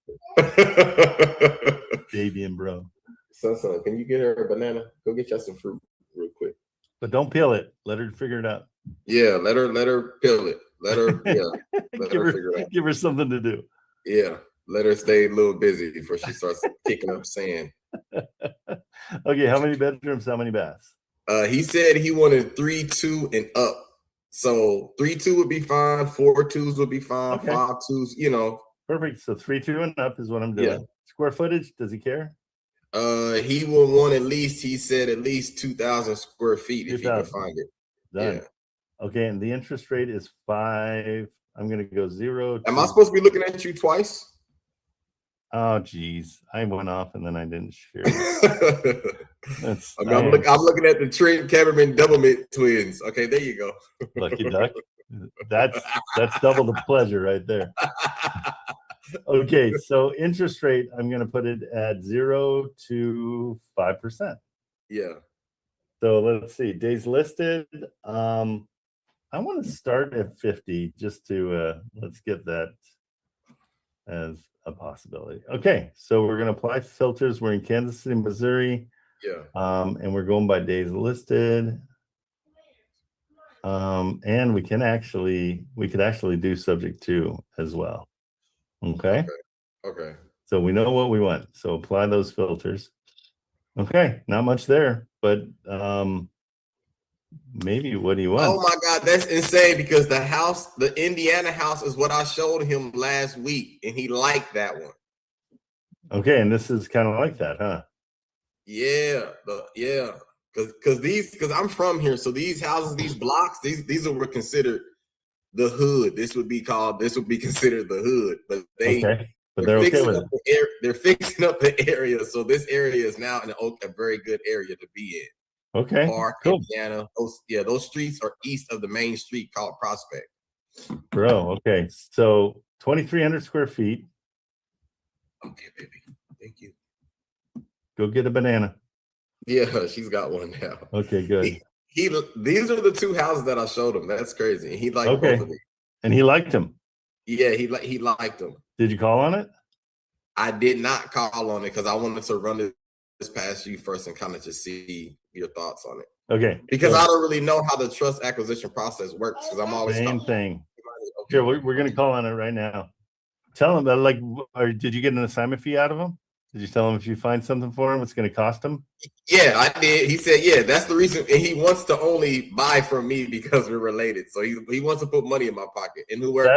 Baby and bro.
Son, can you get her a banana? Go get y'all some fruit real quick.
But don't peel it. Let her figure it out.
Yeah, let her peel it. Let her figure it out.
Give her something to do.
Yeah. Let her stay a little busy before she starts kicking up sand.
Okay, how many bedrooms, how many baths?
He said he wanted 3, 2, and up. So 3, 2 would be fine. 4 2s would be fine. 5 2s, you know.
Perfect. So 3, 2, and up is what I'm doing. Yeah. Square footage, does he care?
He will want he said at least 2,000 square feet if he can find it.
Done.
Yeah.
Okay, and the interest rate is 5. I'm gonna go 0.
Am I supposed to be looking at you twice?
Oh geez, I went off and then I didn't share.
I'm looking at the Trent Cameron Doublemint twins. Okay, there you go.
Lucky duck. That's double the pleasure right there. Okay, so interest rate, I'm going to put it at 0 to 5%.
Yeah.
So let's see, days listed. I want to start at 50 just to let's get that as a possibility. Okay, so we're going to apply filters. We're in Kansas City, Missouri.
Yeah.
And we're going by days listed. And we could actually do subject to as well. Okay. So we know what we want. So apply those filters. Okay, not much there, but maybe what do you want?
Oh my God, that's insane, because the Indiana house is what I showed him last week, and he liked that one.
Okay, and this is kind of like that, huh?
Yeah, because I'm from here, so these houses, these blocks, these are considered the hood. This would be considered the hood, but they're fixing up the area, so this area is now a very good area to be in.
Okay,
Park,
cool.
Indiana. Those streets are east of the main street called Prospect.
Bro, okay, so 2,300 square feet.
Okay, baby, thank you.
Go get a banana.
Yeah, she's got one now.
Okay, good.
These are the two houses that I showed him. That's crazy. And he liked both of them.
And he liked them.
Yeah, he liked them.
Did you call on it?
I did not call on it because I wanted to run this past you first and kind of just see your thoughts on it.
Okay.
Because I don't really know how the trust acquisition process works, because I'm always
same thing. Okay. Here, we're going to call on it right now. Tell him that, or did you get an assignment fee out of him? Did you tell him if you find something for him, it's going to cost him?
Yeah, I did. He said, yeah, that's the reason. And he wants to only buy from me because we're related. So he wants to put money in my pocket. And whoever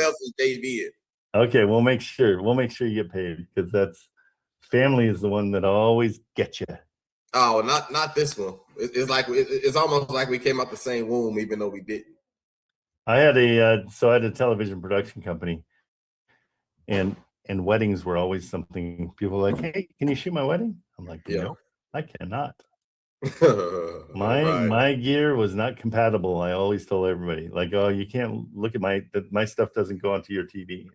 else is JV in.
Okay, we'll make sure you get paid, because that's family is the one that always gets you.
Oh, not this one. It's like it's almost like we came out the same womb, even though we didn't.
I had a television production company, and weddings were always something people were like, hey, can you shoot my wedding? I'm like,
Yeah.
no, I cannot.
Right.
My gear was not compatible. I always told everybody, like, oh, you can't look at my stuff doesn't go onto your TV.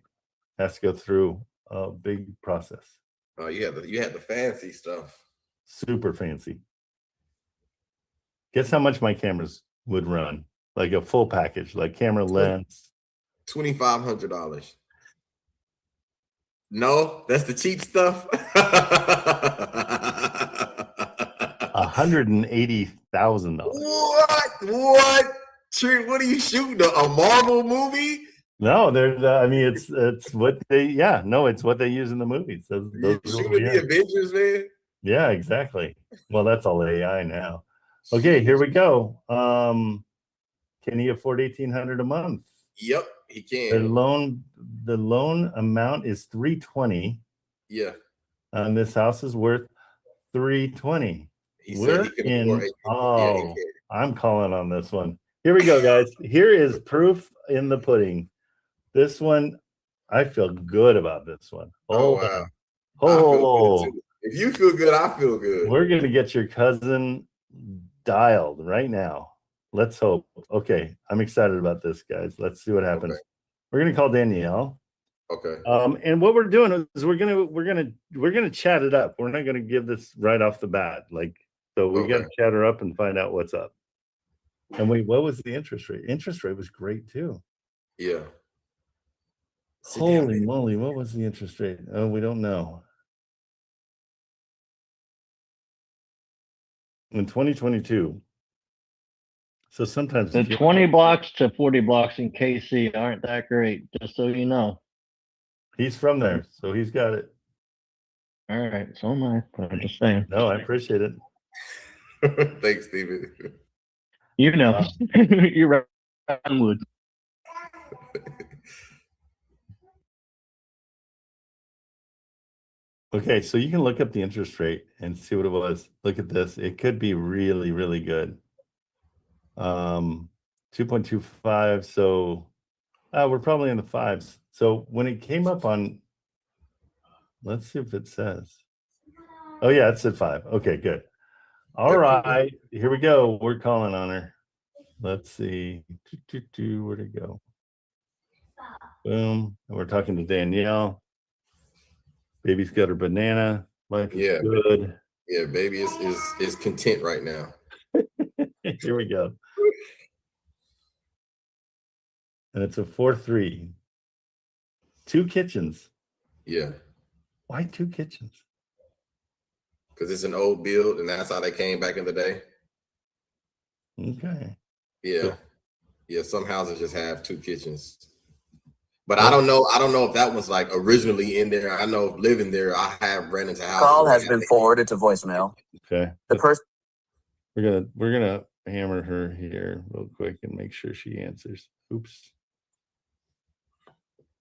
It has to go through a big process.
Oh, you had the fancy stuff.
Super fancy. Guess how much my cameras would run? Like a full package, like camera lens.
$2,500. No, that's the cheap stuff.
$180,000.
What? Trent, what are you shooting? A Marvel movie?
No, I mean, it's what they. Yeah, no, it's what they use in the movies.
You shooting the Avengers, man?
Yeah, exactly. Well, that's all AI now. Okay, here we go. Can he afford $1,800 a month?
Yep, he can.
The loan amount is $320.
Yeah.
And this house is worth $320.
We're in.
I'm calling on this one. Here we go, guys. Here is proof in the pudding. This one, I feel good about this one.
Oh, wow.
Oh,
if you feel good, I feel good.
We're gonna get your cousin dialed right now. Let's hope. Okay, I'm excited about this, guys. Let's see what happens.
Okay.
We're gonna call Danielle.
Okay.
And what we're doing is we're gonna chat it up. We're not gonna give this right off the bat. So we gotta chat her up and find out what's up. And what was the interest rate? Interest rate was great too.
Yeah.
Holy moly, what was the interest rate? Oh, we don't know. In 2022. So sometimes
the 20 blocks to 40 blocks in KC aren't that great, just so you know.
He's from there, so he's got it.
All right, so am I, but I'm just saying.
No, I appreciate it.
Thanks, Steven.
You know, you're right on wood.
Okay, so you can look up the interest rate and see what it was. Look at this. It could be really, really good. 2.25. So we're probably in the fives. So when it came up on, let's see if it says. Oh yeah, it said 5. Okay, good. All right, here we go. We're calling on her. Let's see. Where'd it go? Boom. And we're talking to Danielle. Baby's got her banana. Life is good.
Yeah, baby is content right now.
Here we go. And it's a 4-3. 2 kitchens.
Yeah.
Why 2 kitchens?
Because it's an old build, and that's how they came back in the day.
Okay.
Yeah. So, yeah, some houses just have 2 kitchens. But I don't know if that was like originally in there. I know living there, I have ran into houses.
Call has been forwarded to voicemail.
Okay.
The person
we're gonna hammer her here real quick and make sure she answers. Oops.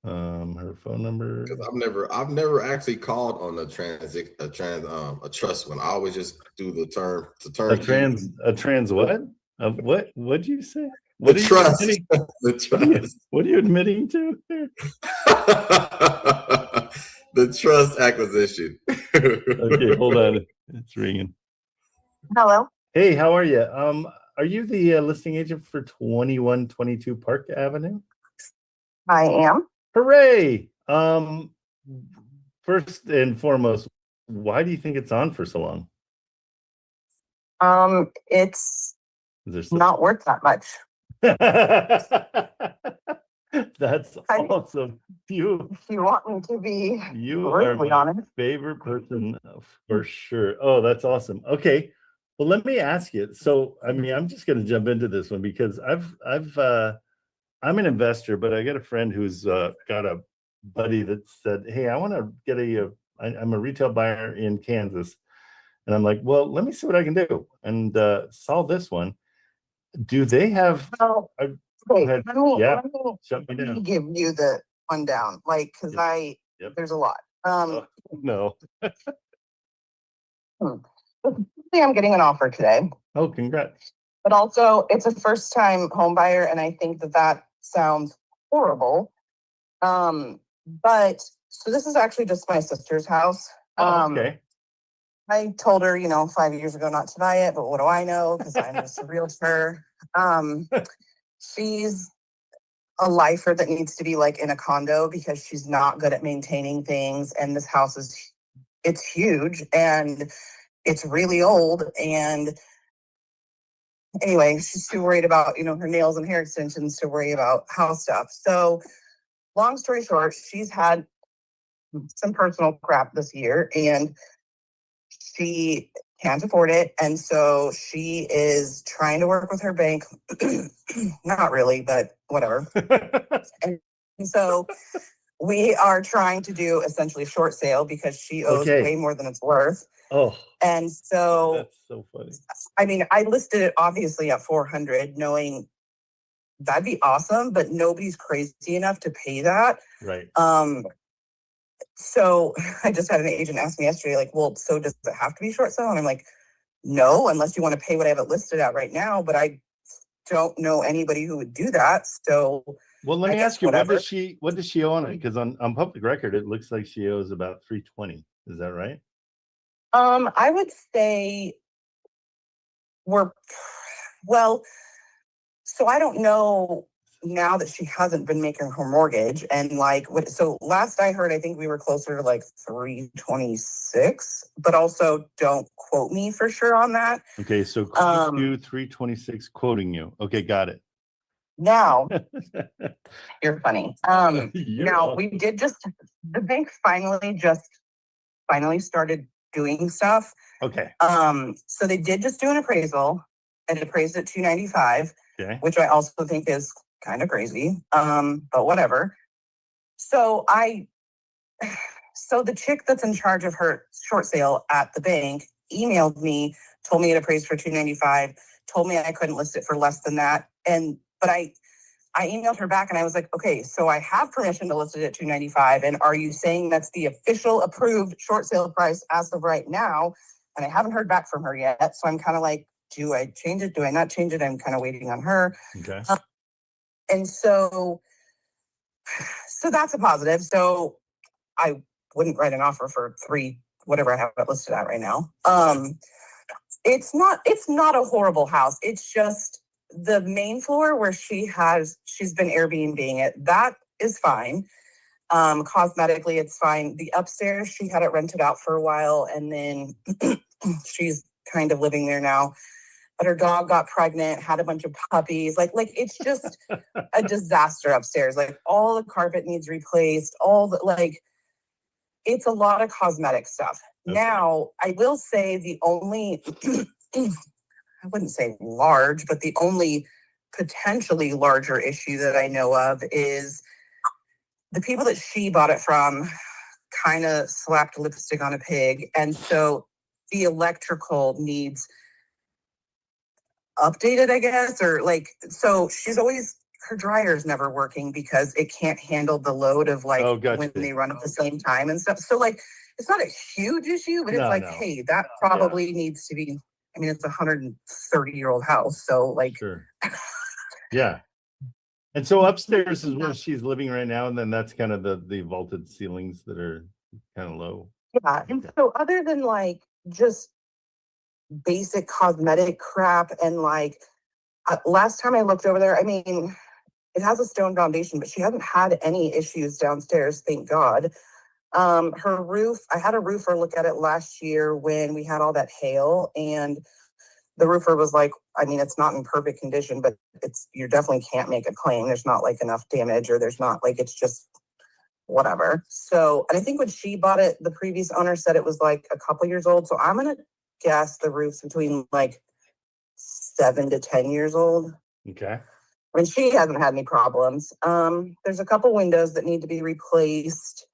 Her phone number.
Because I've never actually called on a trust one. I always just do the turn.
A trans what? What'd you say?
The trust. The trust.
What are you admitting to?
The trust acquisition.
Okay, hold on. It's ringing.
Hello.
Hey, how are you? Are you the listing agent for 2122 Park Avenue?
I am.
Hooray! First and foremost, why do you think it's on for so long?
It's not worth that much.
That's awesome.
If you want me to be brutally honest.
Favorite person for sure. Oh, that's awesome. Okay. Well, let me ask you. So, I mean, I'm just going to jump into this one because I'm an investor, but I got a friend who's got a buddy that said, hey, I want to get I'm a retail buyer in Kansas. And I'm like, well, let me see what I can do and solve this one. Do they have?
Let me give you the
one down, like, cause
Yep.
there's a lot.
Oh, no.
I'm getting an offer today,
Oh, congrats.
but also it's a first time home buyer. And I think that sounds horrible. But so this is actually just my sister's house.
Oh, okay.
I told her, 5 years ago not to buy it, but what do I know? Because I'm just a realtor. She's a lifer that needs to be like in a condo because she's not good at maintaining things. And this house it's huge and it's really old. And anyway, she's too worried about, her nails and hair extensions to worry about house stuff. So long story short, she's had some personal crap this year and she can't afford it. And so she is trying to work with her bank. Not really, but whatever. and so we are trying to do essentially a short sale because she owes way more than it's worth.
Oh.
And so
That's so funny.
I mean, I listed it obviously at 400, knowing that'd be awesome, but nobody's crazy enough to pay that.
Right.
So I just had an agent ask me yesterday, like, well, so does it have to be short sale? And I'm like, no, unless you want to pay what I have it listed at right now, but I don't know anybody who would do that. So
well, let me ask you, what does she owe on it? Because on public record, it looks like she owes about 320. Is that right?
I would say so I don't know now that she hasn't been making her mortgage and so last I heard, I think we were closer to like 326, but also don't quote me for sure on that.
Okay. So Q2 326 quoting you. Okay. Got it.
Now you're funny. Now we did the bank finally started doing stuff.
Okay.
So they did just do an appraisal and it appraised at 295, which I also think is kind of crazy. But whatever. So the chick that's in charge of her short sale at the bank emailed me, told me it appraised for 295, told me I couldn't list it for less than that. But I emailed her back and I was like, okay, so I have permission to list it at 295. And are you saying that's the official approved short sale price as of right now? And I haven't heard back from her yet. So I'm kind of like, do I change it? Do I not change it? I'm kind of waiting on her.
Okay.
And so that's a positive. So I wouldn't write an offer for whatever I have it listed at right now. It's not a horrible house. It's just the main floor where she's been Airbnb-ing it. That is fine. Cosmetically, it's fine. The upstairs, she had it rented out for a while and then she's kind of living there now. But her dog got pregnant, had a bunch of puppies. Like it's just a disaster upstairs. Like all the carpet needs replaced. It's a lot of cosmetic stuff. Okay. Now, I will say the only, I wouldn't say large, but the only potentially larger issue that I know of is the people that she bought it from kind of slapped lipstick on a pig. And so the electrical needs updated, I guess, so she's always, her dryer is never working because it can't handle the load of when they run at the same time and stuff. So it's not a huge issue, but it's hey, that probably needs to be, I mean, it's a 130-year-old house. So
sure. Yeah. And so upstairs is where she's living right now. And then that's kind of the vaulted ceilings that are kind of low.
Yeah. And so other than just basic cosmetic crap and last time I looked over there, I mean, it has a stone foundation, but she hasn't had any issues downstairs, thank God. Her roof, I had a roofer look at it last year when we had all that hail, and the roofer was like, I mean, it's not in perfect condition, but you definitely can't make a claim. There's not enough damage, or there's not it's just whatever. So, and I think when she bought it, the previous owner said it was a couple years old. So I'm going to guess the roof's between 7 to 10 years old.
Okay.
I mean, she hasn't had any problems. There's a couple windows that need to be replaced.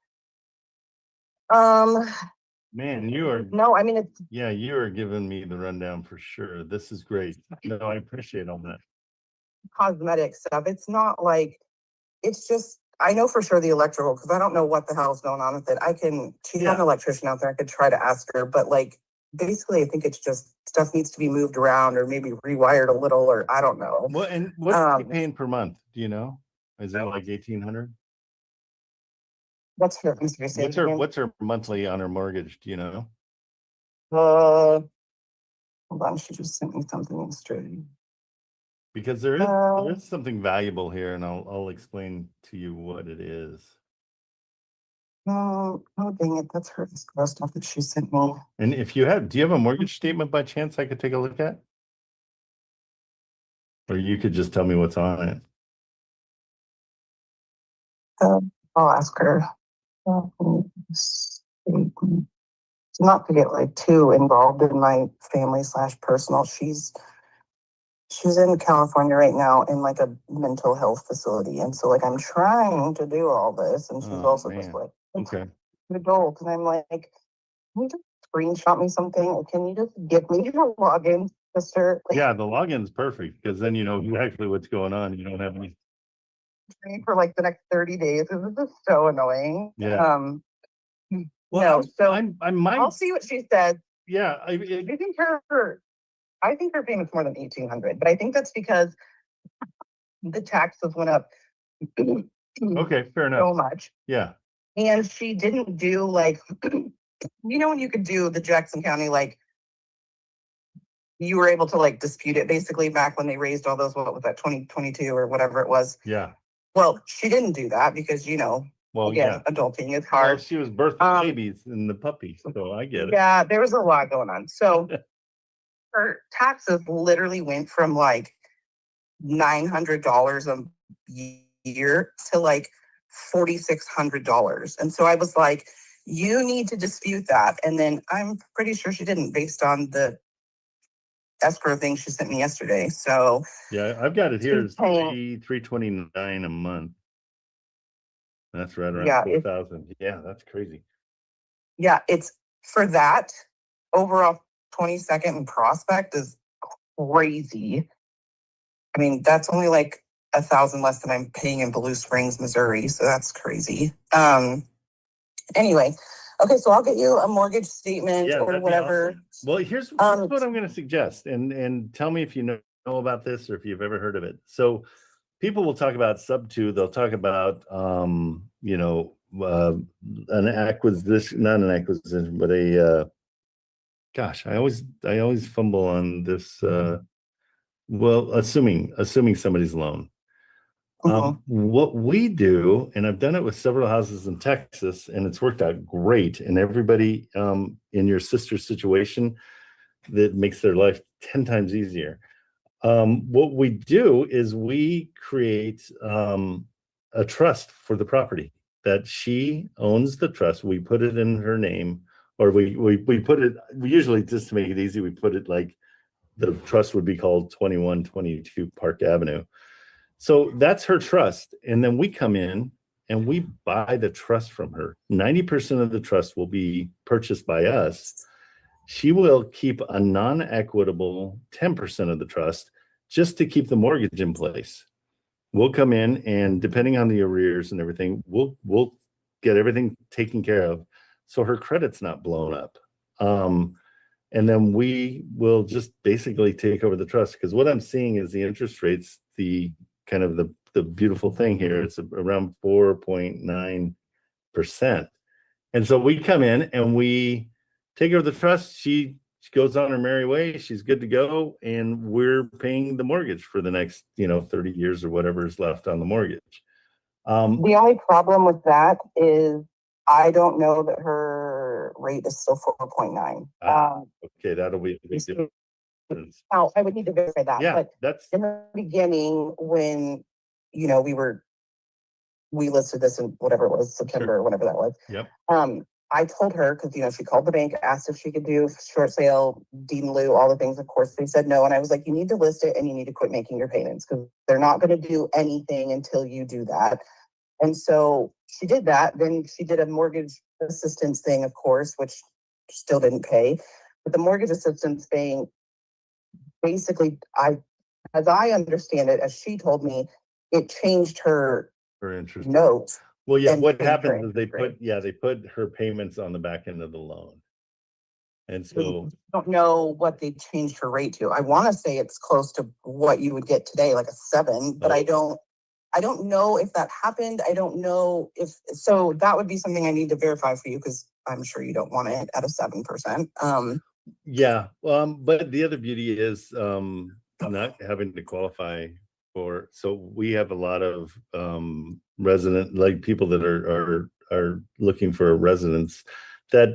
Man, you are.
No, I mean,
you are giving me the rundown for sure. This is great. No, I appreciate all that.
Cosmetic stuff. It's not it's just I know for sure the electrical, because I don't know what the hell's going on with it. She's not an electrician out there. I could try to ask her, but like, basically, I think it's just stuff needs to be moved around or maybe rewired a little, or I don't know.
What and what's she paying per month? Do you know? Is it like 1,800?
What's her
monthly on her mortgage? Do you know?
Hold on, she just sent me something yesterday.
Because there is something valuable here, and I'll explain to you what it is.
Oh dang it, that's her stuff that she sent me.
And if you do you have a mortgage statement by chance I could take a look at? Or you could just tell me what's on it.
I'll ask her. Not to get like too involved in my family / personal. She's in California right now in like a mental health facility. And so like I'm trying to do all this, and she's also just like,
okay,
adult. And I'm like, can you just screenshot me something, or can you just give me your login, sister? Like,
yeah, the login's perfect because then you know exactly what's going on. You don't have any
for like the next 30 days. This is just so annoying.
Yeah.
Well, so
I might.
I'll see what she says.
Yeah,
I think her payment's more than 1,800, but I think that's because the taxes went up
okay, fair enough.
so much.
Yeah.
And she didn't do like, when you could do the Jackson County, like you were able to like dispute it basically back when they raised all those, what was that, 2022 or whatever it was.
Yeah.
Well, she didn't do that because,
well,
again,
yeah,
adulting is hard.
Well, she was birthing babies and the puppy, so I get it.
Yeah, there was a lot going on. So her taxes literally went from like $900 a year to like $4,600. And so I was like, you need to dispute that. And then I'm pretty sure she didn't, based on the escrow thing she sent me yesterday. So
yeah, I've got it here. It's
paying
$329 a month. That's right around
Yeah,
4,000. Yeah, that's crazy.
Yeah, it's for that overall 22nd and Prospect is crazy. I mean, that's only like 1,000 less than I'm paying in Blue Springs, Missouri. So that's crazy. Anyway, okay, so I'll get you a mortgage statement or
that'd be
whatever.
awesome. Well, here's what I'm going to suggest, and tell me if you know about this or if you've ever heard of it. So people will talk about sub 2. They'll talk about an acquisition, not an acquisition, but a gosh, I always fumble on this. Well, assuming somebody's loan. What we do, and I've done it with several houses in Texas, and it's worked out great. And everybody in your sister's situation, that makes their life 10 times easier. What we do is we create a trust for the property that she owns. The trust, we put it in her name, or we put it, we usually, just to make it easy, we put it like the trust would be called 2122 Park Avenue. So that's her trust. And then we come in and we buy the trust from her. 90% of the trust will be purchased by us. She will keep a non-equitable 10% of the trust just to keep the mortgage in place. We'll come in, and depending on the arrears and everything, we'll get everything taken care of so her credit's not blown up. And then we will just basically take over the trust, because what I'm seeing is the interest rates, the kind of the beautiful thing here, it's around 4.9%. And so we come in and we take over the trust. She goes on her merry way. She's good to go. And we're paying the mortgage for the next, 30 years or whatever is left on the mortgage.
The only problem with that is I don't know that her rate is still 4.9.
Okay, that'll be the big difference.
Now, I would need to verify that.
Yeah,
but
that's
in the beginning when, we listed this in whatever it was, September, or whatever that was.
Yep.
I told her, because, she called the bank, asked if she could do short sale, deed in lieu, all the things. Of course, they said no. And I was like, you need to list it and you need to quit making your payments, because they're not going to do anything until you do that. And so she did that. Then she did a mortgage assistance thing, of course, which still didn't pay. But the mortgage assistance thing, basically, as I understand it, as she told me, it changed her
For interest.
note.
Well, yeah,
and
what
pay for
happens is
interest rate.
they put her payments on the back end of the loan. And so,
I don't know what they changed her rate to. I want to say it's close to what you would get today, like a 7, but I don't know if that happened. I don't know if, so that would be something I need to verify for you, because I'm sure you don't want it at a 7%.
yeah, but the other beauty is not having to qualify for, so we have a lot of resident, like people that are looking for a residence that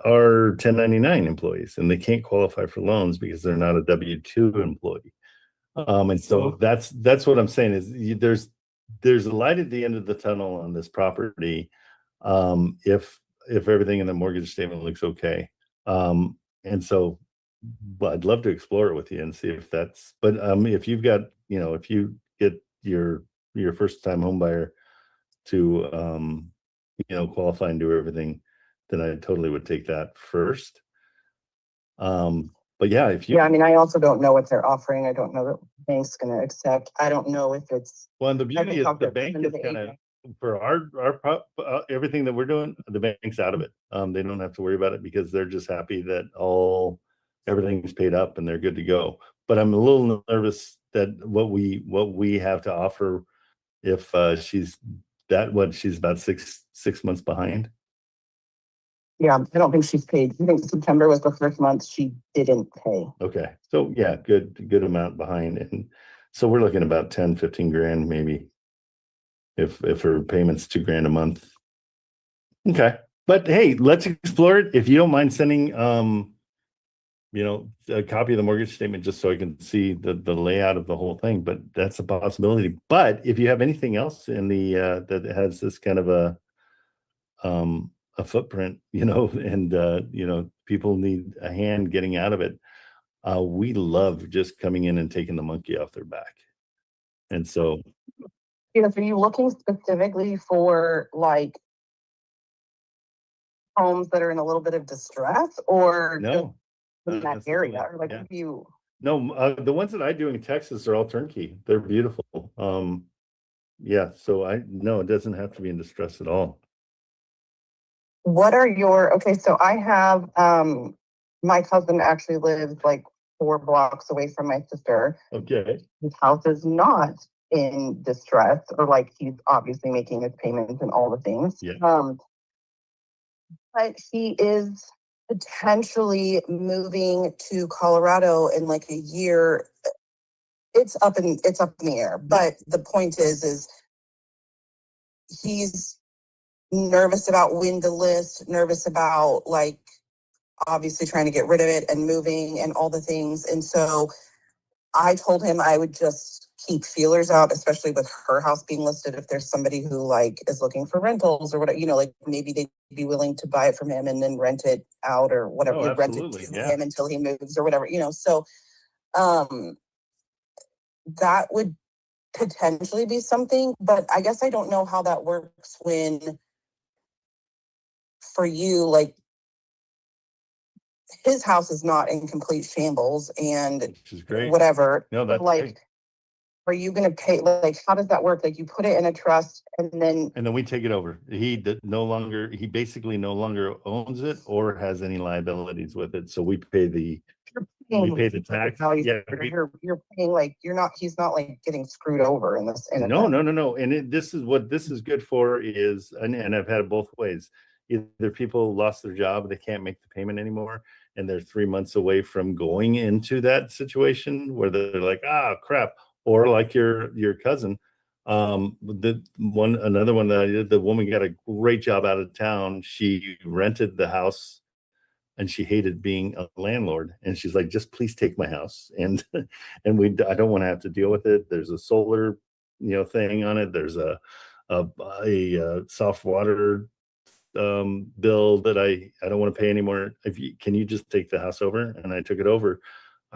are 1099 employees, and they can't qualify for loans because they're not a W-2 employee. And so that's what I'm saying is there's a light at the end of the tunnel on this property, if everything in the mortgage statement looks okay. And so, but I'd love to explore it with you and see if that's, but if you've got, if you get your first time home buyer to qualify and do everything, then I totally would take that first. But yeah, if you,
Yeah, I mean, I also don't know what they're offering. I don't know that the bank's going to accept. I don't know if it's.
well, and the
I haven't
beauty is
talked
the
to
bank
some
is
of the
kind of,
agents.
for everything that we're doing, the bank's out of it. They don't have to worry about it because they're just happy that everything's paid up and they're good to go. But I'm a little nervous that what we have to offer, if she's about six months behind.
Yeah, I don't think she's paid. I think September was the first month she didn't pay.
Okay, so yeah, good amount behind, and so we're looking about 10-15 grand maybe, if her payment's $2,000 a month. Okay, but hey, let's explore it. If you don't mind sending a copy of the mortgage statement, just so I can see the layout of the whole thing. But that's a possibility. But if you have anything else in the that has this kind of a footprint, and people need a hand getting out of it, we love just coming in and taking the monkey off their back. And so,
Are you looking specifically for like homes that are in a little bit of distress, or
no,
just in that area, or like
yeah.
if you?
No, the ones that I do in Texas are all turnkey. They're beautiful. Yeah, so it doesn't have to be in distress at all.
What are your, okay, so I have, my cousin actually lives like 4 blocks away from my sister.
Okay.
His house is not in distress, or like he's obviously making his payments and all the things.
Yeah.
But he is potentially moving to Colorado in like a year. It's up in the air. But the point is he's nervous about when to list, nervous about like obviously trying to get rid of it and moving and all the things. And so I told him I would just keep feelers out, especially with her house being listed. If there's somebody who like is looking for rentals or whatever, like maybe they'd be willing to buy it from him and then rent it out or whatever,
Oh,
rent it to him until he moves or whatever, so that would potentially be something. But I guess I don't know how that works when, for you, like his house is not in complete shambles and
Which is great.
whatever.
No, that's
like
great.
Are you going to pay, like, how does that work? Like you put it in a trust and then
we take it over. He basically no longer owns it or has any liabilities with it. So we pay the tax. Yeah.
You're paying, like, he's not like getting screwed over in this.
No. And this is good for is, and I've had it both ways. Either people lost their job, they can't make the payment anymore, and they're 3 months away from going into that situation where they're like, crap. Or like your cousin, another one that I did, the woman got a great job out of town. She rented the house and she hated being a landlord. And she's like, just please take my house. And I don't want to have to deal with it. There's a solar, thing on it. There's a soft water bill that I don't want to pay anymore. Can you just take the house over? And I took it over.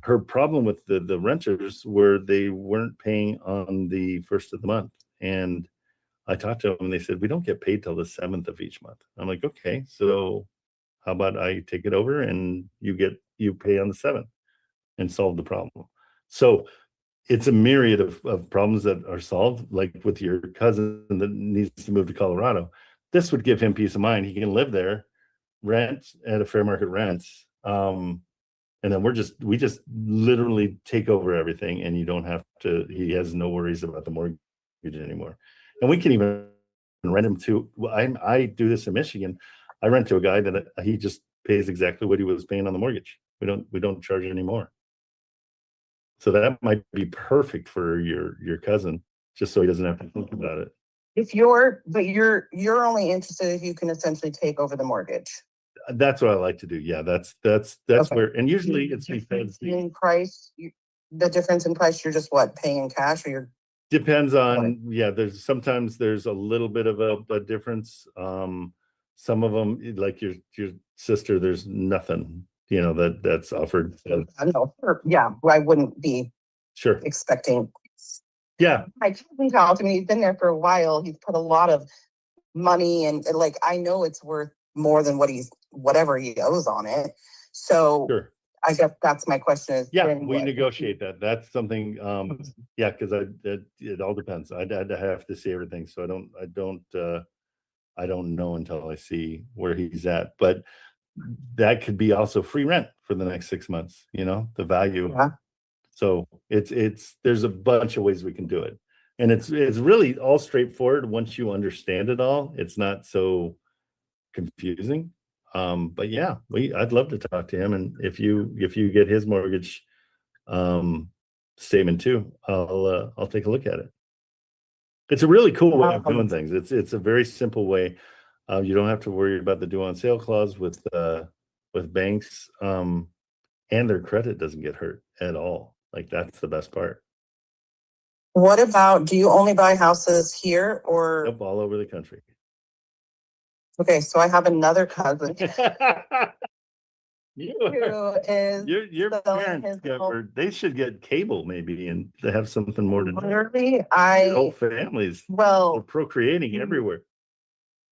Her problem with the renters were they weren't paying on the first of the month. And I talked to them and they said, we don't get paid till the 7th of each month. I'm like, okay, so how about I take it over and you pay on the 7th and solve the problem. So it's a myriad of problems that are solved, like with your cousin that needs to move to Colorado. This would give him peace of mind. He can live there, rent at a fair market rents. And then we just literally take over everything, and you don't have to, he has no worries about the mortgage anymore. And we can even rent him to, I do this in Michigan. I rent to a guy that he just pays exactly what he was paying on the mortgage. We don't charge anymore. So that might be perfect for your cousin, just so he doesn't have to think about it.
But you're only interested if you can essentially take over the mortgage.
That's what I like to do. Yeah, that's
Okay.
where, and usually it's because
In price, the difference in price, you're just what, paying in cash, or you're
depends on, yeah, sometimes there's a little bit of a difference. Some of them, like your sister, there's nothing, that's offered.
I know. Yeah, I wouldn't be
Sure.
expecting.
Yeah.
My cousin's house, I mean, he's been there for a while. He's put a lot of money and like, I know it's worth more than whatever he owes on it. So
Sure.
I guess that's my question is.
Yeah, we negotiate that. That's something, yeah, because it all depends. I'd have to see everything. So I don't know until I see where he's at. But that could be also free rent for the next 6 months, the value.
Yeah.
So there's a bunch of ways we can do it. And it's really all straightforward once you understand it all. It's not so confusing. But yeah, I'd love to talk to him. And if you get his mortgage statement too, I'll take a look at it. It's a really cool way of doing things. It's a very simple way. You don't have to worry about the due on sale clause with banks, and their credit doesn't get hurt at all. Like, that's the best part.
What about, do you only buy houses here or?
Nope, all over the country.
Okay, so I have another cousin
Your
who is
parents they should get cable maybe, and they have something more to do.
literally,
Your whole families, they're procreating everywhere.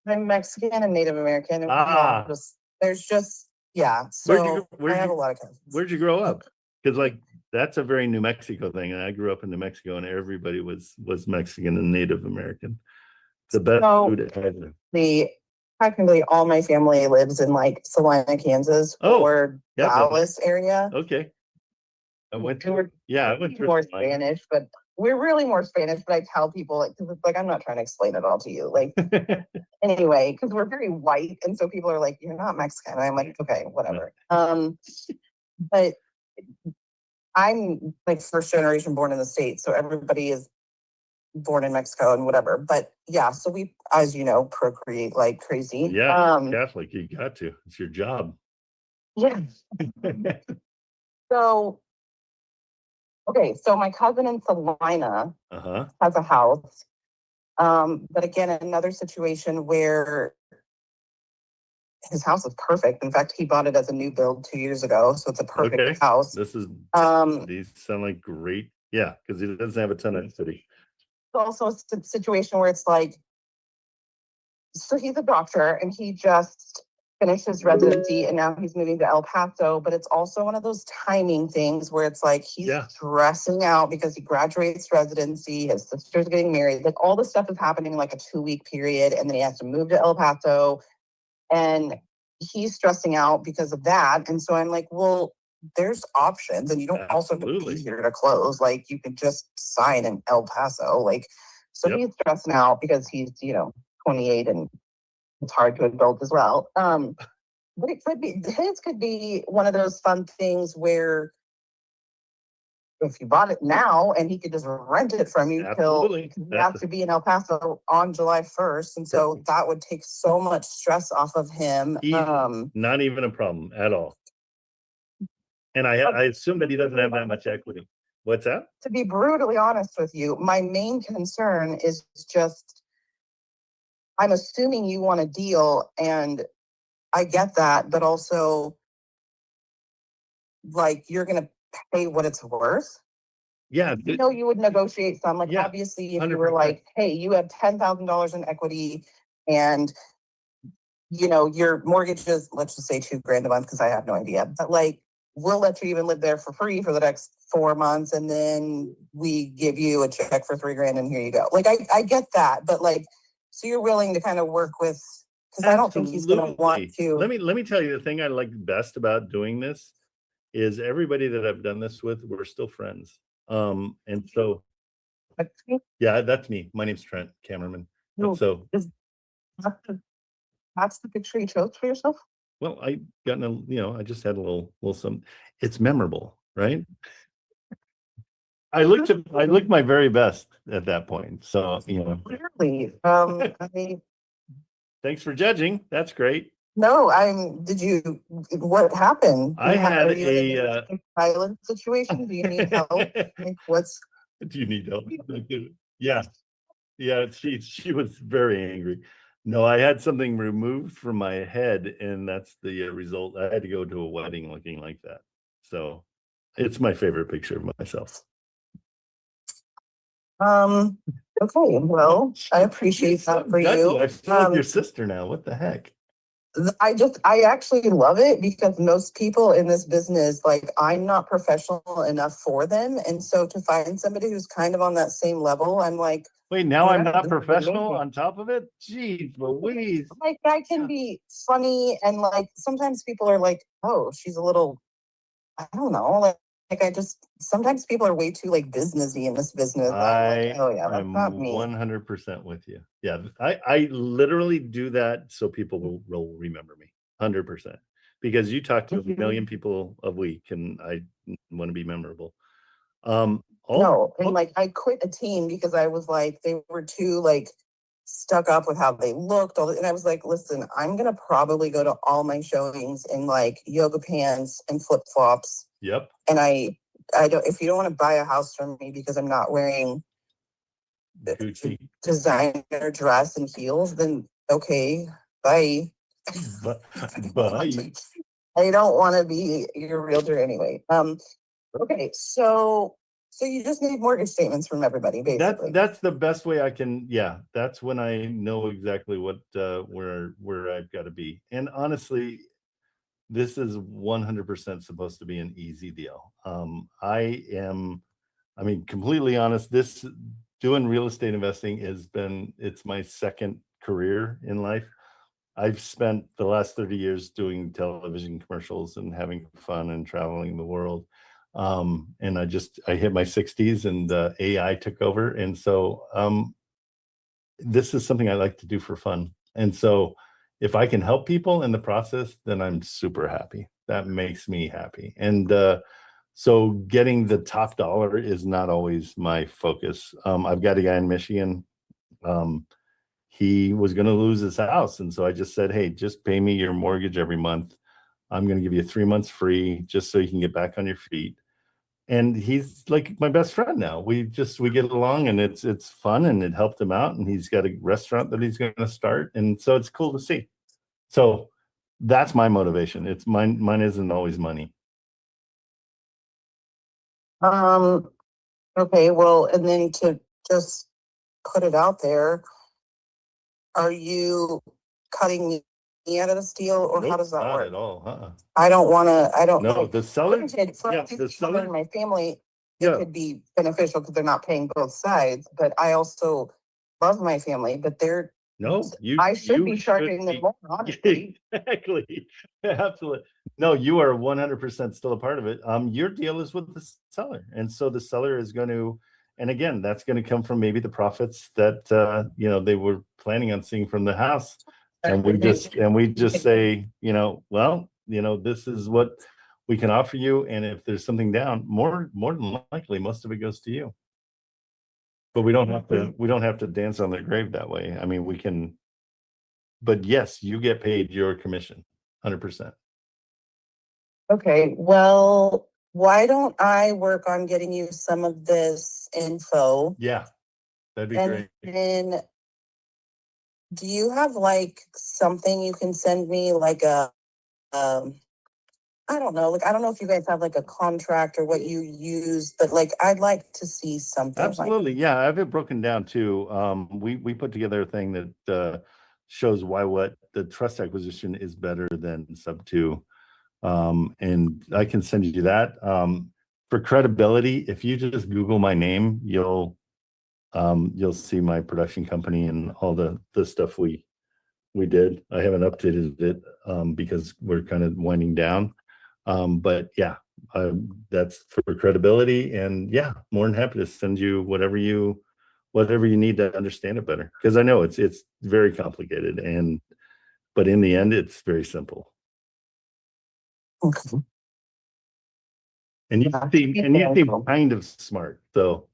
I'm Mexican and Native American. And there's just, yeah. So I have a lot of cousins.
Where'd you grow up? Because that's a very New Mexico thing. And I grew up in New Mexico, and everybody was Mexican and Native American. The best food ever.
Technically, all my family lives in Salina, Kansas, or Dallas area.
Okay. I went through
more Spanish, but we're really more Spanish. But I tell people because it's I'm not trying to explain it all to you. Anyway, because we're very white, and so people are like, "You're not Mexican." And I'm like, "Okay, whatever." But I'm first generation born in the States, so everybody is born in Mexico and whatever. But yeah, so we, as you know, procreate like crazy.
Yeah, Catholic, you got to. It's your job.
Yeah. So, okay, so my cousin in Salina has a house. But again, another situation where his house is perfect. In fact, he bought it as a new build 2 years ago, so it's a perfect house.
This is these sound like great. Yeah, because he doesn't have a ton of city.
Also a situation where it's so he's a doctor and he just finished his residency and now he's moving to El Paso, but it's also one of those timing things where it's he's stressing out because he graduates residency, his sister's getting married, all this stuff is happening in a 2-week period, and then he has to move to El Paso and he's stressing out because of that. And so I'm well, there's options, and you don't also have to be here to close. You could just sign in El Paso. So he's stressing out because he's 28 and it's hard to adult as well. But it could be his could be one of those fun things where if you bought it now and he could just rent it from you till you have to be in El Paso on July 1st, and so that would take so much stress off of him.
Not even a problem at all. And I assume that he doesn't have that much equity. What's that?
To be brutally honest with you, my main concern is just, I'm assuming you want a deal, and I get that, but also, you're going to pay what it's worth.
Yeah.
You would negotiate some. Obviously, if 100%. You were hey, you have $10,000 in equity, and your mortgage is, let's just say $2,000 a month, because I have no idea. But we'll let you even live there for free for the next 4 months, and then we give you a check for $3,000 and here you go. Like, I get that, but like, so you're willing to kind of work with, because I don't think he's going to want to.
Let me tell you, the thing I like best about doing this is everybody that I've done this with, we're still friends. And so, yeah, that's me. My name's Trent Cameraman.
No,
So
that's the picture you chose for yourself?
well, I got I just had a little some. It's memorable, right? I looked my very best at that point. So
Clearly,
thanks for judging. That's great.
no, what happened?
I had
Are you in a violent situation? Do you need help? Like,
Do you need help? Yeah. Yeah, she was very angry. No, I had something removed from my head, and that's the result. I had to go to a wedding looking like that. So it's my favorite picture of myself.
Okay, well, I appreciate that for you.
I feel like your sister now. What the heck?
I actually love it because most people in this business, like, I'm not professional enough for them. And so to find somebody who's kind of on that same level, I'm like,
wait, now I'm not
this is
professional
amazing.
on top of it? Jeez Louise.
Like, I can be funny, and like sometimes people are like, oh, she's a little, I don't know, like sometimes people are way too like businessy in this business. I'm like, oh yeah, that's not me.
100% with you. Yeah, I literally do that so people will remember me 100%, because you talk to a million people a week, and I want to be memorable.
No, and like I quit a team because I was like, they were too like stuck up with how they looked. And I was like, listen, I'm gonna probably go to all my showings in like yoga pants and flip flops.
Yep.
And I don't, if you don't want to buy a house from me because I'm not wearing
Gucci
designer dress and heels, then okay, bye.
Bye.
I don't want to be your realtor anyway. Okay, so you just need mortgage statements from everybody, basically.
That's the best way I can. Yeah, that's when I know exactly what where I've got to be. And honestly, this is 100% supposed to be an easy deal. I mean, completely honest, this doing real estate investing it's my second career in life. I've spent the last 30 years doing television commercials and having fun and traveling the world. And I hit my 60s, and AI took over. And so this is something I like to do for fun. And so if I can help people in the process, then I'm super happy. That makes me happy. And so getting the top dollar is not always my focus. I've got a guy in Michigan. He was going to lose his house. And so I just said, hey, just pay me your mortgage every month. I'm going to give you 3 months free just so you can get back on your feet. And he's like my best friend now. We get along, and it's fun, and it helped him out. And he's got a restaurant that he's going to start. And so it's cool to see. So that's my motivation. It's mine isn't always money.
Okay, well, and then to just put it out there, are you cutting me out of this deal, or how does that
Not
work?
at all.
I don't want to. I don't.
No,
like,
the seller.
granted, for
Yeah,
people
the seller.
in my family, it
Yeah.
could be beneficial because they're not paying both sides. But I also love my family. But they're
No,
I should be charging them more, honestly.
Exactly. Absolutely. No, you are 100% still a part of it. Your deal is with the seller. And so the seller is going to, and again, that's going to come from maybe the profits that they were planning on seeing from the house. And we just say, well, this is what we can offer you. And if there's something down, more than likely, most of it goes to you. But we don't have to dance on their grave that way. I mean, we can, but yes, you get paid your commission, 100%.
Okay, well, why don't I work on getting you some of this info?
Yeah, that'd be
And
great.
then, do you have like something you can send me, like a, I don't know, like, I don't know if you guys have like a contract or what you use, but like, I'd like to see something.
Absolutely. Yeah, I have it broken down too. We put together a thing that shows what the trust acquisition is better than sub 2. And I can send you that. For credibility, if you just Google my name, you'll see my production company and all the stuff we did. I haven't updated it because we're kind of winding down. But yeah, that's for credibility. And yeah, more than happy to send you whatever you need to understand it better. Because I know it's very complicated, but in the end, it's very simple.
Okay.
And you seem kind of smart, so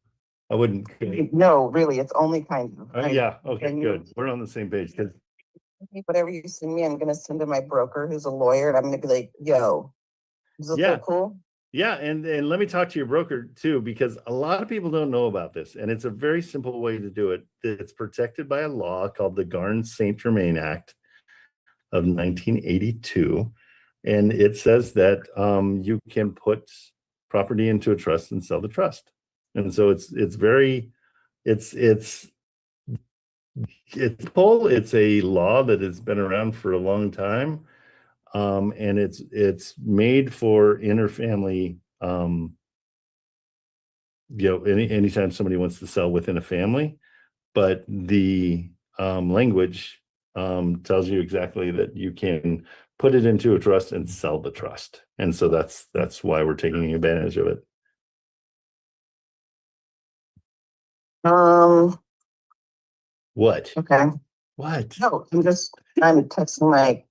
I wouldn't.
No, really, it's only kind of.
Yeah. Okay. Good. We're on the same page. Because
whatever you send me, I'm gonna send to my broker, who's a lawyer, and I'm gonna be like, "Yo, is this so cool?"
Yeah, and let me talk to your broker too, because a lot of people don't know about this, and it's a very simple way to do it. It's protected by a law called the Garn-St. Germain Act of 1982, and it says that you can put property into a trust and sell the trust. And so it's a law that has been around for a long time. And it's made for interfamily, anytime somebody wants to sell within a family, but the language tells you exactly that you can put it into a trust and sell the trust. And so that's why we're taking advantage of it. What?
Okay.
What?
No, I'm texting my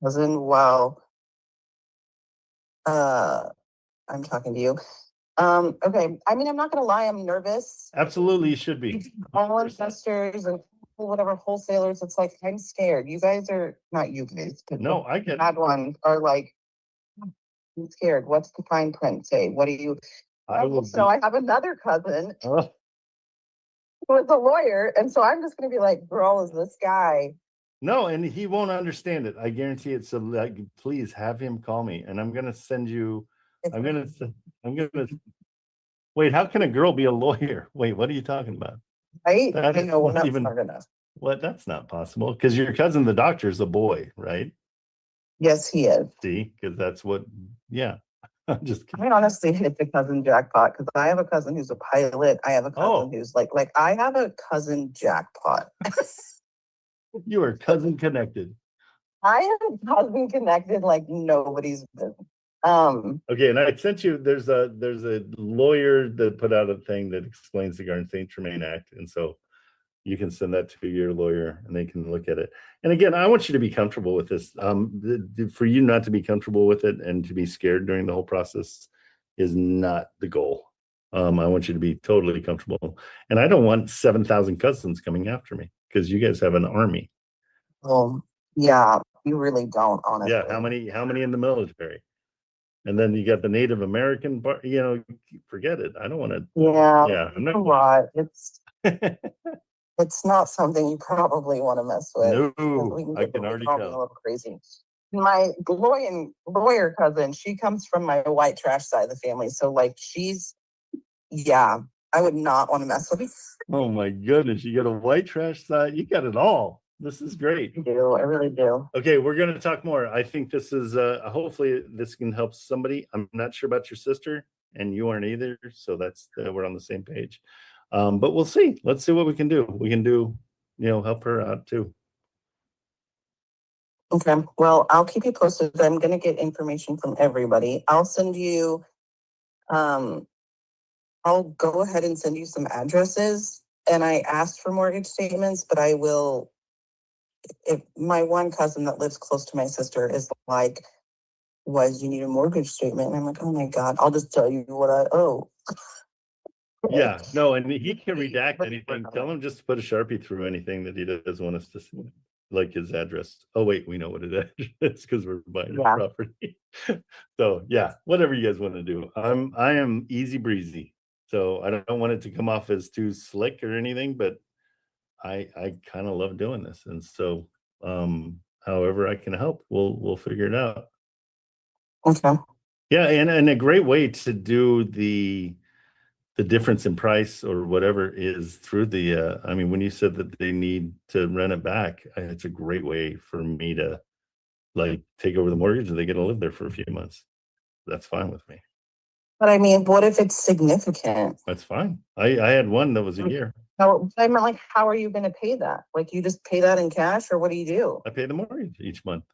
cousin while I'm talking to you. Okay. I mean, I'm not gonna lie, I'm nervous.
Absolutely, you should be.
All investors and whatever wholesalers, it's like I'm scared. You guys are not you guys, but
No, I get
bad ones are like, I'm scared. What's the fine print say? What do you? So I have another cousin who is a lawyer, and so I'm just gonna be like, girl, is this guy?
No, and he won't understand it. I guarantee it. So like, please have him call me, and I'm gonna send you. I'm gonna. Wait, how can a girl be a lawyer? Wait, what are you talking about?
Right?
That's
I know we're
not
not
even
smart enough.
What? That's not possible. Because your cousin, the doctor, is a boy, right?
Yes, he is.
See, because that's what. Yeah, I'm just kidding.
I honestly hit the cousin jackpot because I have a cousin who's a pilot. I have a cousin who's like I have a cousin jackpot.
You are cousin connected.
I am cousin connected like nobody's business.
Okay, and I sent you. There's a lawyer that put out a thing that explains the Garn-St. Germain Act, and so you can send that to your lawyer, and they can look at it. And again, I want you to be comfortable with this. For you not to be comfortable with it and to be scared during the whole process is not the goal. I want you to be totally comfortable, and I don't want 7,000 cousins coming after me because you guys have an army.
Oh, yeah, you really don't, honestly.
Yeah, how many in the military? And then you got the Native American part, forget it. I don't want to.
Yeah,
I'm not.
A lot. It's not something you probably want to mess with.
No, I can already tell.
A little crazy. My lawyer cousin, she comes from my white trash side of the family. So like I would not want to mess with.
Oh my goodness, you got a white trash side. You got it all. This is great.
I really do.
Okay, we're going to talk more. I think this is hopefully this can help somebody. I'm not sure about your sister, and you aren't either. So that's we're on the same page. But we'll see. Let's see what we can do. We can do, help her out too.
Okay. Well, I'll keep you posted. I'm going to get information from everybody. I'll send you. I'll go ahead and send you some addresses. And I asked for mortgage statements, but I will. If my one cousin that lives close to my sister is like, you need a mortgage statement? And I'm like, oh my God, I'll just tell you what I owe.
Yeah, no, and he can redact anything. Tell him just to put a Sharpie through anything that he doesn't want us to see, like his address. Oh, wait, we know what it is because we're buying the property. So yeah, whatever you guys want to do. I am easy breezy. So I don't want it to come off as too slick or anything, but I kind of love doing this. And so however I can help, we'll figure it out.
Okay.
Yeah, and a great way to do the difference in price or whatever is through the when you said that they need to rent it back, it's a great way for me to like take over the mortgage and they get to live there for a few months. That's fine with me.
But I mean, what if it's significant?
That's fine. I had one that was a year.
How, I mean, like, how are you going to pay that? Like, you just pay that in cash, or what do you do?
I pay the mortgage each month.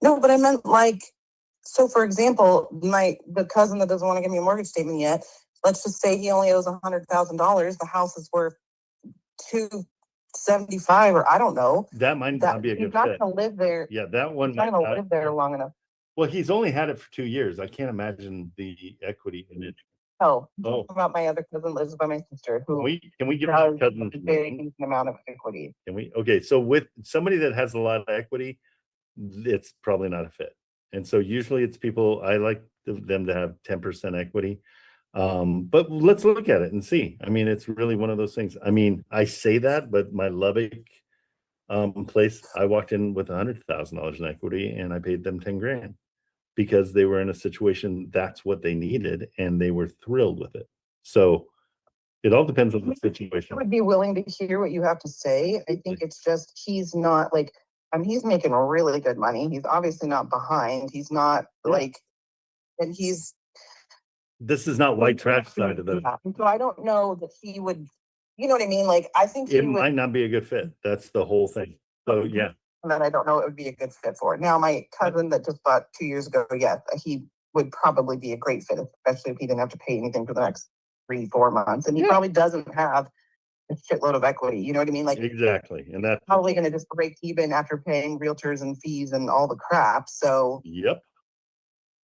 No, but I meant like, so for example, the cousin that doesn't want to give me a mortgage statement yet, let's just say he only owes $100,000. The house is worth $275, or I don't know.
That might
That
not be a
he's
good
not
fit.
going to live there.
Yeah, that one
He's not
might
going to
not.
live there long enough.
Well, he's only had it for 2 years. I can't imagine the equity in it.
Oh,
Oh,
about my other cousin lives by my sister, who
can we give
has
cousins
a very decent amount of equity.
Can we? Okay, so with somebody that has a lot of equity, it's probably not a fit. And so usually it's people, I like them to have 10% equity. But let's look at it and see. I mean, it's really one of those things. I mean, I say that, but my Lubbock place, I walked in with $100,000 in equity and I paid them 10 grand because they were in a situation that's what they needed and they were thrilled with it. So it all depends on the situation.
I would be willing to hear what you have to say. I think it's just, he's not like, I mean, he's making really good money. He's obviously not behind. He's not like, and he's.
This is not white trash side of it.
Yeah. So I don't know that he would, you know what I mean? Like, I think he
It
would.
might not be a good fit. That's the whole thing. So yeah.
And then I don't know it would be a good fit for it. Now, my cousin that just bought 2 years ago, yes, he would probably be a great fit, especially if he didn't have to pay anything for the next 3-4 months. And he probably doesn't have a shitload of equity. You know what I mean? Like,
exactly. And that's
probably going to just break even after paying realtors and fees and all the crap. So,
yep.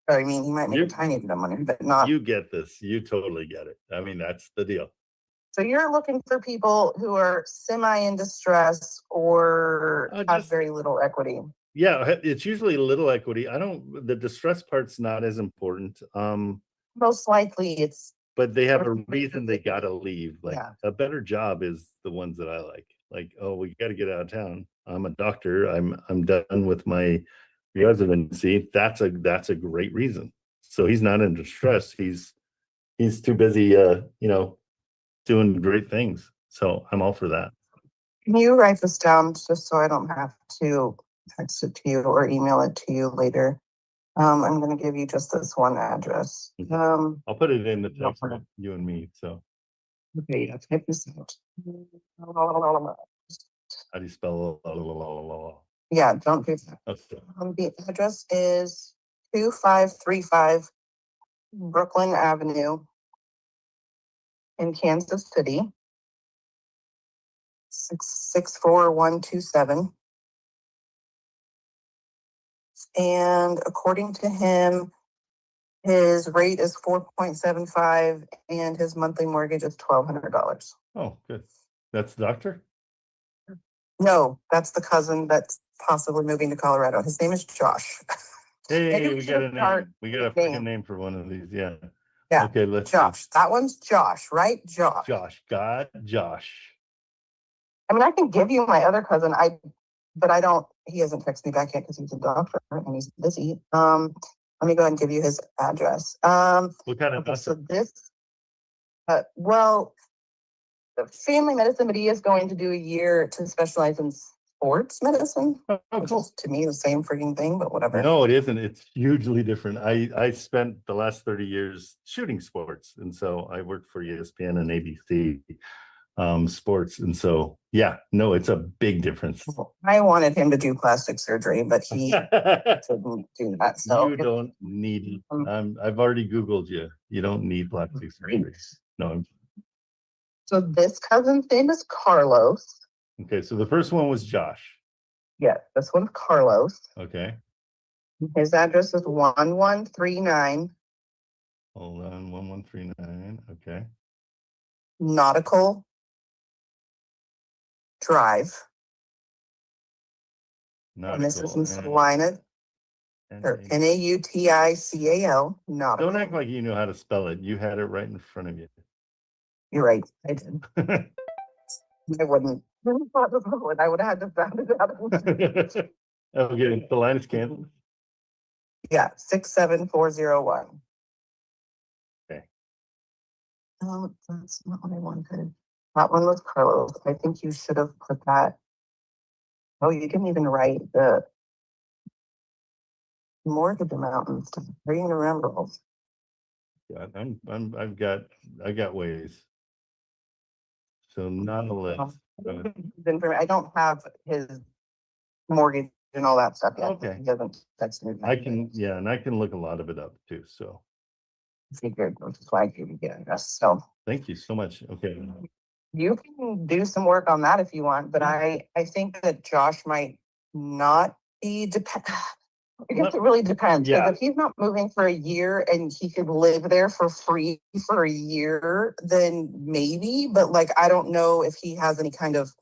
I mean, he might make a tiny bit of money, but not.
You get this. You totally get it. I mean, that's the deal.
So you're looking for people who are semi in distress or have very little equity.
Yeah, it's usually little equity. The distress part's not as important.
Most likely it's.
But they have a reason they gotta leave. Like
Yeah.
a better job is the ones that I like. Like, oh, we gotta get out of town. I'm a doctor. I'm done with my residency. That's a great reason. So he's not in distress. He's too busy doing great things. So I'm all for that.
Can you write this down just so I don't have to text it to you or email it to you later? I'm going to give you just this one address.
I'll put it in the text with you and me. So
okay, yeah, type this out.
how do you spell?
Yeah, don't do that.
Okay.
The address is 2535 Brooklyn Avenue in Kansas City, 64127. And according to him, his rate is 4.75 and his monthly mortgage is $1,200.
Oh, good. That's the doctor?
No, that's the cousin that's possibly moving to Colorado. His name is Josh.
Hey, we got a name. We got a freaking name for one of these. Yeah.
Yeah.
Okay, let's
Josh.
see.
That one's Josh, right? Josh.
Josh. God, Josh.
I mean, I can give you my other cousin. But I don't. He hasn't texted me back yet because he's a doctor and he's busy. Let me go ahead and give you his address.
What kind of
okay, so this? Well, family medicine, but he is going to do a year to specialize in sports medicine.
Oh,
which
cool.
is to me the same freaking thing, but whatever.
No, it isn't. It's hugely different. I spent the last 30 years shooting sports, and so I worked for ESPN and ABC sports, and so yeah, no, it's a big difference.
I wanted him to do plastic surgery, but he didn't do that. So
you don't need. I've already Googled you. You don't need plastic surgery. No.
So this cousin's name is Carlos.
Okay, so the first one was Josh.
Yeah, this one's Carlos.
Okay.
His address is 1139.
Hold on, 1139. Okay.
Nautical Drive. And this is in Salina, or Nautical. Nautical.
Don't act like you know how to spell it. You had it right in front of you.
You're right, I did. I wouldn't. I would have had to found it out.
Okay, Salinas, Kansas.
Yeah, 67401.
Okay.
No, that's not what I wanted. That one was Carlos. I think you should have put that. Oh, you didn't even write the mortgage amount and stuff. Are you gonna remember?
Yeah, I got ways. So nonetheless.
I don't have his mortgage and all that stuff yet.
Okay.
He hasn't texted me.
I can, yeah, and I can look a lot of it up too. So
Figured, which is why I gave you the address. So
thank you so much. Okay.
you can do some work on that if you want, but I think that Josh might not be I guess it really depends.
Yeah.
Because if he's not moving for a year and he could live there for free for a year, then maybe. But like, I don't know if he has any kind of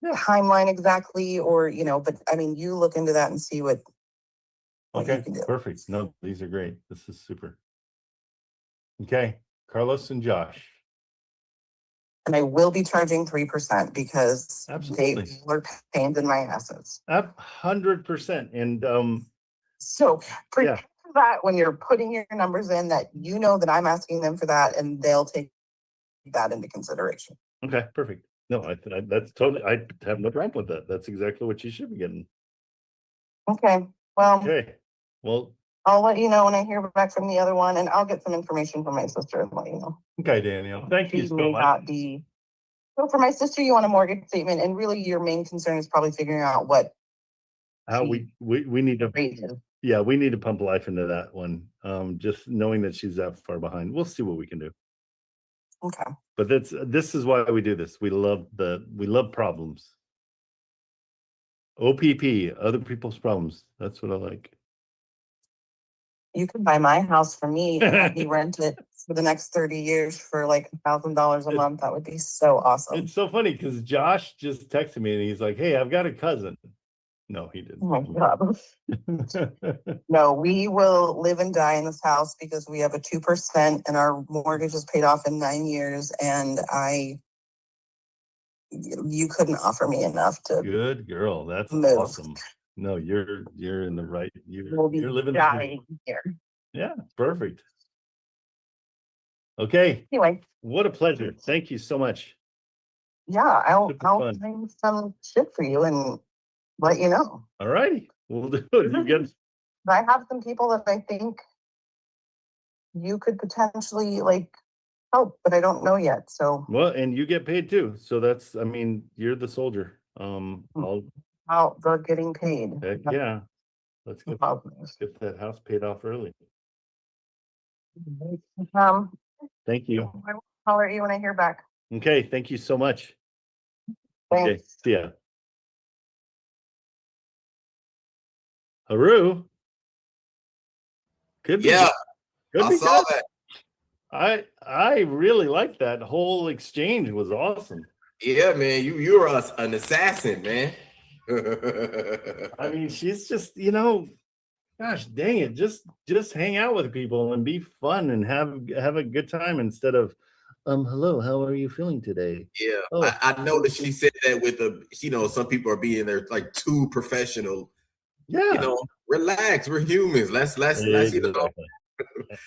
timeline exactly, or But I mean, you look into that and see what you
Okay,
can do.
perfect. No, these are great. This is super. Okay, Carlos and Josh.
And I will be charging 3% because
Absolutely.
they were pains in my asses.
100%. And
So prepare for that when you're putting your numbers in, that that I'm asking them for that, and they'll take that into consideration.
okay, perfect. No, I that's totally, I have no problem with that. That's exactly what you should be getting.
Okay. Well,
Okay. Well,
I'll let you know when I hear back from the other one, and I'll get some information from my sister and let you know.
okay, Danielle. Thank you
She
so
may
much.
not be. So for my sister, you want a mortgage statement, and really your main concern is probably figuring out what
How we need to,
rate is.
yeah, we need to pump life into that one. Just knowing that she's that far behind. We'll see what we can do.
Okay.
But this is why we do this. We love problems. OPP, other people's problems. That's what I like.
You could buy my house for me and let me rent it for the next 30 years for like $1,000 a month. That would be so awesome.
It's so funny because Josh just texted me and he's like, "Hey, I've got a cousin." No, he didn't.
Oh my God. No, we will live and die in this house because we have a 2% and our mortgage is paid off in 9 years. And you couldn't offer me enough to.
Good girl. That's
move.
awesome. No, you're in the right.
We'll be
You're living the dream.
dying here.
Yeah, perfect. Okay.
Anyway,
What a pleasure. Thank you so much.
yeah, I'll
Super fun.
find some shit for you and let you know.
All righty. We'll do it. You get
I have some people that I think you could potentially help, but I don't know yet. So
well, and you get paid too. So that's, I mean, you're the soldier.
how they're getting paid.
Heck yeah. Let's get that house paid off early. Thank you.
I will holler at you when I hear back.
Okay. Thank you so much.
Thanks.
Okay. See ya. Haru. Could be
Yeah,
good. Could
I
be
saw
good.
that.
I really like that whole exchange. Was awesome.
Yeah, man, you were an assassin, man.
I mean, she's just, gosh dang it, just hang out with people and be fun and have a good time instead of hello, how are you feeling today?
Yeah,
Oh.
I know that she said that with some people are being there like too professional.
Yeah,
relax. We're humans. Let's
exactly.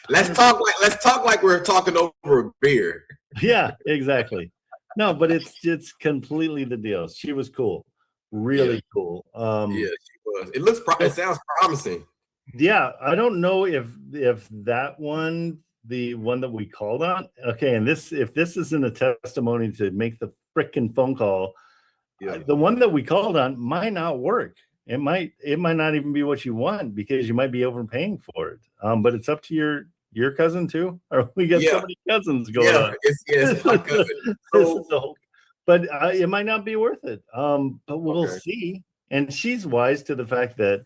let's talk like we're talking over a beer.
Yeah, exactly. No, but it's completely the deal. She was cool, really cool.
Yeah, she was. It sounds promising.
Yeah, I don't know if that one, the one that we called on. Okay, and if this isn't a testimony to make the frickin' phone call, the one that we called on might not work. It might not even be what you want because you might be overpaying for it. But it's up to your cousin too, or we got so many cousins going on.
It's my cousin.
But it might not be worth it. But we'll see. And she's wise to the fact that,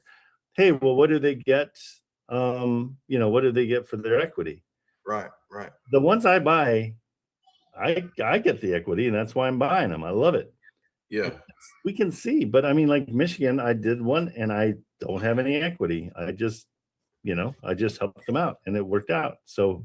hey, well, what do they get? What do they get for their equity?
Right.
The ones I buy, I get the equity, and that's why I'm buying them. I love it.
Yeah.
We can see, but I mean, like Michigan, I did one and I don't have any equity. I just helped them out and it worked out. So,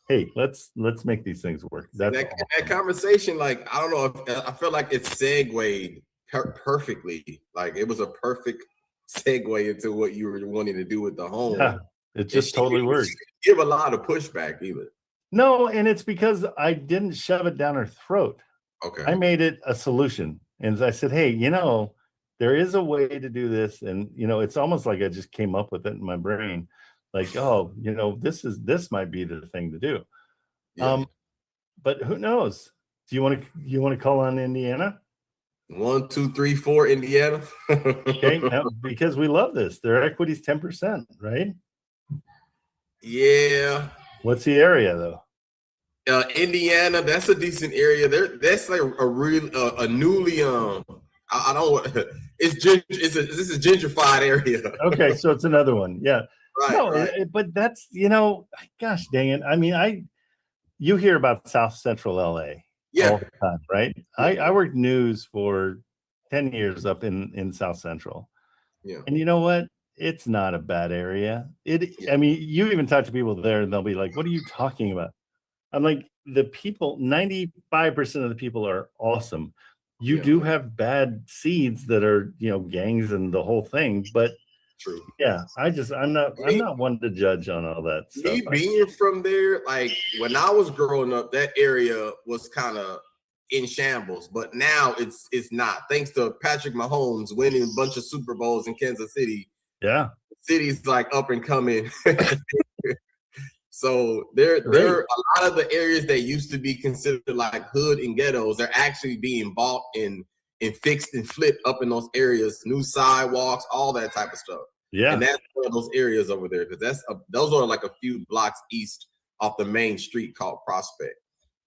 hey, let's make these things work. That's
that conversation. Like, I don't know. I feel like it segued perfectly. Like it was a perfect segue into what you were wanting to do with the home.
Yeah, it just totally worked.
She didn't give a lot of pushback either.
No, and it's because I didn't shove it down her throat.
Okay.
I made it a solution. And I said, hey, there is a way to do this. And, you know, it's almost like I just came up with it in my brain. Like, oh, you know, this might be the thing to do.
Yeah.
But who knows? Do you want to call on Indiana?
1, 2, 3, 4, Indiana.
Okay, because we love this. Their equity's 10%, right?
Yeah.
What's the area though?
Indiana, that's a decent area. That's like a real a newly I don't it's this is a gentrified area.
Okay, so it's another one. Yeah.
Right,
No,
right.
but that's, you know, gosh dang it. I mean, you hear about South Central LA all the time, right? I worked news for 10 years up in South Central.
Yeah.
And you know what? It's not a bad area. I mean, you even talk to people there and they'll be like, what are you talking about? I'm like, the people, 95% of the people are awesome. You do have bad seeds that are, you know, gangs and the whole thing, but
true.
Yeah, I'm not one to judge on all that stuff.
Me being from there, like when I was growing up, that area was kind of in shambles, but now it's not. Thanks to Patrick Mahomes winning a bunch of Super Bowls in Kansas City.
Yeah.
City's like up and coming. So there are a lot of the areas that used to be considered like hood and ghettos, they're actually being bought and fixed and flipped up in those areas, new sidewalks, all that type of stuff.
Yeah.
And that's one of those areas over there, because those are like a few blocks east off the main street called Prospect.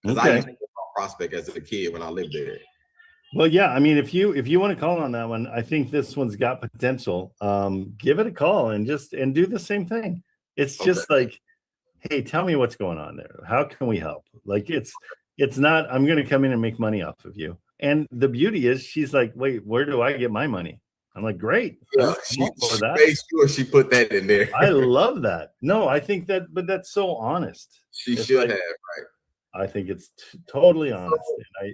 Because I used to call Prospect as a kid when I lived there.
Well, yeah, I mean, if you want to call on that one, I think this one's got potential. Give it a call and do the same thing. It's just like, hey, tell me what's going on there. How can we help? Like it's not, I'm going to come in and make money off of you. And the beauty is she's like, wait, where do I get my money? I'm like, great.
Yeah, she made sure she put that in there.
I love that. No, I think but that's so honest.
She should have, right?
I think it's totally honest.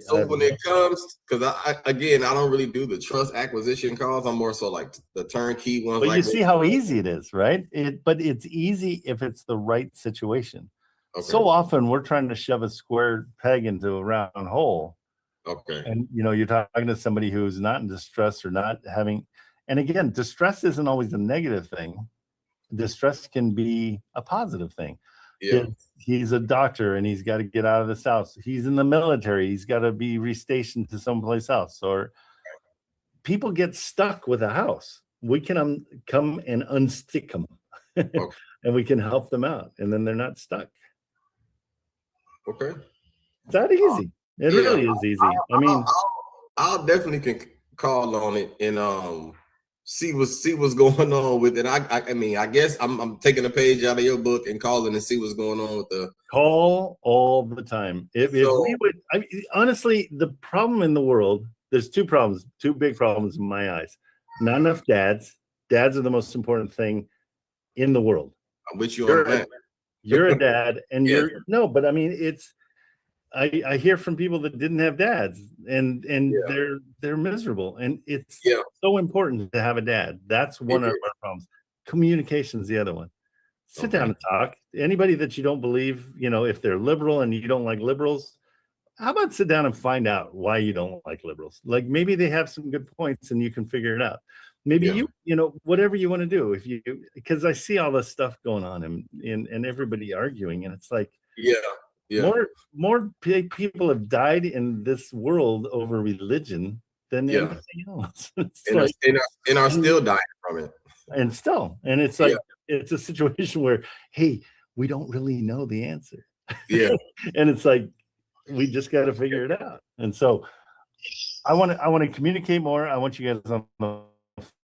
So when it comes, because I don't really do the trust acquisition calls. I'm more so like the turnkey ones.
But
like
you see how easy it is, right? But it's easy if it's the right situation. Okay. So often we're trying to shove a square peg into a round hole.
Okay.
And you know, you're talking to somebody who's not in distress or not having, and again, distress isn't always a negative thing. Distress can be a positive thing. Yeah. He's a doctor and he's got to get out of this house. He's in the military. He's got to be restationed to someplace else. Or people get stuck with a house. We can come and unstick them and we can help them out. And then they're not stuck.
Okay.
It's that easy. It really is easy.
I'll definitely can call on it and see what's going on with it. I mean, I guess I'm taking a page out of your book and calling and see what's going on with the
call all the time. If we would, honestly, the problem in the world, there's two big problems in my eyes. Not enough dads. Dads are the most important thing in the world.
I'm with you on that.
You're a dad, and but I mean, it's. I hear from people that didn't have dads and they're miserable, and it's so important to have a dad. That's one of our problems. Communication's the other one. Sit down and talk. Anybody that you don't believe, you know, if they're liberal and you don't like liberals, how about sit down and find out why you don't like liberals? Like maybe they have some good points and you can figure it out. Maybe you know, whatever you want to do, because I see all this stuff going on and everybody arguing, and it's like more people have died in this world over religion than anything else.
And are still dying from it.
And it's like it's a situation where, hey, we don't really know the answer.
Yeah.
And it's like we just got to figure it out. And so I want to communicate more. I want you guys on the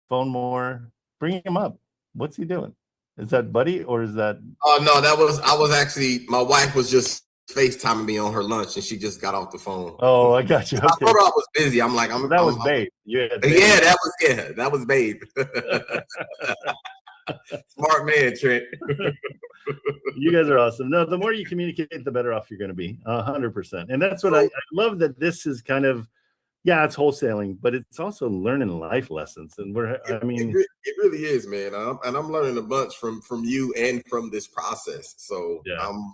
phone more. Bring him up. What's he doing? Is that Buddy or is that?
Oh no, I was actually, my wife was just FaceTiming me on her lunch and she just got off the phone.
Oh, I got you. Okay.
I thought I was busy. I'm like,
that was Babe.
That was Babe. Smart man, Trent.
You guys are awesome. No, the more you communicate, the better off you're going to be. 100%. And that's what I love, that this is kind of, it's wholesaling, but it's also learning life lessons. And it
really is, man. And I'm learning a bunch from you and from this process. So I'm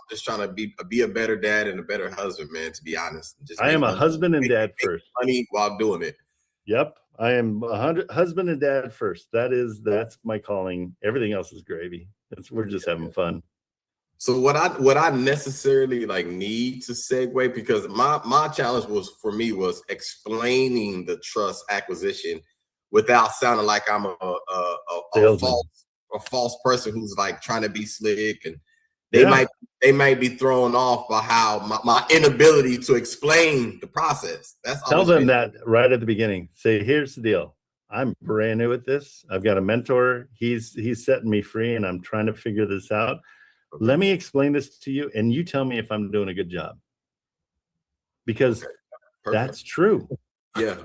just trying to be a better dad and a better husband, man, to be honest.
I am a husband and dad first.
Money while doing it.
Yep. I am husband and dad first. That's my calling. Everything else is gravy. We're just having fun.
So what I necessarily like need to segue, because my challenge was explaining the trust acquisition without sounding like I'm a false person who's like trying to be slick, and they might be thrown off by how my inability to explain the process.
Tell them that right at the beginning. Say, here's the deal. I'm brand new at this. I've got a mentor. He's setting me free, and I'm trying to figure this out. Okay. Let me explain this to you, and you tell me if I'm doing a good job. Because that's true.
Yeah.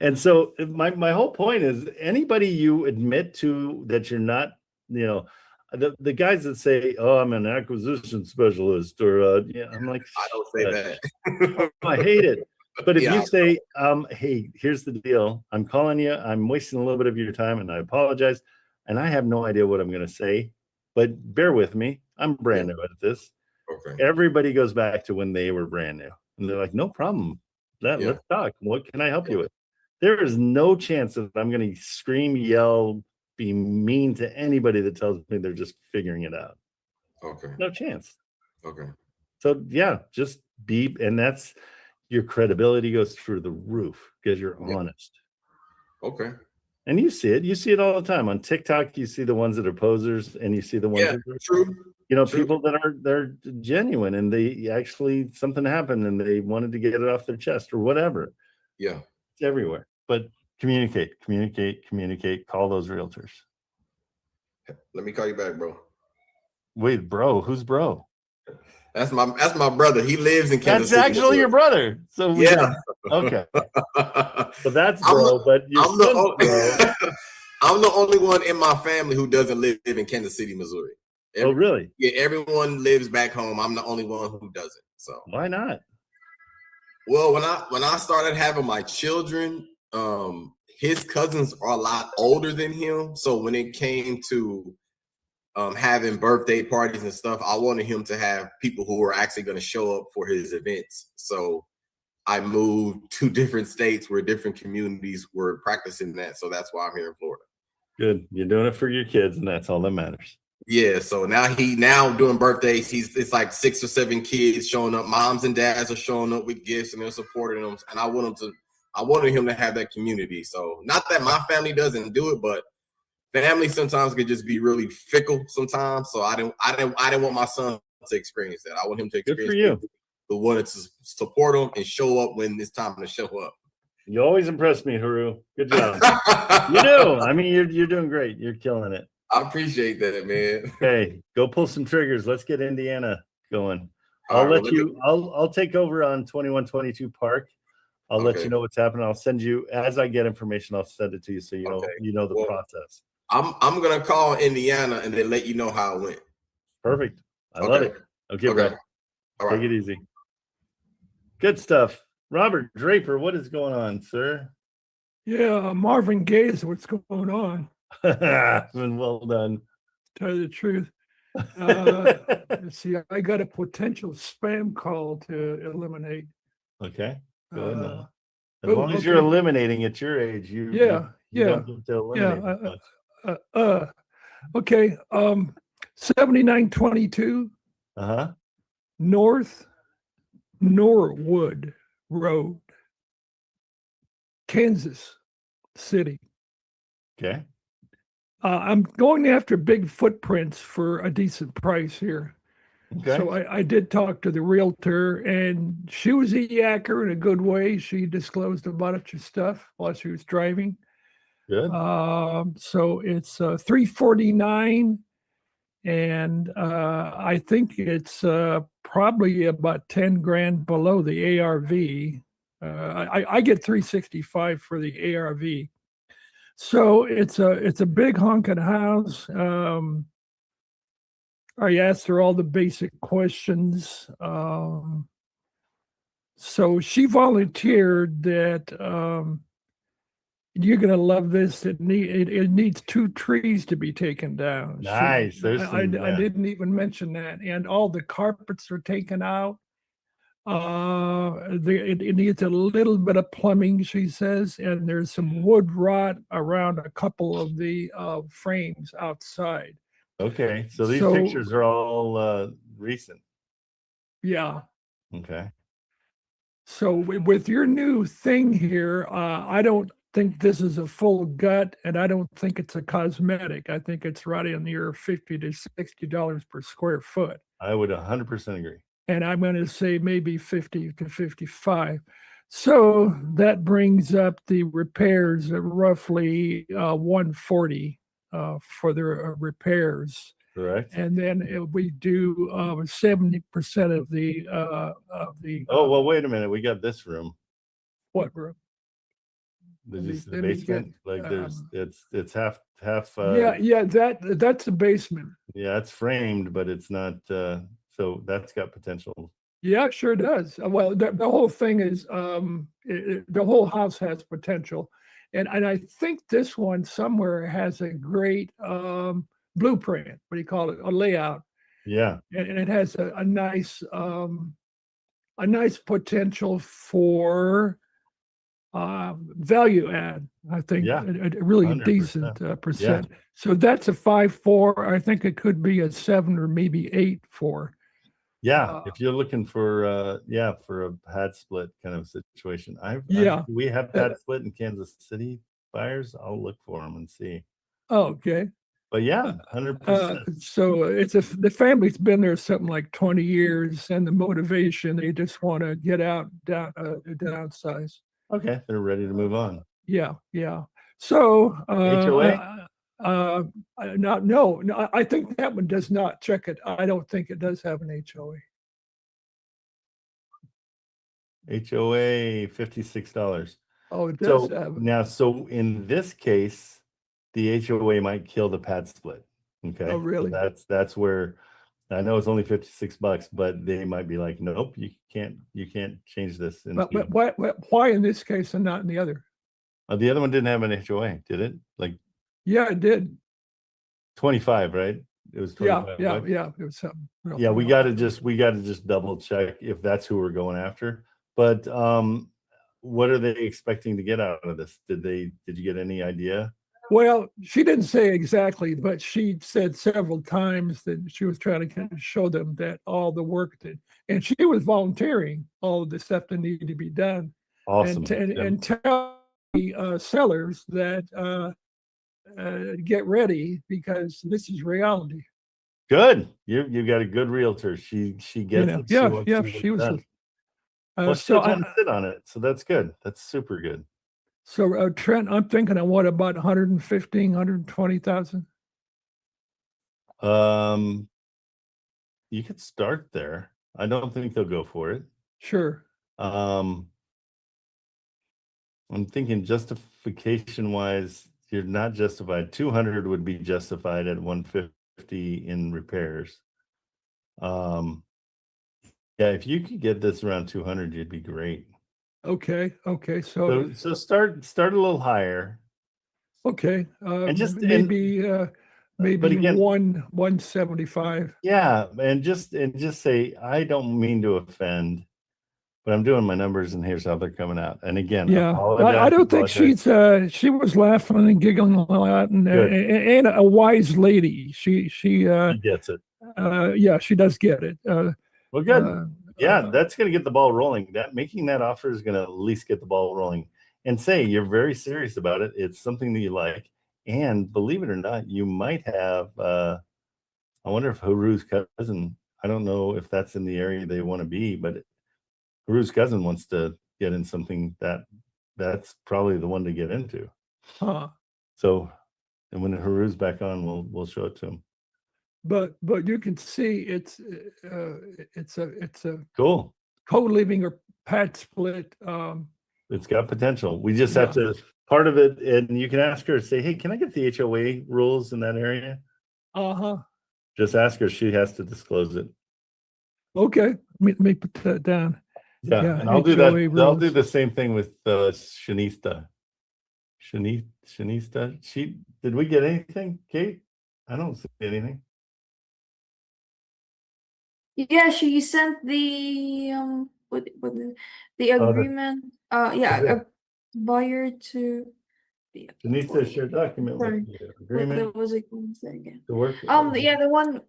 And so my whole point is, anybody you admit to that you're not, the guys that say, "Oh, I'm an acquisition specialist," or I'm like,
I don't say that.
I hate it. But if you say, "Hey, here's the deal. I'm calling you. I'm wasting a little bit of your time, and I apologize, and I have no idea what I'm going to say, but bear with me. I'm brand new at this."
Okay.
Everybody goes back to when they were brand new, and they're like, "No problem. Let's talk. What can I help you with?" There is no chance that I'm going to scream, yell, be mean to anybody that tells me they're just figuring it out.
Okay.
No chance.
Okay.
So just be, and that's your credibility goes through the roof because you're honest.
Okay.
And you see it all the time on TikTok. You see the ones that are posers, and you see the ones that are
true.
People that they're genuine, and they actually something happened and they wanted to get it off their chest or whatever.
Yeah.
It's everywhere. But communicate. Call those realtors.
Let me call you back, bro.
Wait, bro, who's bro?
That's my brother. He lives in Kansas City.
That's actually your brother. So okay. So that's bro, but I'm
the only one in my family who doesn't live in Kansas City, Missouri.
Really?
Yeah, everyone lives back home. I'm the only one who doesn't. So
why not?
Well, when I started having my children, his cousins are a lot older than him. So when it came to having birthday parties and stuff, I wanted him to have people who were actually going to show up for his events. So I moved to different states where different communities were practicing that. So that's why I'm here in Florida.
Good. You're doing it for your kids, and that's all that matters.
Yeah. So now doing birthdays, it's like 6 or 7 kids showing up. Moms and dads are showing up with gifts, and they're supporting them. And I wanted him to have that community. So not that my family doesn't do it, but family sometimes can just be really fickle sometimes. So I didn't want my son to experience that. I want him to experience the one to support him and show up when it's time to show up.
You always impress me, Haru. Good job. You do. I mean, you're doing great. You're killing it.
I appreciate that, man.
Okay, go pull some triggers. Let's get Indiana going. I'll take over on 2122 Park. I'll let you know what's happening. I'll send you, as I get information, I'll send it to you so you know the process.
I'm gonna call Indiana and then let you know how it went.
Perfect. I love it. Okay, bro.
All right.
Take it easy. Good stuff. Robert Draper, what is going on, sir?
Yeah, Marvin Gaye is what's going on.
Well done.
Tell you the truth. Let's see, I got a potential spam call to eliminate.
Okay. Good enough. As long as you're eliminating at your age, you don't get to eliminate.
Okay. 7922 North Norwood Road, Kansas City.
Okay.
I'm going after big footprints for a decent price here.
Okay.
So I did talk to the realtor, and she was a yacker in a good way. She disclosed a bunch of stuff while she was driving.
Good.
So it's 349, and I think it's probably about 10 grand below the ARV. I get 365 for the ARV. So it's a big honking house. I asked her all the basic questions. So she volunteered that you're gonna love this. It needs 2 trees to be taken down.
Nice.
I didn't even mention that. And all the carpets are taken out. It needs a little bit of plumbing, she says, and there's some wood rot around a couple of the frames outside.
Okay, so these
So-
pictures are all recent.
Yeah.
Okay.
So with your new thing here, I don't think this is a full gut, and I don't think it's a cosmetic. I think it's right in near $50 to $60 per square foot.
I would 100% agree.
And I'm going to say maybe 50 to 55. So that brings up the repairs at roughly 140 for the repairs.
Correct.
And then we do 70% of the
Oh, well, wait a minute. We got this room.
what room?
This
Let me-
is the
let me get,
basement. Like there's, it's half.
yeah, that's the basement.
Yeah, it's framed, but it's not. So that's got potential.
Yeah, it sure does. Well, the whole thing is, the whole house has potential. And I think this one somewhere has a great blueprint, what do you call it, a layout.
Yeah.
And it has a nice potential for value add. I think
Yeah,
a really
100%.
decent percent. So that's a 5.4. I think it could be a 7 or maybe 8.4.
Yeah, if you're looking for for a pad split kind of situation.
Yeah.
We have pad split in Kansas City buyers. I'll look for them and see.
Okay.
But yeah, 100%.
So the family's been there something like 20 years, and the motivation, they just want to get out, downsize.
Okay, they're ready to move on.
Yeah, yeah. So
HOA?
no, I think that one does not check it. I don't think it does have an HOA.
HOA $56.
Oh, it does
So
have.
now, so in this case, the HOA might kill the pad split. Okay.
Oh, really?
So that's where I know it's only $56, but they might be like, nope, you can't change this.
But why in this case and not in the other?
The other one didn't have an HOA, did it? Like
Yeah, it did.
25, right? It was 25.
Yeah.
bucks?
It was something. real-
Yeah, we
real-
got to just double check if that's who we're going after. But what are they expecting to get out of this? Did you get any idea?
Well, she didn't say exactly, but she said several times that she was trying to kind of show them that all the work that, and she was volunteering all of the stuff that needed to be done.
Awesome.
And tell the sellers that get ready because this is reality.
Good. You got a good realtor. She gets it.
Yeah, she was.
Well, she
So
doesn't want to sit on it. So that's good. That's super good.
So Trent, I'm thinking of what, about 115, 120,000?
You could start there. I don't think they'll go for it.
Sure.
I'm thinking justification wise, you're not justified. 200 would be justified at 150 in repairs. Yeah, if you could get this around 200, you'd be great.
Okay. So
So start a little higher.
okay.
And just
maybe
again,
175.
Yeah, and just say, I don't mean to offend, but I'm doing my numbers and here's how they're coming out. And again,
Yeah, I don't think she was laughing and giggling a lot, and a wise lady. She
gets it.
Yeah, she does get it.
Well, good. Yeah, that's going to get the ball rolling. Making that offer is going to at least get the ball rolling. And say you're very serious about it. It's something that you like, and believe it or not, you might have. I wonder if Haru's cousin. I don't know if that's in the area they want to be, but Haru's cousin wants to get in something that's probably the one to get into.
Huh.
So, and when Haru's back on, we'll show it to him.
But you can see it's a
cool
co-living or pad split.
It's got potential. We just have to part of it, and you can ask her, say, hey, can I get the HOA rules in that area? Just ask her. She has to disclose it.
Okay, let me put that down.
Yeah, and I'll do that. I'll do the same thing with Shanista. Shanista. Did we get anything, Kate? I don't see anything.
Yeah, she sent the what the
Oh,
agreement, yeah,
okay.
a buyer to, yeah,
Denise says share document
sorry,
with you.
what
Agreement
was it going to say again?
to work.
Yeah, the one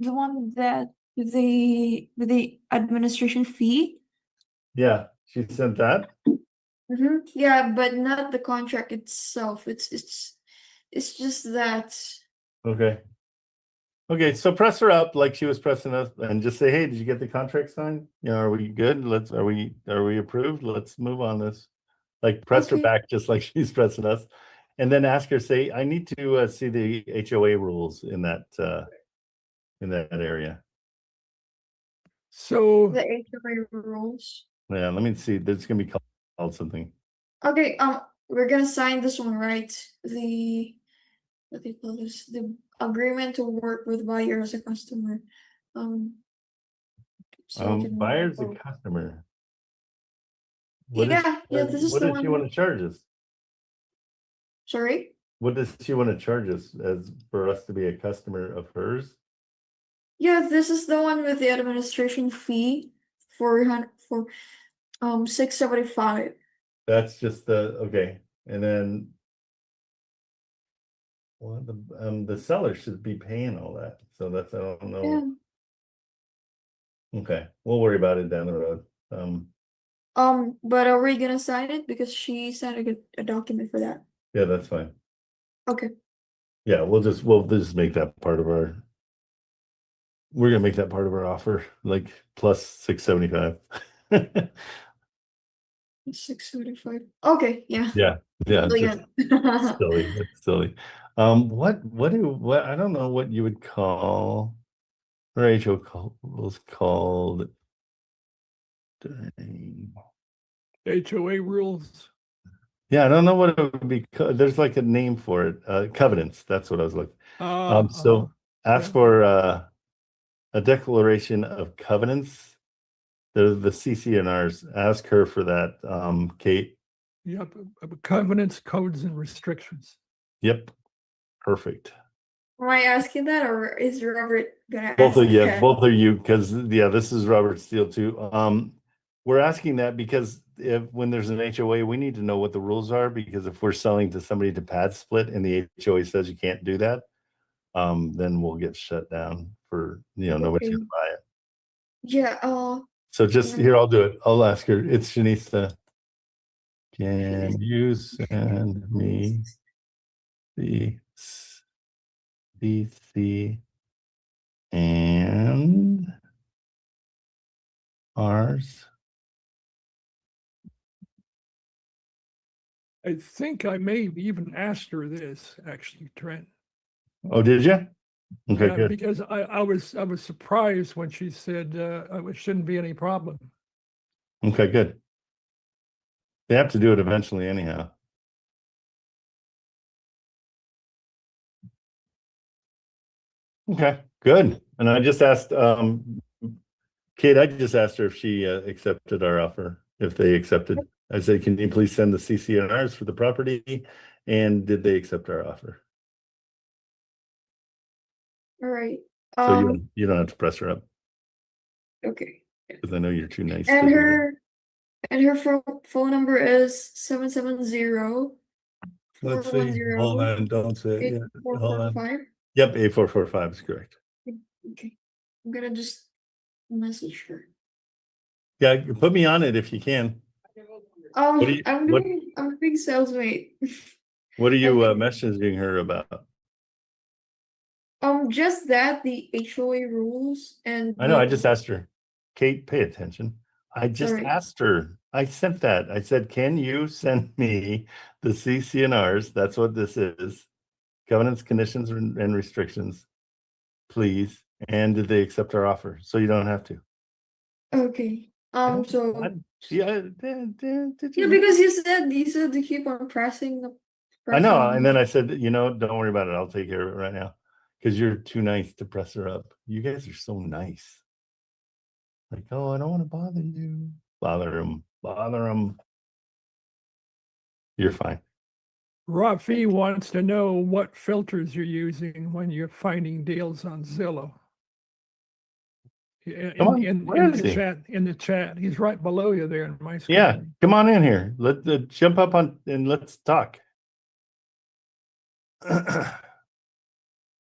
that the administration fee.
Yeah, she sent that.
Yeah, but not the contract itself. It's just that.
Okay. Okay, so press her up like she was pressing us and just say, hey, did you get the contract signed? You know, are we good? Are we approved? Let's move on this. Like press her
Okay.
back just like she's pressing us. And then ask her, say, I need to see the HOA rules in that area.
So
The HOA rules.
Yeah, let me see. There's gonna be called something.
Okay, we're gonna sign this one, right? The what do you call this? The agreement to work with buyer as a customer. So I can
Buyer's a
remember.
customer.
Yeah, this is
what
the
does she
one.
want to charge us?
Sorry?
What does she want to charge us as for us to be a customer of hers?
Yeah, this is the one with the administration fee for 675.
That's just okay. And then well, the seller should be paying all that. So that's I don't know.
Yeah.
Okay, we'll worry about it down the road.
But are we gonna sign it? Because she signed a document for that.
Yeah, that's fine.
Okay.
Yeah, we'll just make that part of our. We're gonna make that part of our offer, like plus 675.
675. Okay, yeah.
Yeah,
So,
just silly. It's silly. What I don't know what you would call Rachel was called. Dang.
HOA rules.
Yeah, I don't know what it would be. There's like a name for it. Covenants. That's what I was looking. So ask
yeah.
for a declaration of covenants. The CCNRs. Ask her for that, Kate.
Yep, covenants, codes, and restrictions.
Yep. Perfect.
Am I asking that, or is Robert gonna ask
Both of you,
that?
both of you, because yeah, this is Robert Steele too. We're asking that because when there's an HOA, we need to know what the rules are, because if we're selling to somebody to pad split and the HOA says you can't do that, then we'll get shut down for nobody's gonna buy it.
Yeah.
So just here, I'll do it. I'll ask her. It's Janisa. Can you send me the CC and ours?
I think I may have even asked her this, actually, Trent.
Oh, did you? Okay, good.
Because I was surprised when she said it shouldn't be any problem.
Okay, good. They have to do it eventually anyhow. Okay, good. And I just asked Kate, I just asked her if she accepted our offer, if they accepted. I said, can you please send the CCNRs for the property? And did they accept our offer?
All right.
So you don't have to press her up.
Okay.
Because I know you're too nice.
And her phone number is 770.
Let's see. Hold on, don't say it yet. Hold on.
8445.
Yep, 8445 is correct.
Okay. I'm gonna just message her.
Yeah, put me on it if you can.
I'm a big salesmate.
What are you messaging her about?
Just that the HOA rules and
I know, I just asked her. Kate, pay attention. I just
Sorry.
asked her. I sent that. I said, can you send me the CCNRs? That's what this is. Covenants, conditions, and restrictions, please. And did they accept our offer? So you don't have to.
Okay. So
Yeah,
because you said to keep on pressing the.
I know. And then I said, don't worry about it. I'll take care of it right now. Because you're too nice to press her up. You guys are so nice. Like, oh, I don't want to bother you. Bother him. Bother him. You're fine.
Rafi wants to know what filters you're using when you're finding deals on Zillow.
Come on,
in
where is
the
he?
chat, in the chat. He's right below you there in my screen.
Yeah, come on in here. Jump up on and let's talk. Because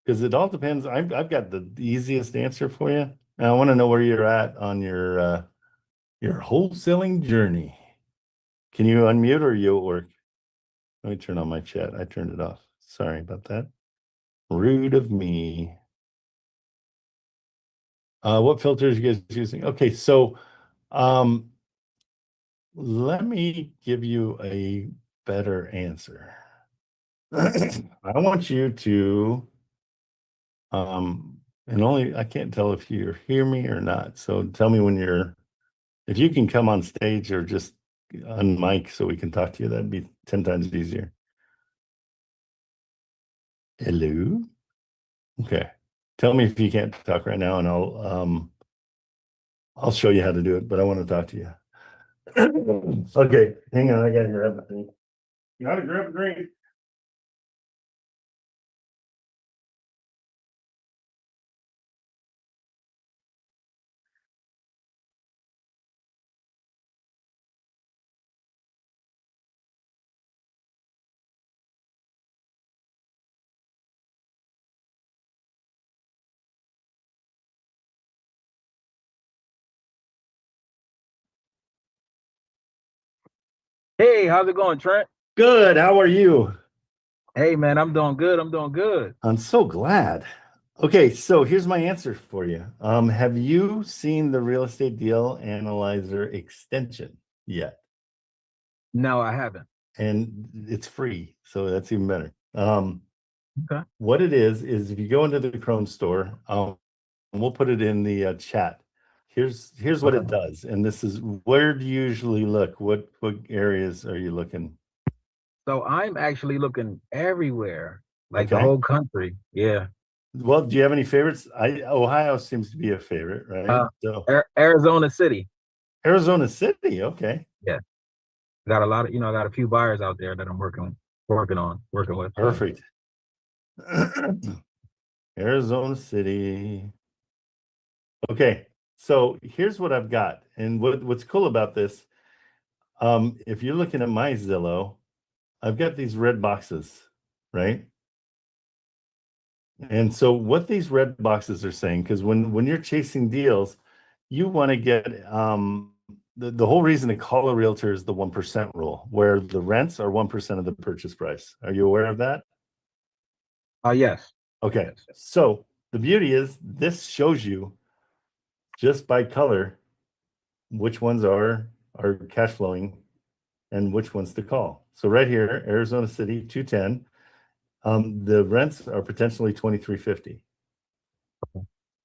it all depends. I've got the easiest answer for you. And I want to know where you're at on your wholesaling journey. Can you unmute or you at work? Let me turn on my chat. I turned it off. Sorry about that. Rude of me. What filters are you guys using? Okay, so let me give you a better answer. I want you to and only I can't tell if you hear me or not. So tell me when if you can come on stage or just on mic so we can talk to you, that'd be 10 times easier. Hello? Okay. Tell me if you can't talk right now and I'll show you how to do it, but I want to talk to you. Okay, hang on, I gotta grab a drink. Gotta grab a drink.
Hey, how's it going, Trent?
Good, how are you?
Hey, man, I'm doing good. I'm doing good.
I'm so glad. Okay, so here's my answer for you. Have you seen the real estate deal analyzer extension yet?
No, I haven't.
And it's free, so that's even better.
Okay.
What it is if you go into the Chrome store, we'll put it in the chat. Here's what it does, and this is where do you usually look? What areas are you looking?
So I'm actually looking everywhere, like the
Okay.
whole country. Yeah.
Well, do you have any favorites? Ohio seems to be a favorite, right? So
Arizona City.
Arizona City, okay.
Yeah. Got a lot of, I got a few buyers out there that I'm working with.
Perfect. Arizona City. Okay, so here's what I've got. And what's cool about this, if you're looking at my Zillow, I've got these red boxes, right? And so what these red boxes are saying, because when you're chasing deals, you want to get the whole reason to call a realtor is the 1% rule, where the rents are 1% of the purchase price. Are you aware of that?
Yes.
Okay, so the beauty is this shows you just by color which ones are cash flowing and which ones to call. So right here, Arizona City 210, the rents are potentially $2,350.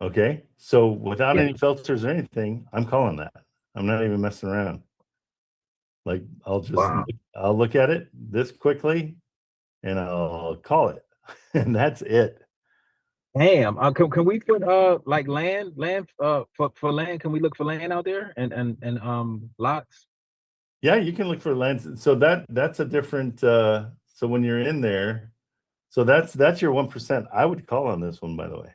Okay, so without any filters or anything, I'm calling that. I'm not even messing around. Like I'll look at it this quickly and I'll call it. And that's it.
Damn. Can we put like land for land? Can we look for land out there and lots?
Yeah, you can look for lands. So that's a different so when you're in there, so that's your 1%. I would call on this one, by the way.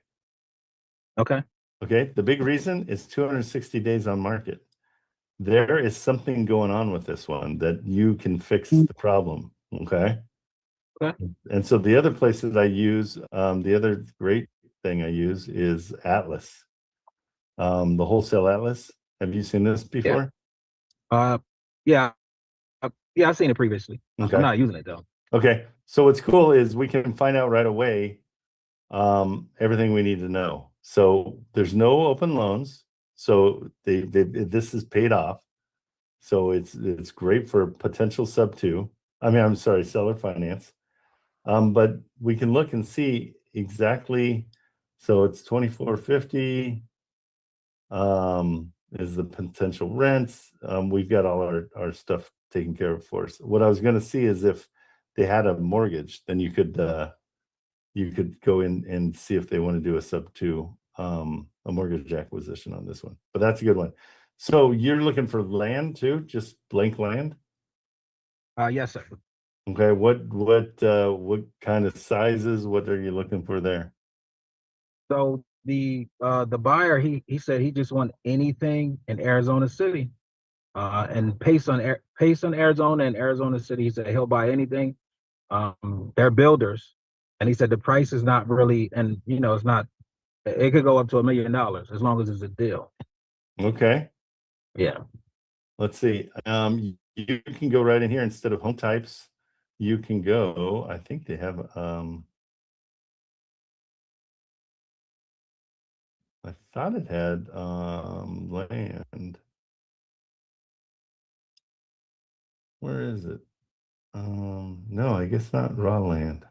Okay.
Okay. The big reason is 260 days on market. There is something going on with this one that you can fix the problem. Okay.
Okay.
And so the other places I use, the other great thing I use is Atlas. The Wholesale Atlas. Have you seen this before?
Yeah. Yeah, I've seen it previously.
Okay.
I'm not using it though.
Okay. So what's cool is we can find out right away everything we need to know. So there's no open loans. So this is paid off. So it's great for potential sub two. I'm sorry, seller finance. But we can look and see exactly. So it's 2450 is the potential rents. We've got all our stuff taken care of for us. What I was going to see is if they had a mortgage, then you could go in and see if they want to do a sub two, a mortgage acquisition on this one. But that's a good one. So you're looking for land too, just blank land?
Yes, sir.
Okay, what kind of sizes? What are you looking for there?
So the buyer, he said he just want anything in Arizona City, and based on Arizona and Arizona City, he said he'll buy anything. They're builders, and he said the price is not really, and you know, it's not. It could go up to $1 million as long as it's a deal.
Okay.
Yeah.
Let's see. You can go right in here instead of home types. You can go. I think they have. I thought it had land. Where is it? No, I guess not raw land.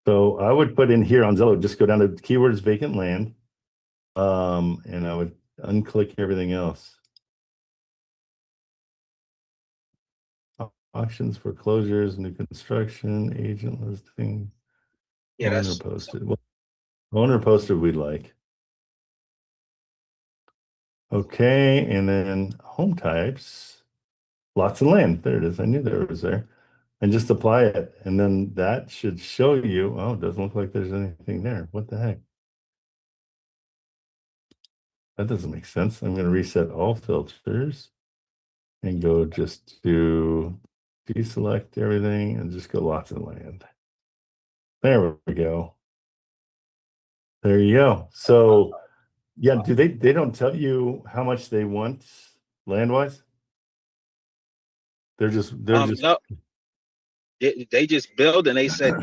So I would put in here on Zillow, just go down to keywords vacant land. And I would unclick everything else. Auctions, foreclosures, new construction, agent listing,
Yeah,
owner
that's
posted. Well, owner posted we'd like. Okay, and then home types, lots of land. There it is. I knew there was there. And just apply it. And then that should show you, oh, it doesn't look like there's anything there. What the heck? That doesn't make sense. I'm going to reset all filters and go just to deselect everything and just go lots of land. There we go. There you go. So yeah, do they don't tell you how much they want land wise? They're just
no. They just build, and they said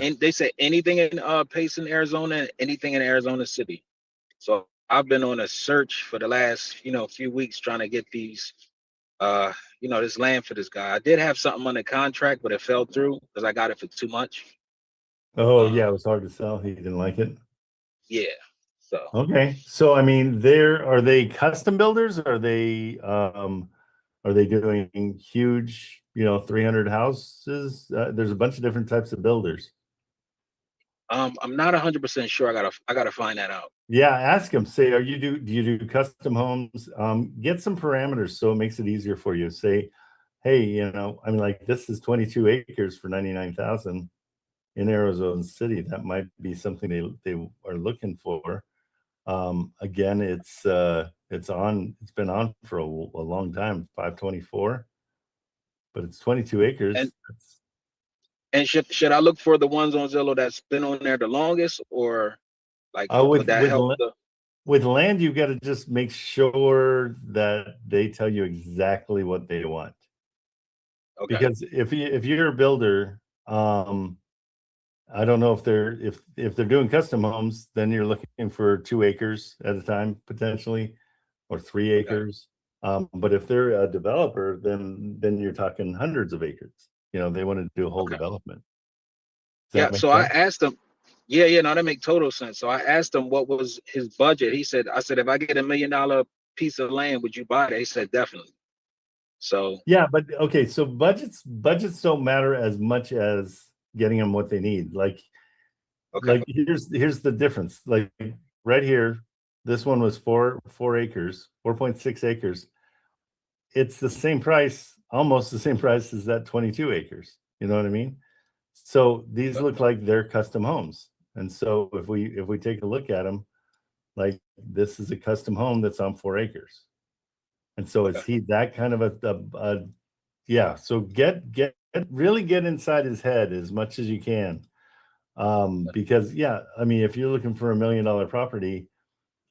anything in Payson, Arizona, and anything in Arizona City. So I've been on a search for the last few weeks trying to get these this land for this guy. I did have something on the contract, but it fell through because I got it for too much.
Oh yeah, it was hard to sell. He didn't like it.
Yeah. So
okay. So I mean, are they custom builders? Are they doing huge, 300 houses? There's a bunch of different types of builders.
I'm not 100% sure. I gotta find that out.
Yeah, ask them. Say, do you do custom homes? Get some parameters so it makes it easier for you. Say, hey, I mean, like this is 22 acres for 99,000 in Arizona City. That might be something they are looking for. Again, it's been on for a long time, 524, but it's 22 acres.
And should I look for the ones on Zillow that's been on there the longest, or like would that help?
With land, you've got to just make sure that they tell you exactly what they want. Okay. Because if you're a builder, I don't know if they're doing custom homes, then you're looking for 2 acres at a time potentially, or 3 acres. But if they're a developer, then you're talking hundreds of acres. They want to do a whole development.
Yeah. So I asked them. Yeah, no, that makes total sense. So I asked him what was his budget. I said, if I get $1 million piece of land, would you buy it? He said, definitely. So
yeah, but okay, so budgets don't matter as much as getting them what they need. Like here's the difference. Like right here, this one was 4 acres, 4.6 acres. It's the same price, almost the same price as that 22 acres. You know what I mean? So these look like they're custom homes. And so if we take a look at them, like this is a custom home that's on 4 acres. And so is he that kind of a yeah, so really get inside his head as much as you can. Because yeah, I mean, if you're looking for $1 million property,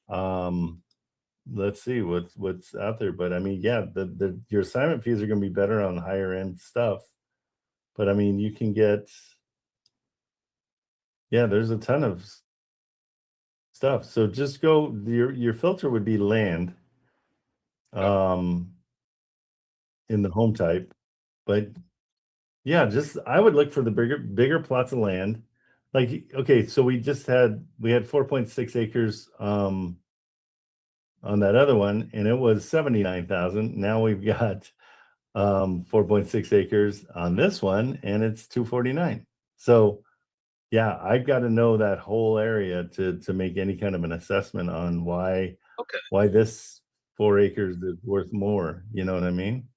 let's see what's out there. But I mean, yeah, your assignment fees are going to be better on higher end stuff. But I mean, you can get, yeah, there's a ton of stuff. So just go, your filter would be land in the home type. But yeah, I would look for the bigger plots of land. Like, okay, so we had 4.6 acres on that other one, and it was 79,000. Now we've got 4.6 acres on this one, and it's 249. So yeah, I've got to know that whole area to make any kind of an assessment on why this 4 acres is worth more. You know what I mean?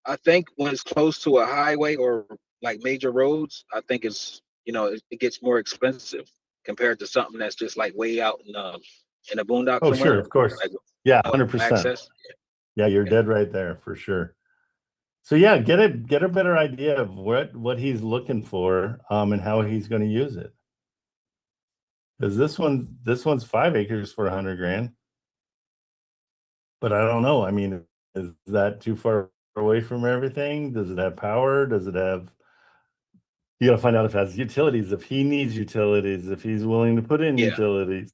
I think when it's close to a highway or like major roads, I think it's, it gets more expensive compared to something that's just like way out in the boondocks
Oh,
somewhere.
sure, of course.
Like,
Yeah,
no
100%.
access.
Yeah, you're dead right there for sure. So yeah, get a better idea of what he's looking for, and how he's going to use it. Because this one's 5 acres for 100 grand. But I don't know. I mean, is that too far away from everything? Does it have power? Does it have? You got to find out if it has utilities, if he needs utilities, if he's willing to put in
Yeah.
utilities,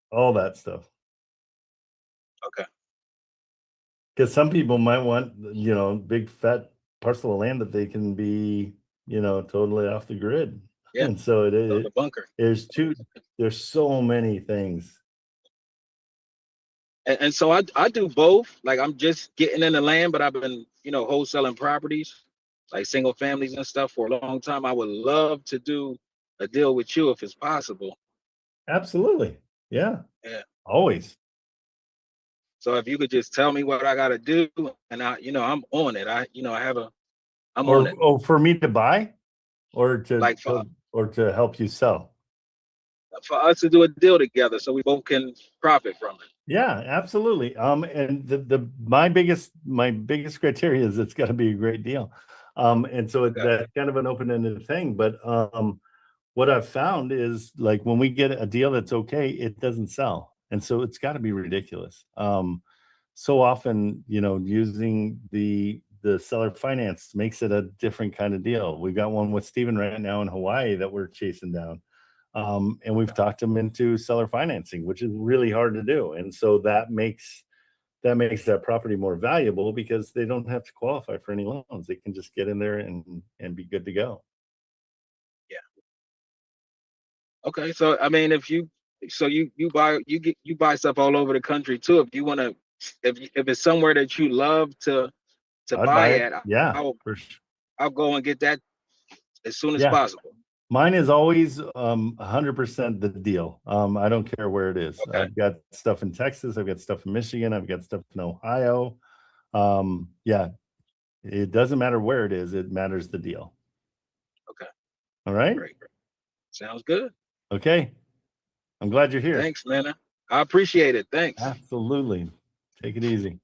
all that stuff.
Okay.
Because some people might want, big fat parcel of land that they can be, totally off the grid.
Yeah.
And so
The bunker.
there's so many things.
And so I do both. Like I'm just getting in the land, but I've been, wholesaling properties, like single families and stuff for a long time. I would love to do a deal with you if it's possible.
Absolutely. Yeah.
Yeah.
Always.
So if you could just tell me what I gotta do, and I'm on it. I'm on it.
Or for me to buy, or to
Like
or to help you sell.
For us to do a deal together, so we both can profit from it.
Yeah, absolutely. And my biggest criteria is it's got to be a great deal. And so that's kind of an open-ended thing. But what I've found is, like, when we get a deal that's okay, it doesn't sell, and so it's got to be ridiculous. So often, using the seller finance makes it a different kind of deal. We've got one with Steven right now in Hawaii that we're chasing down. And we've talked them into seller financing, which is really hard to do. And so that makes that property more valuable because they don't have to qualify for any loans. They can just get in there and be good to go.
Yeah. Okay. So I mean, if you buy stuff all over the country too. If you want to, if it's somewhere that you love to
I'd
buy
it.
at,
Yeah,
I'll go and get that as soon as
Yeah.
possible.
Mine is always 100% the deal. I don't care where it is.
Okay.
I've got stuff in Texas. I've got stuff in Michigan. I've got stuff in Ohio. Yeah, it doesn't matter where it is. It matters the deal.
Okay.
All right.
Great. Sounds good.
Okay. I'm glad you're here.
Thanks, man. I appreciate it. Thanks.
Absolutely. Take it easy.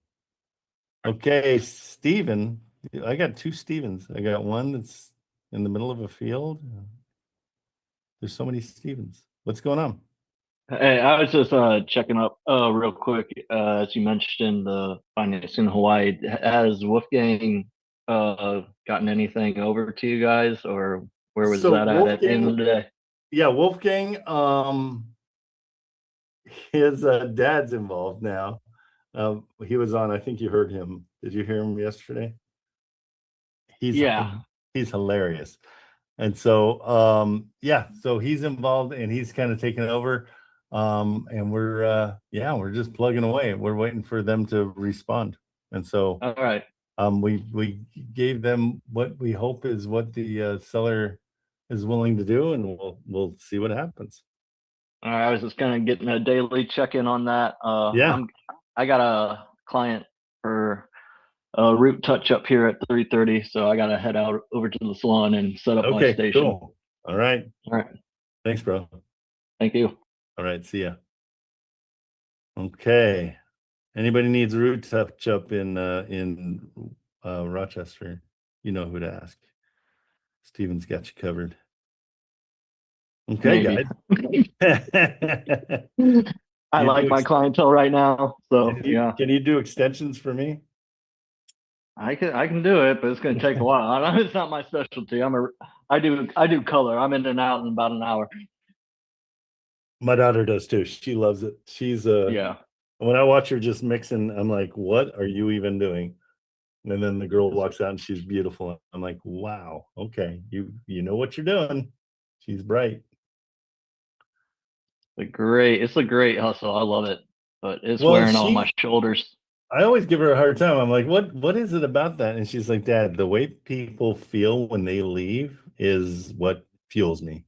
Okay, Steven. I got 2 Stevens. I got one that's in the middle of a field. There's so many Stevens. What's going on?
Hey, I was just checking up real quick. As you mentioned, the finance in Hawaii. Has Wolfgang gotten anything over to you guys, or where was
So
that at the end of the day?
Yeah, Wolfgang, his dad's involved now. He was on, I think you heard him. Did you hear him yesterday? He's hilarious. And so yeah, so he's involved and he's kind of taken over. And we're just plugging away. We're waiting for them to respond. And so
all right.
We gave them what we hope is what the seller is willing to do, and we'll see what happens.
All right, I was just kind of getting a daily check-in on that. I got a client for a root touch-up here at 3:30, so I got to head out over to the salon and set up my station.
Cool. All right. Thanks, bro.
Thank you.
All right, see ya. Okay. Anybody needs a root touch-up in Rochester, you know who to ask. Steven's got you covered. Okay, guys.
I like my clientele right now, so yeah.
Can you do extensions for me?
I can do it, but it's going to take a while. It's not my specialty. I do color. I'm in and out in about an hour.
My daughter does too. She loves it. She's when I watch her just mixing, I'm like, what are you even doing? And then the girl walks out and she's beautiful. I'm like, wow, okay, you know what you're doing. She's bright.
It's a great hustle. I love it, but it's wearing on my shoulders.
I always give her a hard time. I'm like, what is it about that? And she's like, Dad, the way people feel when they leave is what fuels me.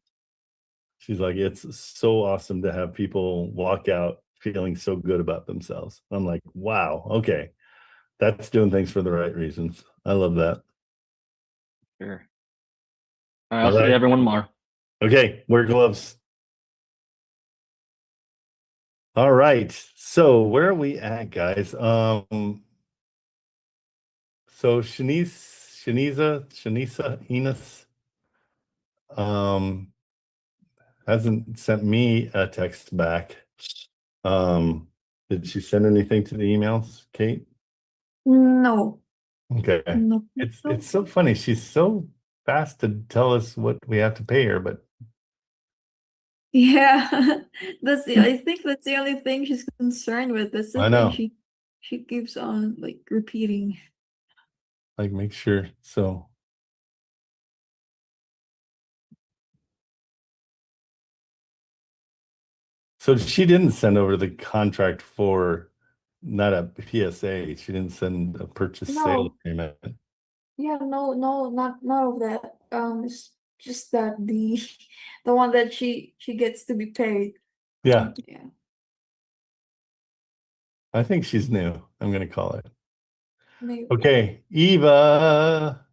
She's like, it's so awesome to have people walk out feeling so good about themselves. I'm like, wow, okay. That's doing things for the right reasons. I love that.
Sure. I'll
All
see
right.
everyone more.
Okay, wear gloves. All right. So where are we at, guys? So Shanisa, Enos, hasn't sent me a text back. Did she send anything to the emails, Kate?
No,
Okay.
no.
It's so funny. She's so fast to tell us what we have to pay her, but
Yeah, I think that's the only thing she's concerned with. That's the
I
thing
know.
she keeps on like repeating.
Like make sure. So she didn't send over the contract for not a PSA. She didn't send a purchase sale
No.
agreement.
Yeah, no, not of that. It's just that the the one that she gets to be paid.
Yeah,
Yeah.
I think she's new. I'm gonna call it.
Maybe.
Okay, Eva.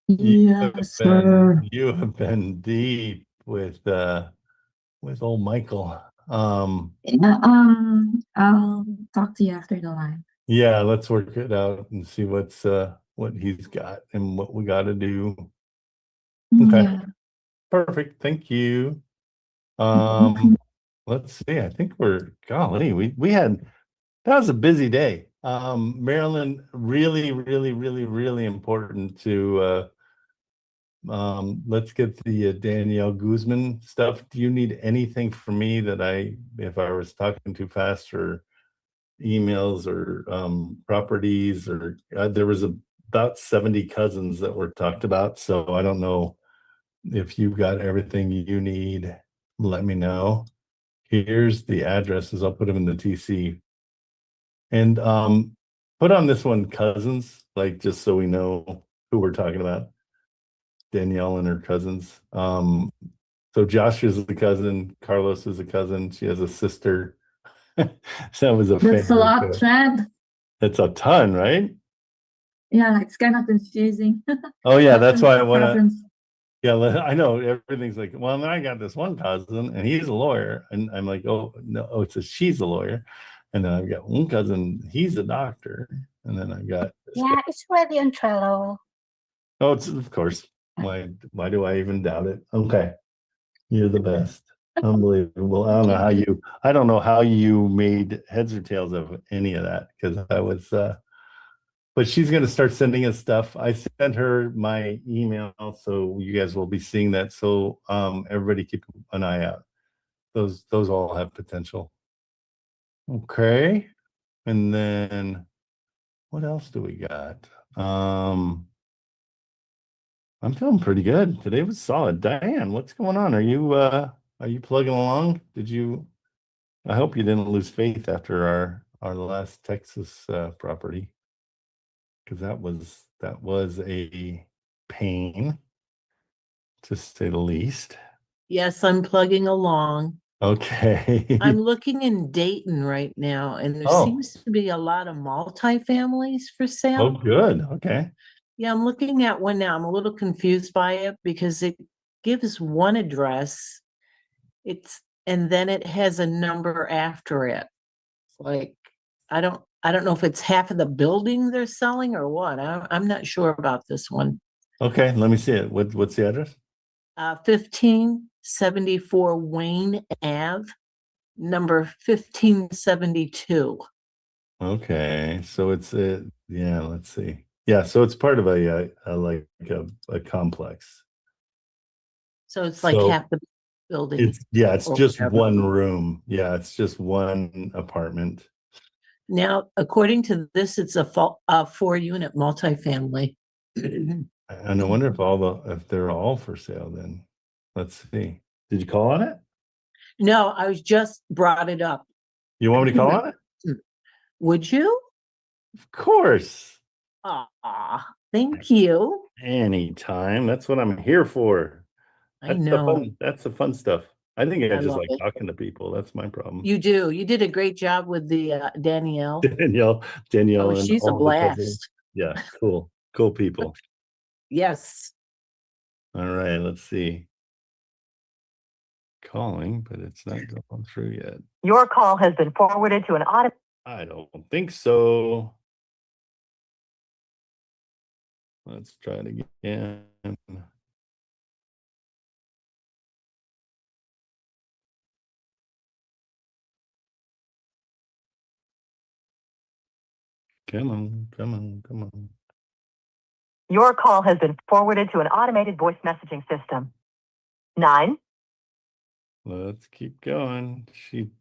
Yes, sir.
You have been deep with old Michael.
Yeah, I'll talk to you after the live.
Yeah, let's work it out and see what he's got and what we got to do. Okay.
Yeah.
Perfect. Thank you. Let's see. I think golly, we had that was a busy day. Maryland, really, really, really, really important to let's get the Danielle Guzman stuff. Do you need anything from me that if I was talking too fast, or emails, or properties, or there was about 70 cousins that were talked about, so I don't know if you've got everything you need. Let me know. Here's the addresses. I'll put them in the TC, and put on this one cousins, like just so we know who we're talking about. Danielle and her cousins. So Josh is a cousin, Carlos is a cousin, she has a sister. That was a
That's a
family
lot,
too.
Chad.
It's a ton, right?
Yeah, it's kind of confusing.
Oh yeah, that's why I want to.
Preference.
Yeah, I know everything's like, well, then I got this one cousin and he's a lawyer, and I'm like, oh no, she's a lawyer, and then I've got one cousin, he's a doctor, and then I've got
Yeah, it's ready on Trello.
oh, it's of course. Why do I even doubt it? Okay. You're the best. Unbelievable. I don't know how you made heads or tails of any of that, because I was but she's going to start sending us stuff. I sent her my email, so you guys will be seeing that. So everybody keep an eye out. Those all have potential. Okay. And then what else do we got? I'm feeling pretty good. Today was solid. Diane, what's going on? Are you plugging along? I hope you didn't lose faith after our last Texas property, because that was a pain, to say the least.
Yes, I'm plugging along.
Okay.
I'm looking in Dayton right now, and there seems to be a lot of multifamilies for sale.
Oh, good. Okay.
Yeah, I'm looking at one now. I'm a little confused by it because it gives one address. And then it has a number after it. Like, I don't know if it's half of the building they're selling or what. I'm not sure about this one.
Okay, let me see it. What's the address?
1574 Wayne Ave, number 1572.
Okay, so it's yeah, let's see. Yeah, so it's part of a complex.
So it's like half the building.
It's just one room. Yeah, it's just one apartment.
Now, according to this, it's a 4-unit multifamily.
And I wonder if they're all for sale then. Let's see. Did you call on it?
No, I was just brought it up.
You want me to call on it?
Would you?
Of course.
Thank you.
Anytime. That's what I'm here for.
I know.
That's the fun stuff. I think I just like
it.
talking to people. That's my problem.
You do. You did a great job with the Danielle.
Danielle.
Oh,
and
she's a
all the cousins.
blast.
Yeah, cool. Cool people.
Yes.
All right, let's see. Calling, but it's not going through yet.
Your call has been forwarded to an auto.
I don't think so. Let's try it again. Come on, come on, come on.
Your call has been forwarded to an automated voice messaging system. 9.
Let's keep going.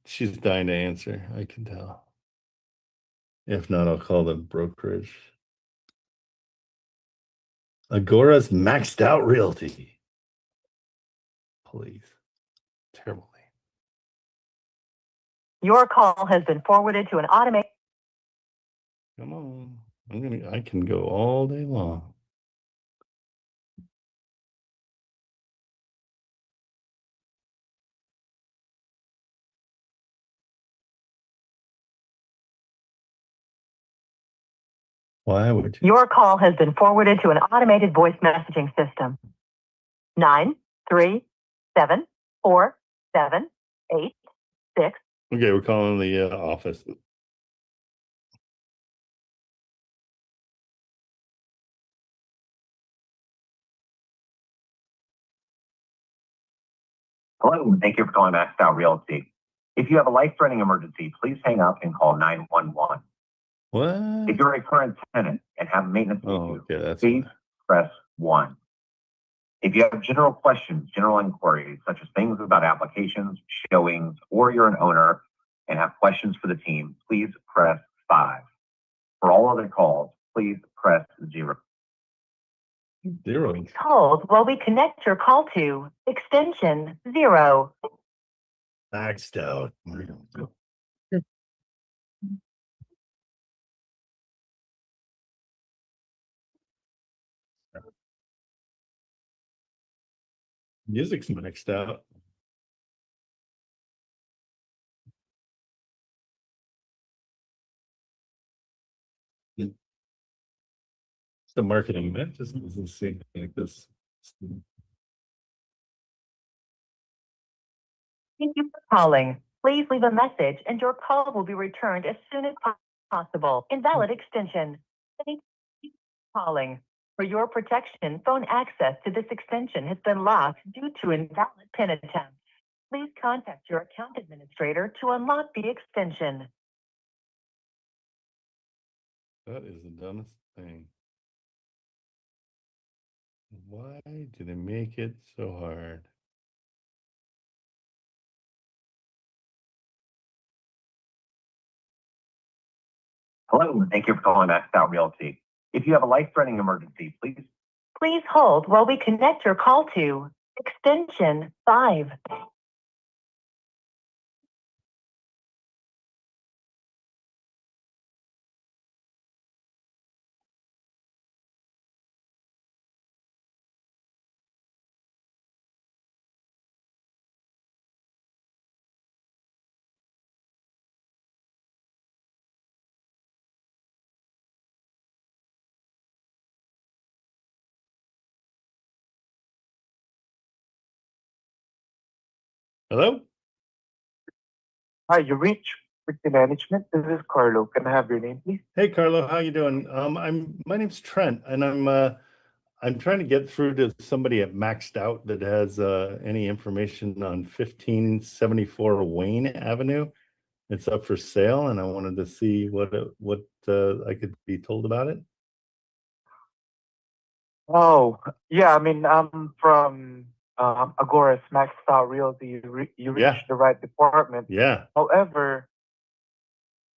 She's dying to answer, I can tell. If not, I'll call the brokerage. Agora's maxed out realty. Please. Terrible name.
Your call has been forwarded to an automated.
Come on. I can go all day long. Why would you?
Your call has been forwarded to an automated voice messaging system. 9 3 7 4 7 8 6.
Okay, we're calling the office.
Hello, thank you for calling Maxed Out Realty. If you have a life-threatening emergency, please hang up and call 911.
What?
If you're a current tenant and have maintenance issues,
okay, that's
please press 1. If you have general questions, general inquiries, such as things about applications, showings, or you're an owner and have questions for the team, please press 5. For all other calls, please press 0.
Zeroing.
Hold while we connect your call to extension 0.
Maxed out. Music's maxed out. It's the marketing event just doesn't seem like this.
Thank you for calling. Please leave a message and your call will be returned as soon as possible. Invalid extension. Thank you for calling. For your protection, phone access to this extension has been locked due to invalid PIN attempt. Please contact your account administrator to unlock the extension.
That is the dumbest thing. Why do they make it so hard?
Hello, thank you for calling Maxed Out Realty. If you have a life-threatening emergency,
Please hold while we connect your call to extension 5.
Hello?
Hi, you reached Property Management. This is Carlo. Can I have your name, please?
Hey Carlo, how you doing? My name's Trent, and I'm trying to get through to somebody at Maxed Out that has any information on 1574 Wayne Avenue. It's up for sale, and I wanted to see what I could be told about it.
Oh, yeah. I mean, I'm from Agora's Maxed Out Realty. You reached
Yeah.
the right department.
Yeah.
However,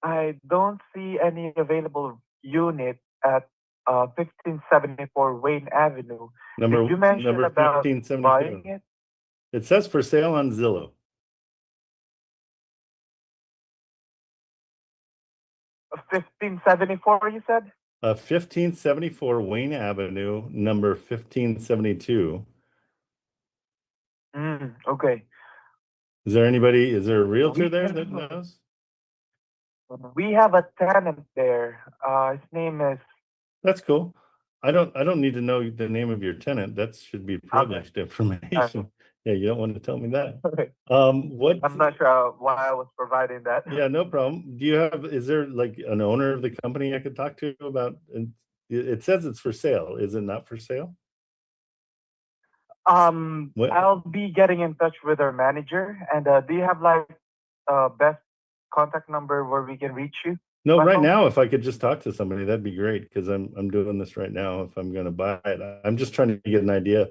I don't see any available unit at 1574 Wayne Avenue.
Number
Did you mention
number
about
1572.
buying it?
It says for sale on Zillow.
1574, you said?
1574 Wayne Avenue, number 1572.
Okay.
Is there a realtor there that knows?
We have a tenant there. His name is
That's cool. I don't need to know the name of your tenant. That should be privileged information. Yeah, you don't want to tell me that.
Okay.
What?
I'm not sure why I was providing that.
Yeah, no problem. Is there like an owner of the company I could talk to about? And it says it's for sale. Is it not for sale? What?
I'll be getting in touch with our manager. And do you have like best contact number where we can reach you?
No,
by
right
phone?
now, if I could just talk to somebody, that'd be great because I'm doing this right now. If I'm going to buy it, I'm just trying to get an idea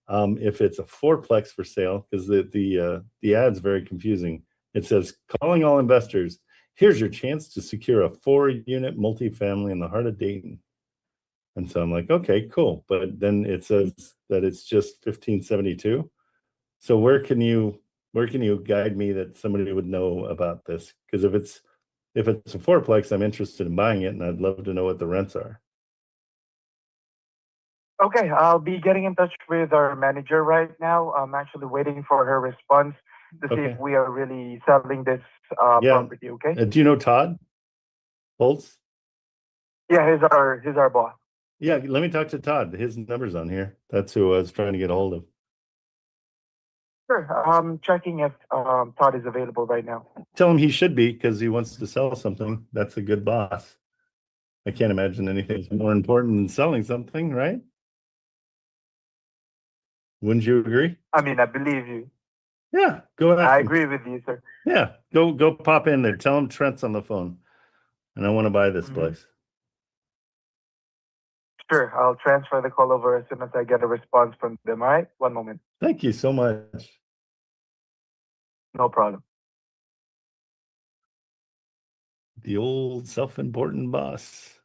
if it's a fourplex for sale because the ad's very confusing. It says calling all investors. Here's your chance to secure a 4-unit multifamily in the heart of Dayton. And so I'm like, okay, cool. But then it says that it's just 1572. So where can you guide me that somebody would know about this? Because if it's a fourplex, I'm interested in buying it and I'd love to know what the rents are.
Okay, I'll be getting in touch with our manager right now. I'm actually waiting for her response to see
Okay.
if we are really selling this
Yeah.
property. Okay.
Do you know Todd Holtz?
Yeah, he's our boss.
Yeah, let me talk to Todd. His number's on here. That's who I was trying to get a hold of.
Sure. I'm checking if Todd is available right now.
Tell him he should be because he wants to sell something. That's a good boss. I can't imagine anything's more important than selling something, right? Wouldn't you agree?
I mean, I believe you.
Yeah, go ahead.
I agree with you, sir.
Yeah, go pop in there. Tell him Trent's on the phone. And I want to buy this place.
Sure. I'll transfer the call over as soon as I get a response from them. All right. One moment.
Thank you so much.
No problem.
The old self-important boss.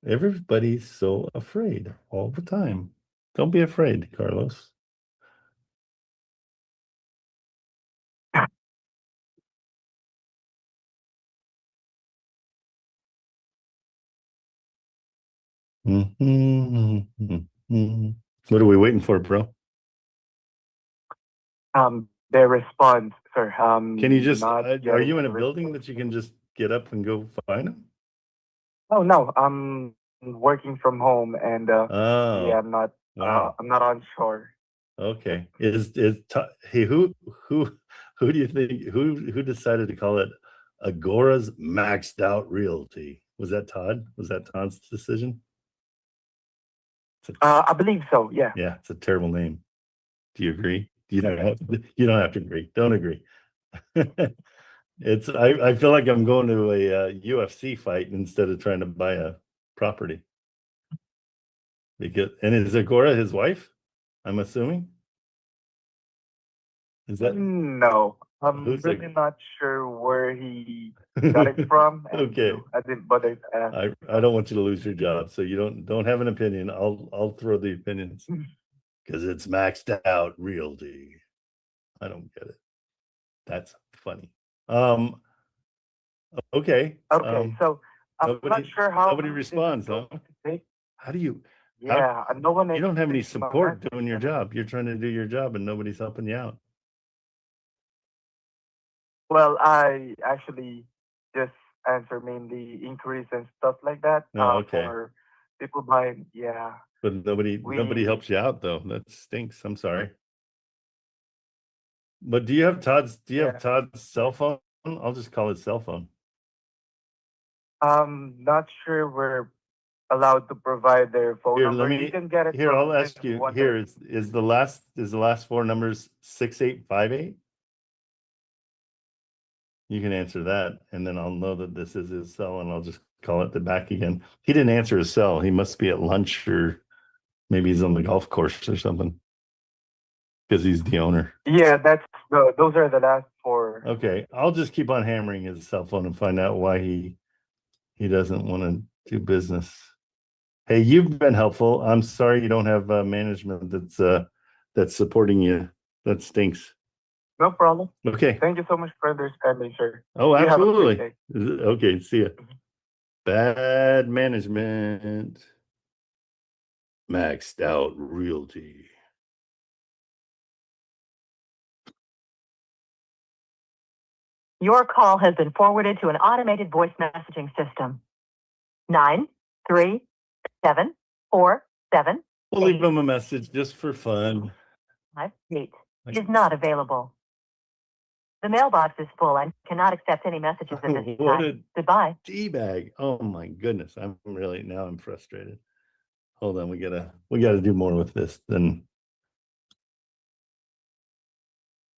Everybody's so afraid all the time. Don't be afraid, Carlos. What are we waiting for, bro?
Their response, sir.
Can you just,
not
are
getting
you in a
the
building
response.
that you can just get up and go find them?
Oh no, I'm working from home, and
Oh,
yeah, I'm not.
wow.
I'm not on shore.
Okay. Hey, who do you think, who decided to call it Agora's Maxed Out Realty? Was that Todd? Was that Todd's decision?
I believe so. Yeah.
Yeah, it's a terrible name. Do you agree? You don't have to agree. Don't agree. I feel like I'm going to a UFC fight instead of trying to buy a property. And is Agora his wife? I'm assuming. Is that
No, I'm
who's
really not sure where he got it from. And
Okay.
I didn't bother to ask.
I don't want you to lose your job, so you don't have an opinion. I'll throw the opinions because it's maxed out realty. I don't get it. That's funny. Okay.
Okay, so I'm not sure how
Nobody
long this is
responds, huh?
going to take.
How do you?
Yeah, no one.
You don't have any
is taking my
support
message.
doing your job. You're trying to do your job and nobody's helping you out.
Well, I actually just answer mainly inquiries and stuff like that.
Oh, okay.
For people buying. Yeah.
But nobody
We-
helps you out though. That stinks. I'm sorry. But do you have Todd's cell phone? I'll just call his cell phone.
I'm not sure we're allowed to provide their phone
Here,
number.
let me
You can get it.
here,
from
I'll
this
ask you.
one
Here is the last 4 numbers 6858? You can answer that, and then I'll know that this is his cell, and I'll just call it the back again. He didn't answer his cell. He must be at lunch, or maybe he's on the golf course or something. Because he's the owner.
Yeah, those are the last 4.
Okay, I'll just keep on hammering his cell phone and find out why he doesn't want to do business. Hey, you've been helpful. I'm sorry you don't have management that's supporting you. That stinks.
No problem.
Okay.
Thank you so much for understanding, sir.
Oh,
You have a
absolutely.
great day.
Okay, see ya. Bad management. Maxed out realty.
Your call has been forwarded to an automated voice messaging system. 9 3747
We'll leave them a message just for fun.
58 is not available. The mailbox is full and cannot accept any messages at this
What
time.
a
Goodbye.
D-bag. Oh my goodness. I'm frustrated. Hold on, we gotta do more with this than.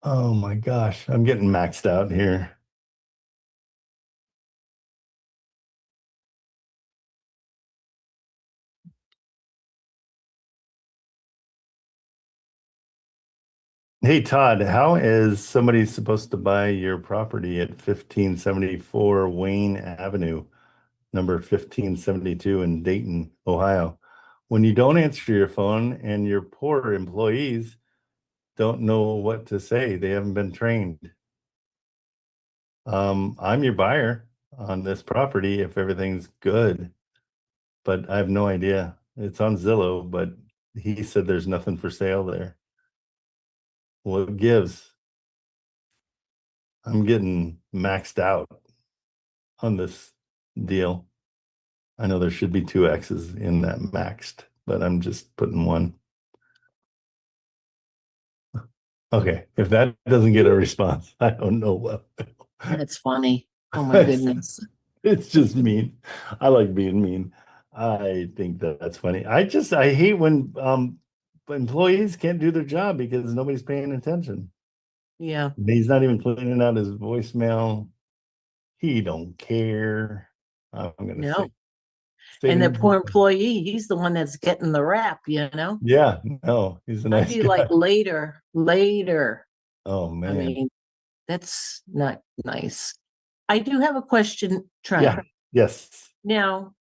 Oh my gosh, I'm getting maxed out here. Hey Todd, how is somebody supposed to buy your property at 1574 Wayne Avenue, number 1572 in Dayton, Ohio, when you don't answer your phone and your poor employees don't know what to say? They haven't been trained. I'm your buyer on this property if everything's good, but I have no idea. It's on Zillow, but he said there's nothing for sale there. What gives? I'm getting maxed out on this deal. I know there should be 2 X's in that maxed, but I'm just putting 1. Okay, if that doesn't get a response, I don't know what.
That's funny. Oh my goodness.
It's just mean. I like being mean. I think that's funny. I hate when employees can't do their job because nobody's paying attention.
Yeah.
He's not even cleaning out his voicemail. He don't care. I'm gonna
No.
say
And the
to him,
poor employee, he's the one that's getting the rap, you know?
yeah, no, he's a
I'd
nice
be
guy.
like later.
Oh
I
man.
mean, that's not nice. I do have a question, Trent.
Yeah. Yes.
Now,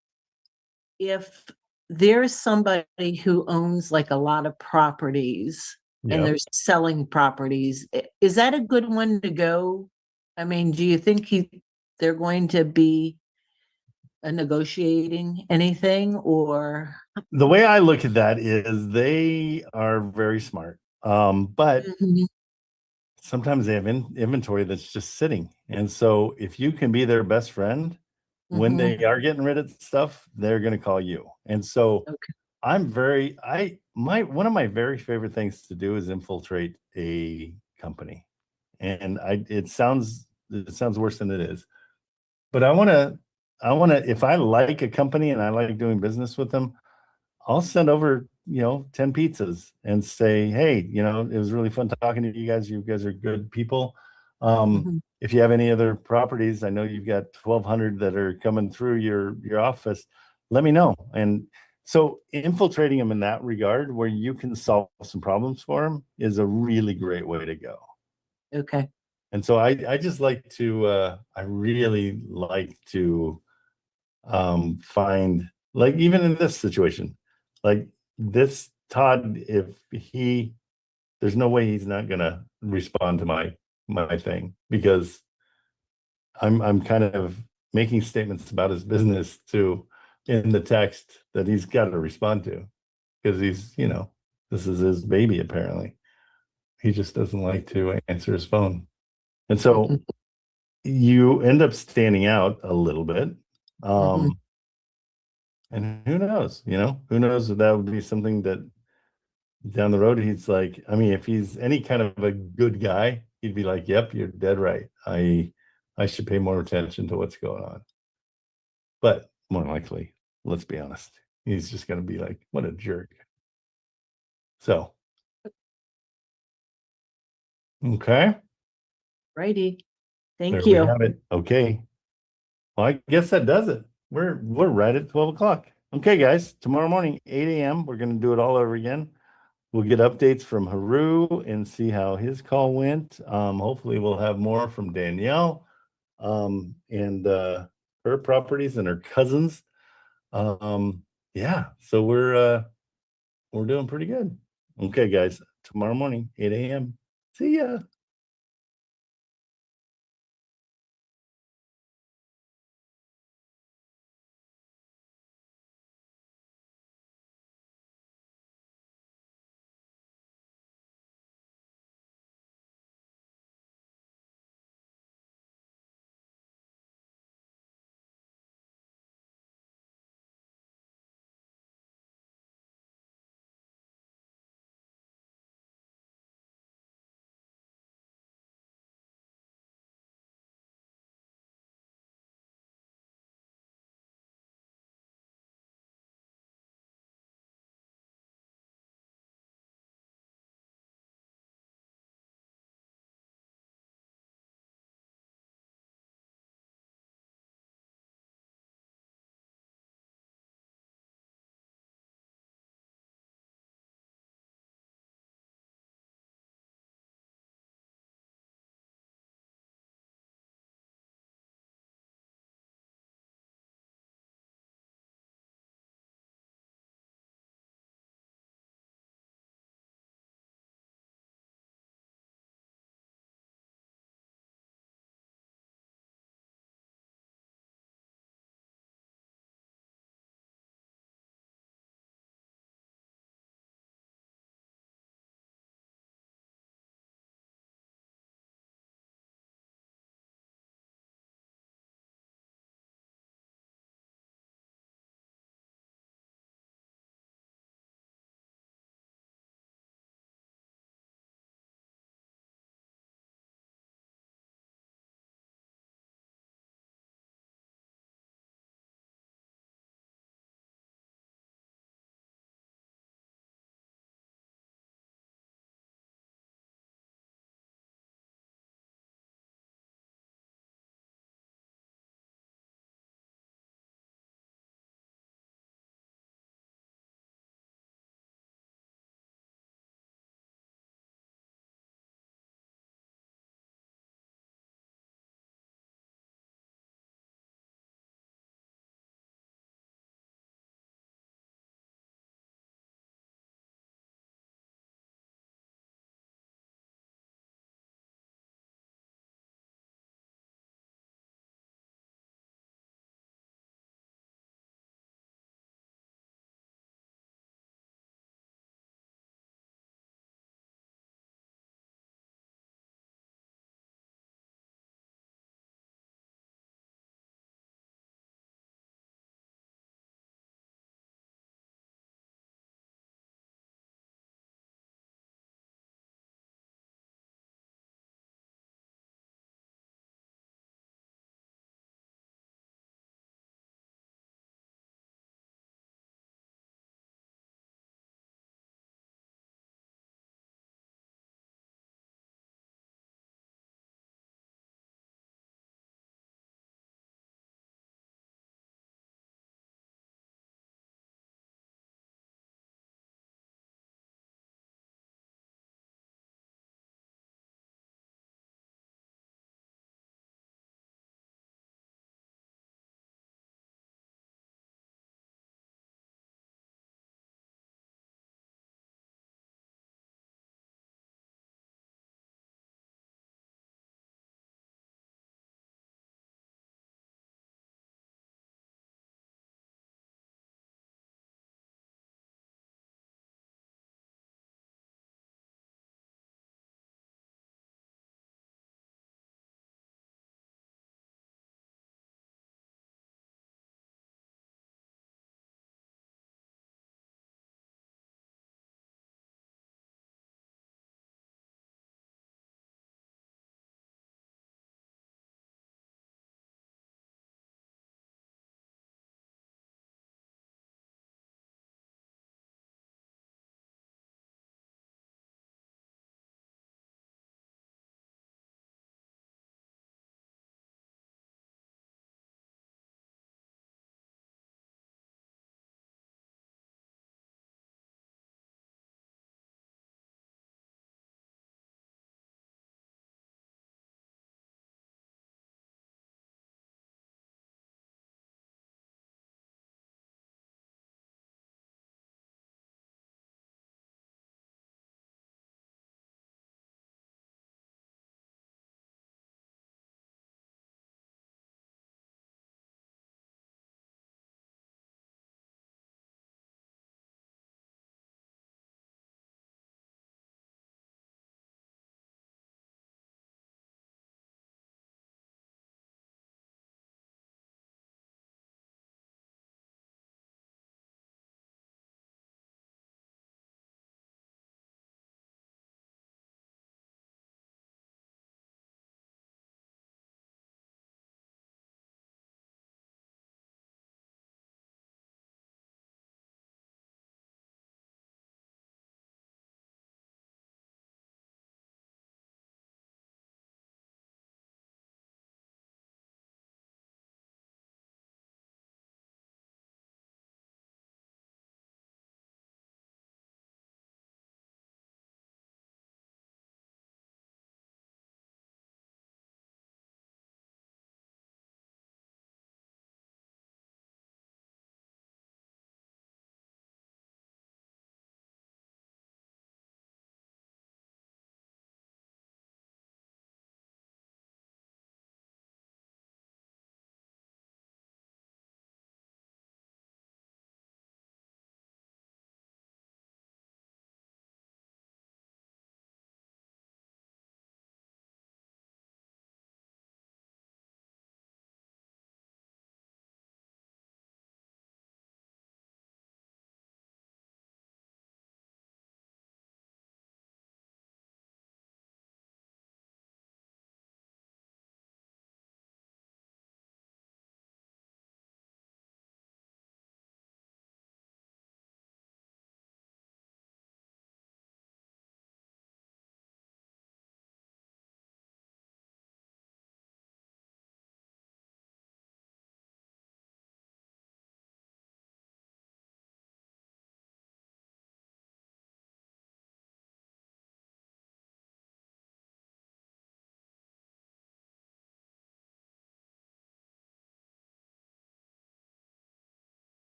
if there's somebody who owns like a lot of properties and
Yep.
they're selling properties, is that a good one to go? I mean, do you think they're going to be negotiating anything, or?
The way I look at that is they are very smart. But
Mhm.
sometimes they have inventory that's just sitting. And so if you can be their best friend, when
Mhm.
they are getting rid of stuff, they're going to call you. And so
Okay.
one of my very favorite things to do is infiltrate a company. And it sounds worse than it is. But I want to if I like a company and I like doing business with them, I'll send over, 10 pizzas and say, hey, it was really fun talking to you guys. You guys are good people.
Mhm.
If you have any other properties, I know you've got 1,200 that are coming through your office. Let me know. And so infiltrating them in that regard, where you can solve some problems for them, is a really great way to go.
Okay.
And so I just like to, I really like to find, like, even in this situation, like this Todd, there's no way he's not gonna respond to my thing, because I'm kind of making statements about his business too in the text that he's got to respond to, because this is his baby. Apparently he just doesn't like to answer his phone, and so
Mhm.
you end up standing out a little bit.
Mhm.
And who knows, who knows if that would be something that down the road, he's like, I mean, if he's any kind of a good guy, he'd be like, yep, you're dead right. I should pay more attention to what's going on. But more likely, let's be honest, he's just going to be like, what a jerk. So, okay.
Righty. Thank
There we
you.
have it. Okay. Well, I guess that does it. We're right at 12 o'clock. Okay, guys, tomorrow morning, 8 a.m., we're going to do it all over again. We'll get updates from Haru and see how his call went. Hopefully we'll have more from Danielle and her properties and her cousins. Yeah, so we're doing pretty good. Okay, guys, tomorrow morning, 8 a.m. See ya.